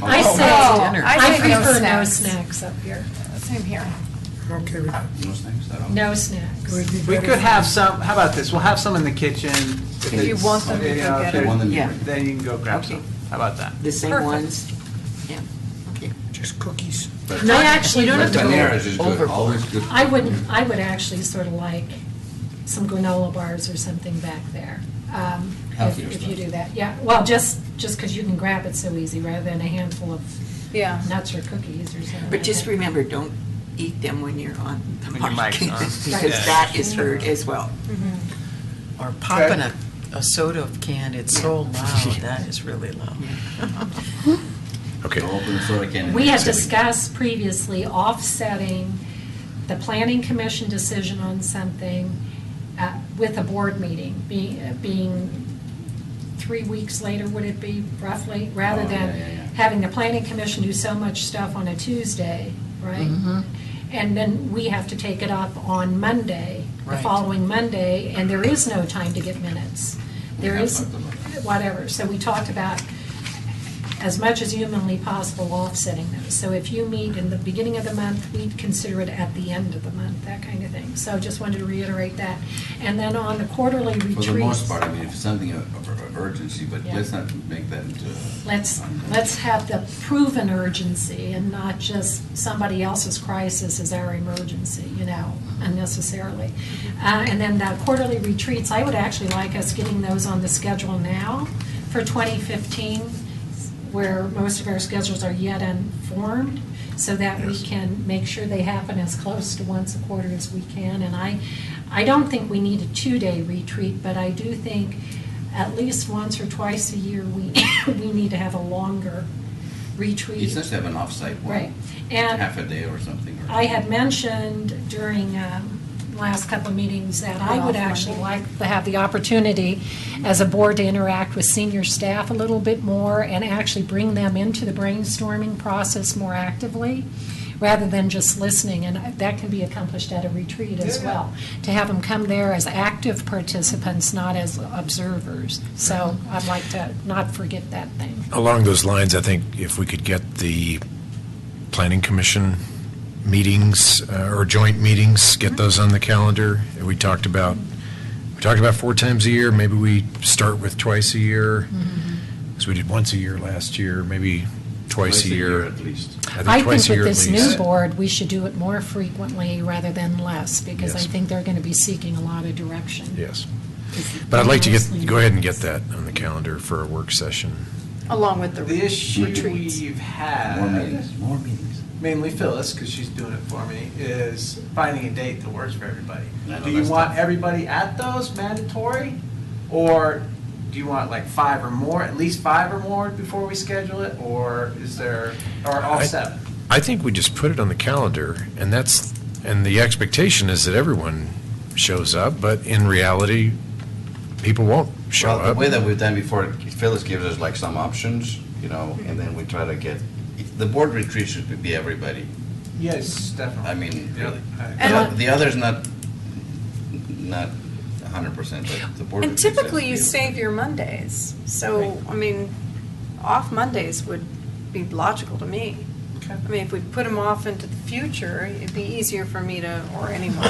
I Oh, say, dinner. I say no prefer no snacks. snacks up here. Same here. Okay with that. No snacks at all? No snacks. Would be we better could for- have some, how about this, we'll have some in the kitchen. If you it's- want them, you you go know, get if They you- want them Yeah. here. Then you can go grab Okay. some. How about that? The same Perfect. ones? Yeah, okay. Just cookies. But- I actually You don't would have to go Paneras is good, overboard. always good. I would actually sort of like some granola bars or something back there. Healthier If you stuff. do that, yeah. Well, just because you can grab it so easy rather than a handful of Yeah. nuts or cookies or something. But like just that. remember, don't eat them when you're on the When your mic. mic's on. Because Yeah. that is heard as well. Or popping a soda can, it's so loud, that is really loud. Okay. Don't open the soda can. and We had mix it. discussed previously offsetting the planning commission decision on something with a board meeting, being 3 weeks later, would it be roughly? Rather Oh, than yeah, yeah, yeah. having the planning commission do so much stuff on a Tuesday, right? Mhm. And then we have to take it up on Monday, the Right. following Monday, and there is no time to get minutes. We There have is, talked about that. whatever. So we talked about, as much as humanly possible, offsetting those. So if you meet in the beginning of the month, we'd consider it at the end of the month, that kind of thing. So just wanted to reiterate that. And then on the quarterly retreats. For the most part, I mean, if it's something of urgency, but Yeah. let's not make that into. Let's have the proven urgency and not just somebody else's crisis as our emergency, you know, unnecessarily. And then the quarterly retreats, I would actually like us getting those on the schedule now for 2015, where most of our schedules are yet unformed, so that we can make sure they happen as close to once a quarter as we can. And I don't think we need a 2-day retreat, but I do think at least once or twice a year, we need to have a longer retreat. It's nice to have an off-site one. Right. And half a day or something. or- I had mentioned during last couple of meetings that I would actually like to have the opportunity as a board to interact with senior staff a little bit more and actually bring them into the brainstorming process more actively, rather than just listening, and that can be accomplished at a retreat as well. To have them come there as active participants, not as observers. So I'd like to not forget that thing. Along those lines, I think if we could get the planning commission meetings or joint meetings, get those on the calendar. We talked about 4 times a year. Maybe we start with twice a year. Because we did once a year last year, maybe twice a year. At least. I twice think a year with at this least. new board, we should do it more frequently rather than less, because I Yes. think they're going to be seeking a lot of direction. Yes. But I'd like to go ahead and get that on the calendar for a work session. Along with the The issue retreats. we've had. More meetings. Mainly Phyllis, because she's doing it for me, is finding a date that works for everybody. I know Do you that's want tough. everybody at those mandatory? Or do you want like 5 or more, at least 5 or more before we schedule it, or is there, or all 7? I think we just put it on the calendar, and and the expectation is that everyone shows up, but in reality, people won't show Well, up. the way that we've done before, Phyllis gives us like some options, and then we try to get, the board retreat should be everybody. Yes, definitely. I mean, Yeah. really. The others not 100%, but the board And retreat. typically you save your Mondays, so, I mean, off Mondays would be logical to me. Okay. I mean, if we put them off into the future, it'd be easier for me to, or anyone,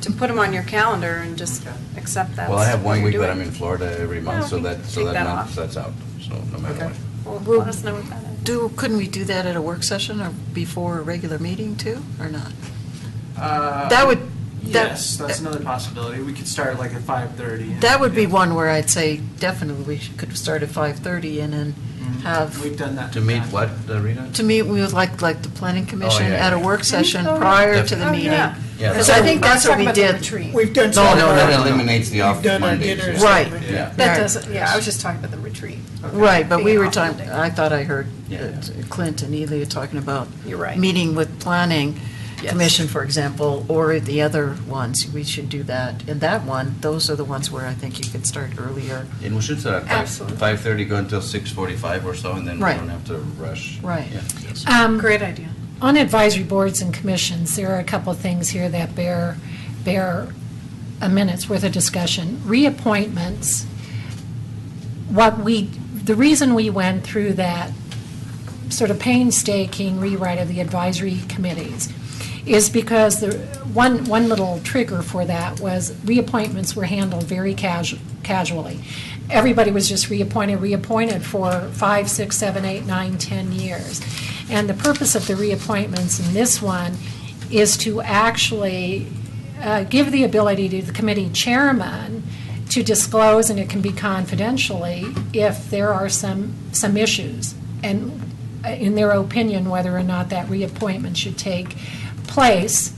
to put them on your calendar and just accept that. Well, I have 1 week, but I'm in Florida every month, Well, so we that, can so take that that month, off. that's out, so no matter Okay. what. Well, let us know what that is. Couldn't we do that at a work session or before a regular meeting too, or not? Uh, That would, Yes, that's another possibility. We could start like at 5:30. that would be one where I'd say definitely we could start at 5:30 and then have, We've done that. To meet what, Rita? to meet with like the planning commission yeah, at a yeah. work session Oh, yeah. prior to the Oh, meeting. yeah. Yeah, Because that- I think that's what we did. We've done No, some. no, That no, no. eliminates the off We've done our Mondays. dinners. yeah. Right. Yeah. That Right. doesn't, yeah, I was just talking about the retreat. Right, but we Being were off talking, Monday. I thought I heard Yeah. Clint and Ely talking about You're right. meeting with planning Yes. commission, for example, or the other ones. We should do that. And that one, those are the ones where I think you could start earlier. And we should start at Absolutely. 5:30, go until 6:45 or so, and then we Right. don't have to rush. Right. Yeah. Great idea. On advisory boards and commissions, there are a couple of things here that bear a minute's worth of discussion. Reappointments, the reason we went through that sort of painstaking rewrite of the advisory committees is because the one little trigger for that was reappointments were handled very casually. Everybody was just reappointed for 5, 6, 7, 8, 9, 10 years. And the purpose of the reappointments in this one is to actually give the ability to the committee chairman to disclose, and it can be confidentially, if there are some issues, and in their opinion, whether or not that reappointment should take place.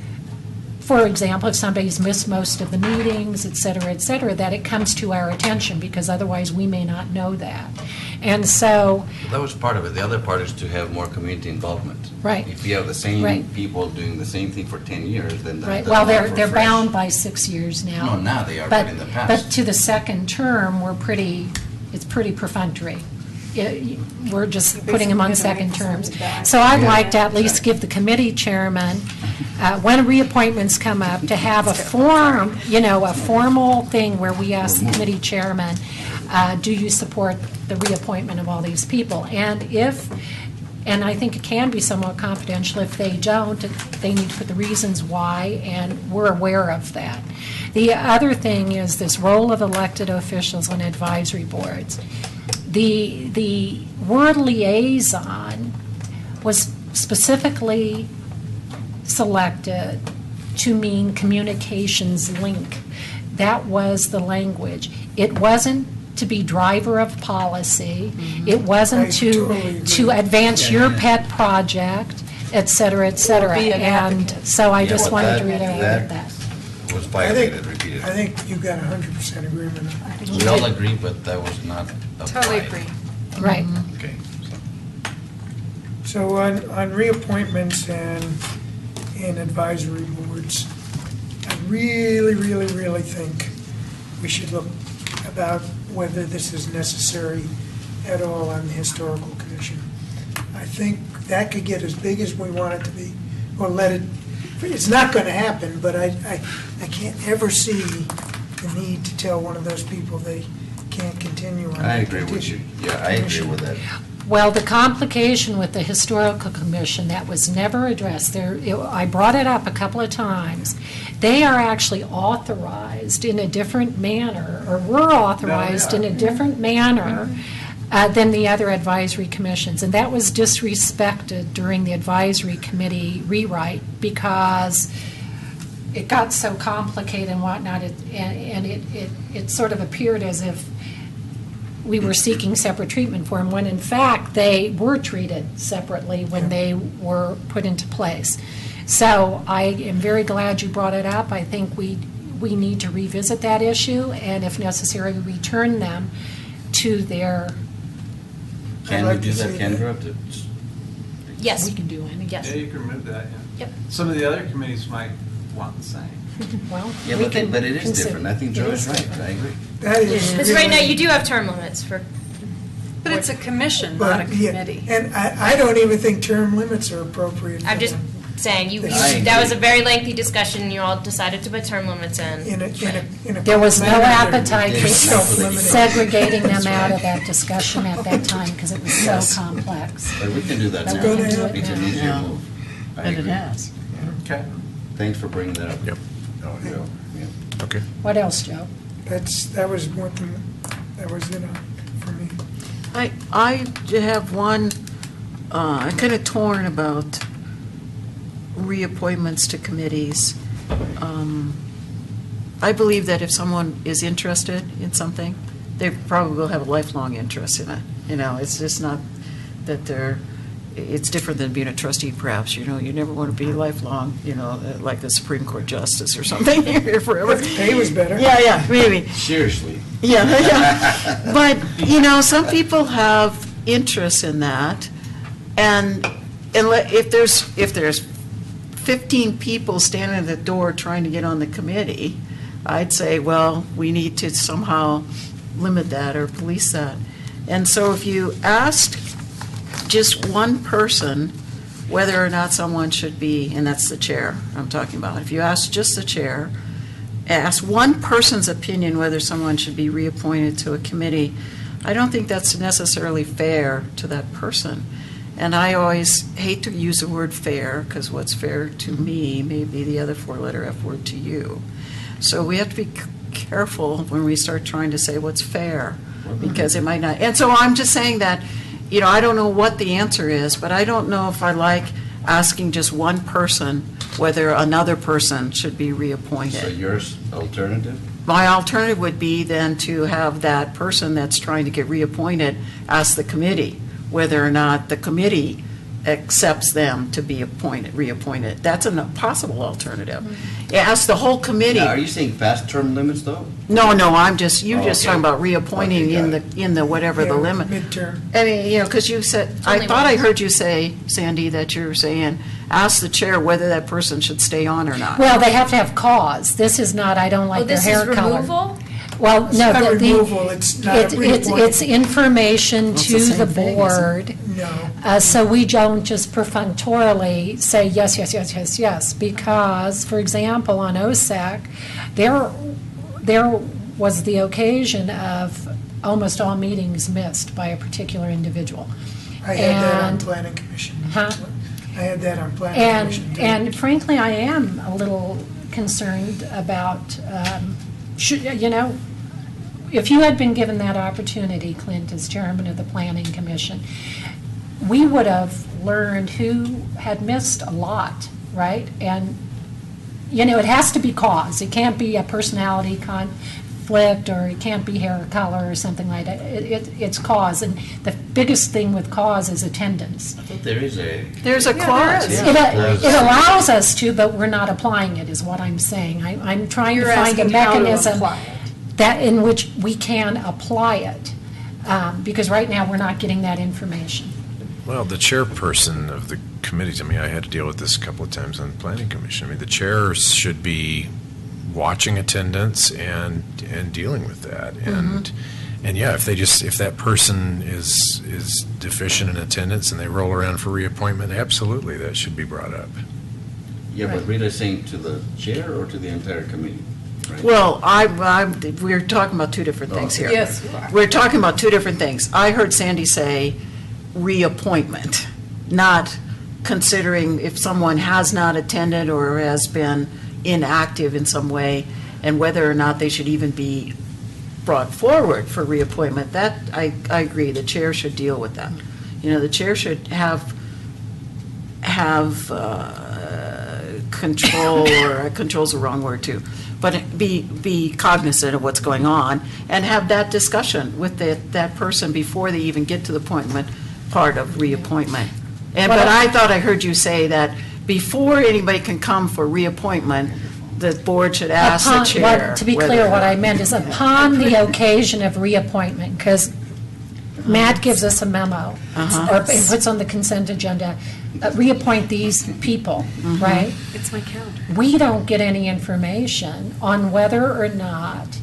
For example, if somebody's missed most of the meetings, et cetera, that it comes to our attention, because otherwise we may not know that. And so, That was part of it. The other part is to have more community involvement. Right. If you have the same Right. people doing the same thing for 10 years, then that right, doesn't well, offer they're fresh. bound by 6 years now. No, now they are, but in the past. But to the second term, it's pretty perfunctory. We're just putting them on second terms. So I'd like to at least give the committee chairman, when reappointments come up, to have a formal thing where we ask the committee chairman, do you support the reappointment of all these people? And I think it can be somewhat confidential. If they don't, they need to put the reasons why, and we're aware of that. The other thing is this role of elected officials on advisory boards. The word liaison was specifically selected to mean communications link. That was the language. It wasn't to be driver of policy. It wasn't I totally agree. to advance your pet project, et cetera, et cetera. Or be an And advocate. so I Yeah, just but wanted to that- reiterate that. Was I violated think repeatedly. you've got 100% agreement. We all agree, but that was not applied. Totally agree. Right. Okay. So on reappointments and advisory boards, I really think we should look about whether this is necessary at all on the Historical Commission. I think that could get as big as we want it to be, or it's not going to happen, but I can't ever see the need to tell one of those people they can't continue on. I that agree with you. petition. Yeah, I agree with that. Well, the complication with the Historical Commission that was never addressed, I brought it up a couple of times. They are actually authorized in a different manner, or were authorized in a different manner than the other advisory commissions. And that was disrespected during the advisory committee rewrite because it got so complicated and whatnot, and it sort of appeared as if we were seeking separate treatment for them, when in fact they were treated separately when they were put into place. So I am very glad you brought it up. I think we need to revisit that issue, and if necessary, return them to their, Can we do that, Kendra? Yes. we can do any, Yes. Yeah, you can remove that, yeah. Yep. Some of the other committees might want the same. well, Yeah, we can but it is consider- different. I think it Joe is is right. different. I agree. That is Because right now, really- you do have term limits for, But it's a commission, not a But, yeah, committee. And I don't even think term limits are appropriate. I'm for just them. saying, you, I that was a agree. very lengthy discussion, you all decided to put term limits in. In a There was no complementary- appetite Yeah, for self-limiting. segregating them That's out right. of that discussion at that time because it was so complex. But we can do that But now. we can do it It's an now. easier Yeah. move. I And it agree. has. Okay. Thanks for bringing that up. Yep. Oh, Joe. Yeah. Okay. What else, Joe? That was one thing, that was it for me. I have one, I'm kind of torn about reappointments to committees. I believe that if someone is interested in something, they probably will have a lifelong interest in it. You know, it's just not that it's different than being a trustee perhaps, you know, you never want to be lifelong, you know, like a Supreme Court justice or something, you're here forever. If the pay was better. Yeah, maybe. Seriously. Yeah. But, you know, some people have interest in that, and if there's 15 people standing at the door trying to get on the committee, I'd say, well, we need to somehow limit that or police that. And so if you asked just one person whether or not someone should be, and that's the chair I'm talking about, if you ask just the chair, ask one person's opinion whether someone should be reappointed to a committee, I don't think that's necessarily fair to that person. And I always hate to use the word fair, because what's fair to me may be the other four-letter F word to you. So we have to be careful when we start trying to say what's fair, because it might not. And so I'm just saying that, you know, I don't know what the answer is, but I don't know if I like asking just one person whether another person should be reappointed. So yours alternative? My alternative would be then to have that person that's trying to get reappointed ask the committee whether or not the committee accepts them to be reappointed. That's a possible alternative. Ask the whole committee. Now, are you saying past term limits, though? No, I'm just, you're Oh, just okay. talking about reappointing Okay, in the whatever the Yeah, limit. Midterm. I mean, you know, because you said, I only thought I once. heard you say, Sandy, that you're saying, ask the chair whether that person should stay on or not. Well, they have to have cause. This is not, I don't Oh, like their this is hair color. removal? Well, It's no, not the- removal, it's not a it's reappointment. information Well, it's to the same the thing, isn't board. No. So we don't just perfunctorily say yes, yes, yes, yes, yes, because, for example, on OSAC, there was the occasion of almost all meetings missed by a particular individual. I had that on And- planning commission. Huh? I had that on planning commission. too. And frankly, I am a little concerned about, you know, if you had been given that opportunity, Clint, as chairman of the planning commission, we would have learned who had missed a lot, right? And, you know, it has to be cause. It can't be a personality conflict, or it can't be hair color or something like that. It's cause. And the biggest thing with cause is attendance. I thought there is a. There's a clause. is. It allows us to, but we're not applying it, is what I'm saying. I'm trying to You're find a asking how to mechanism apply it. that, in which we can apply it, because right now, we're not getting that information. Well, the chairperson of the committees, I mean, I had to deal with this a couple of times on the planning commission. I mean, the chairs should be watching attendance and dealing with that. And yeah, if that person is deficient in attendance and they roll around for reappointment, absolutely, that should be brought up. Yeah, but Rita's saying to the chair or to the entire committee? Right? Well, we're talking about two different things here. Yes, you are. We're talking about two different things. I heard Sandy say reappointment, not considering if someone has not attended or has been inactive in some way, and whether or not they should even be brought forward for reappointment. That, I agree, the chair should deal with that. You know, the chair should have control, or control's the wrong word too, but be cognizant of what's going on and have that discussion with that person before they even get to the appointment part of reappointment. But I thought I heard you say that before anybody can come for reappointment, the board should ask the chair. To be whether clear, or what not- I meant is upon the occasion of reappointment, because Matt gives us a memo, or and puts on the consent agenda, reappoint these people, right? It's my calendar. We don't get any information on whether or not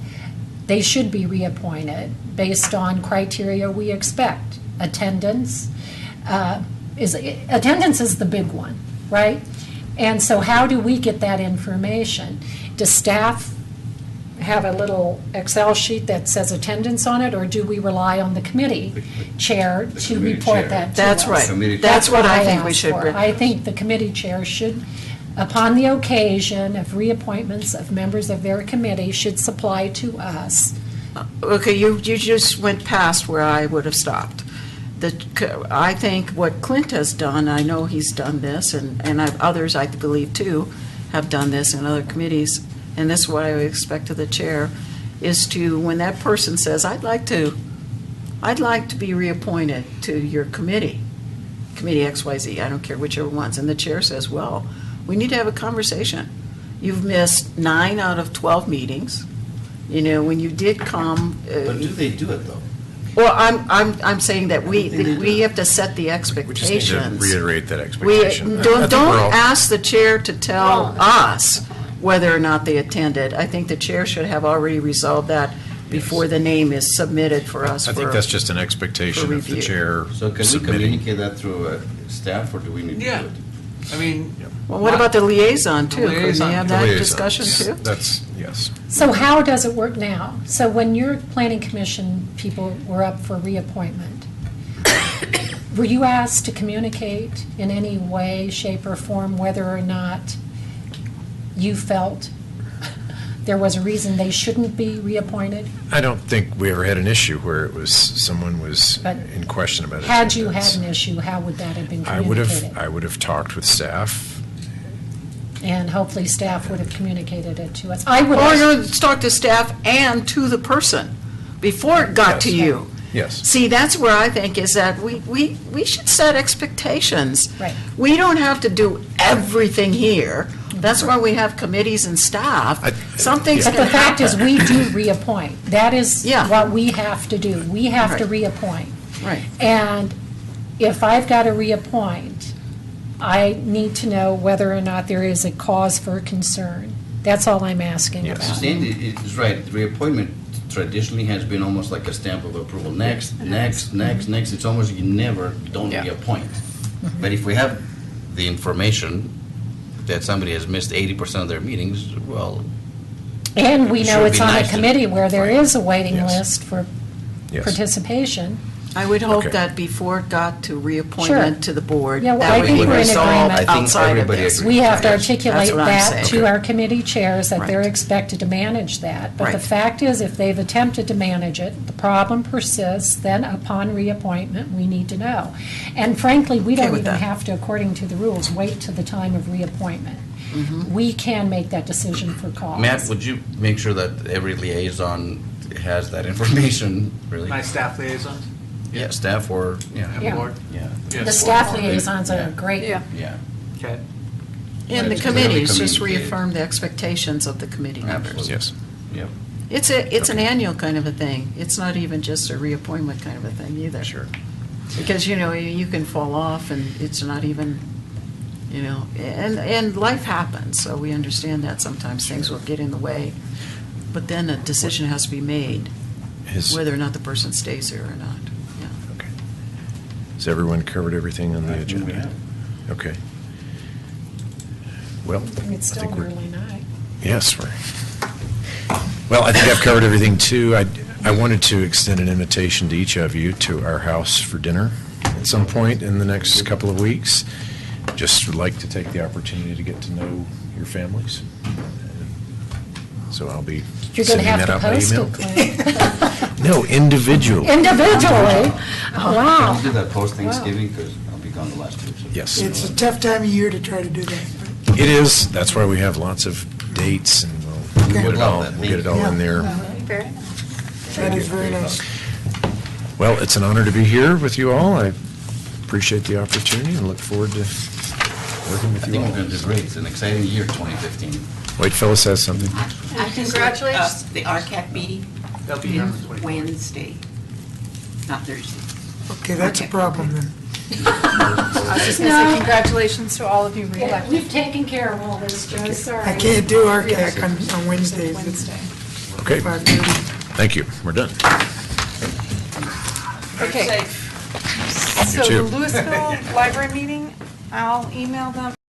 they should be reappointed based on criteria we expect. Attendance is the big one, right? And so how do we get that information? Does staff have a little Excel sheet that says attendance on it, or do we rely on the committee chair The to committee report chair. that to us? That's right. Committee That's what I think we asked should. for. I think the committee chair should, upon the occasion of reappointments of members of their committee, should supply to us. Okay, you just went past where I would have stopped. I think what Clint has done, I know he's done this, and others, I believe, too, have done this in other committees, and this is what I would expect of the chair, is to, when that person says, I'd like to be reappointed to your committee XYZ, I don't care whichever ones, and the chair says, well, we need to have a conversation. You've missed 9 out of 12 meetings. You know, when you did come. But do they do it, though? Well, I'm saying that we have to set the We just need to expectations. reiterate that We, expectation. I think don't we're all- ask the chair to tell us whether or not they attended. I think the chair should have already resolved that before the name is submitted for us. I think that's just an expectation for of the review. chair So can we submitting. communicate that through staff, or do we need to do Yeah. it? I mean. Well, what about the liaison, too? Couldn't liaison. they have The that liaison. discussion, too? That's, yes. So how does it work now? So when your planning commission people were up for reappointment, were you asked to communicate in any way, shape, or form whether or not you felt there was a reason they shouldn't be reappointed? I don't think we ever had an issue where it was, someone was But in question about it. Had you had an issue, how would that have been I would communicated? have talked with staff. And hopefully staff would have communicated it to us. I would Or have, no, let's talk to staff and to the person before it got to Yes. you. Yes. See, that's where I think is that we should set expectations. Right. We don't have to do everything here. That's why we have committees and staff. Some things but can the fact is, happen. we do reappoint. That is Yeah. what we have to do. We have to Right. reappoint. Right. And if I've got to reappoint, I need to know whether or not there is a cause for concern. That's all I'm asking Yes. about. Sandy is right. Reappointment traditionally has been almost like a stamp of approval. Next. It's almost you never don't Yeah. reappoint. But if we have the information that somebody has missed 80% of their meetings, well, And we It know should it's be on a nice to- committee where there Right. is a waiting Yes. list for Yes. participation. I would hope Okay. that before it got to reappointment to the board, Yeah, well, that I would think be we're in resolved agreement. I think outside of everybody this. agrees. We have to Yes. articulate That's what I'm that saying. to our committee chairs, that they're Right. expected to manage that. But the Right. fact is, if they've attempted to manage it, the problem persists, then upon reappointment, we need to know. And frankly, we Okay don't with even that. have to, according to the rules, wait to the time of reappointment. We can make that decision for cause. Matt, would you make sure that every liaison has that information, really? My staff liaisons? Yeah, staff or, Yeah. Board? yeah. The staff liaisons are great. Yeah. Okay. And the Right. committees, just Communicate. reaffirm the expectations of the committee members. Absolutely. Yes. Yep. It's an annual kind of a thing. It's not even just a reappointment kind of a thing either. Sure. Because, you can fall off and it's not even, and life happens, so we understand that sometimes things will get in the way. But then a decision has to be made, whether or not the person stays there or not. Yeah. Okay. Has everyone covered everything on the I think we agenda? have. Okay. Well, It's I still think an we're, early night. yes, well, I think I've covered everything too. I wanted to extend an invitation to each of you to our house for dinner at some point in the next couple of weeks. Just would like to take the opportunity to get to know your families. So I'll be You're going sending to have that to out by post email. it, Clint. No, individually. Individually? Wow. I'll do that post-Thanksgiving, because I'll be gone the last 2 weeks. Yes. It's a tough time of year to try to do that. It is. That's why we have lots of dates, and we'll Okay. get it all in there. Very nice. That is very nice. Well, it's an honor to be here with you all. I appreciate the opportunity and look forward to working with I you think all. we're going to do great. It's an exciting year, 2015. White Phyllis has something. Congratulations. The RCAP meeting They'll be here on the is 24th. Wednesday. not Thursday. Okay, that's a Okay. problem then. I was just going to say No. congratulations to all of you Yeah, reelected. we've taken care of all this, Joe, sorry. I can't do RCAC on Wednesdays. Wednesday. Okay, 5:30. thank you, we're done. Okay. You So the too. Louisville Library meeting, I'll email them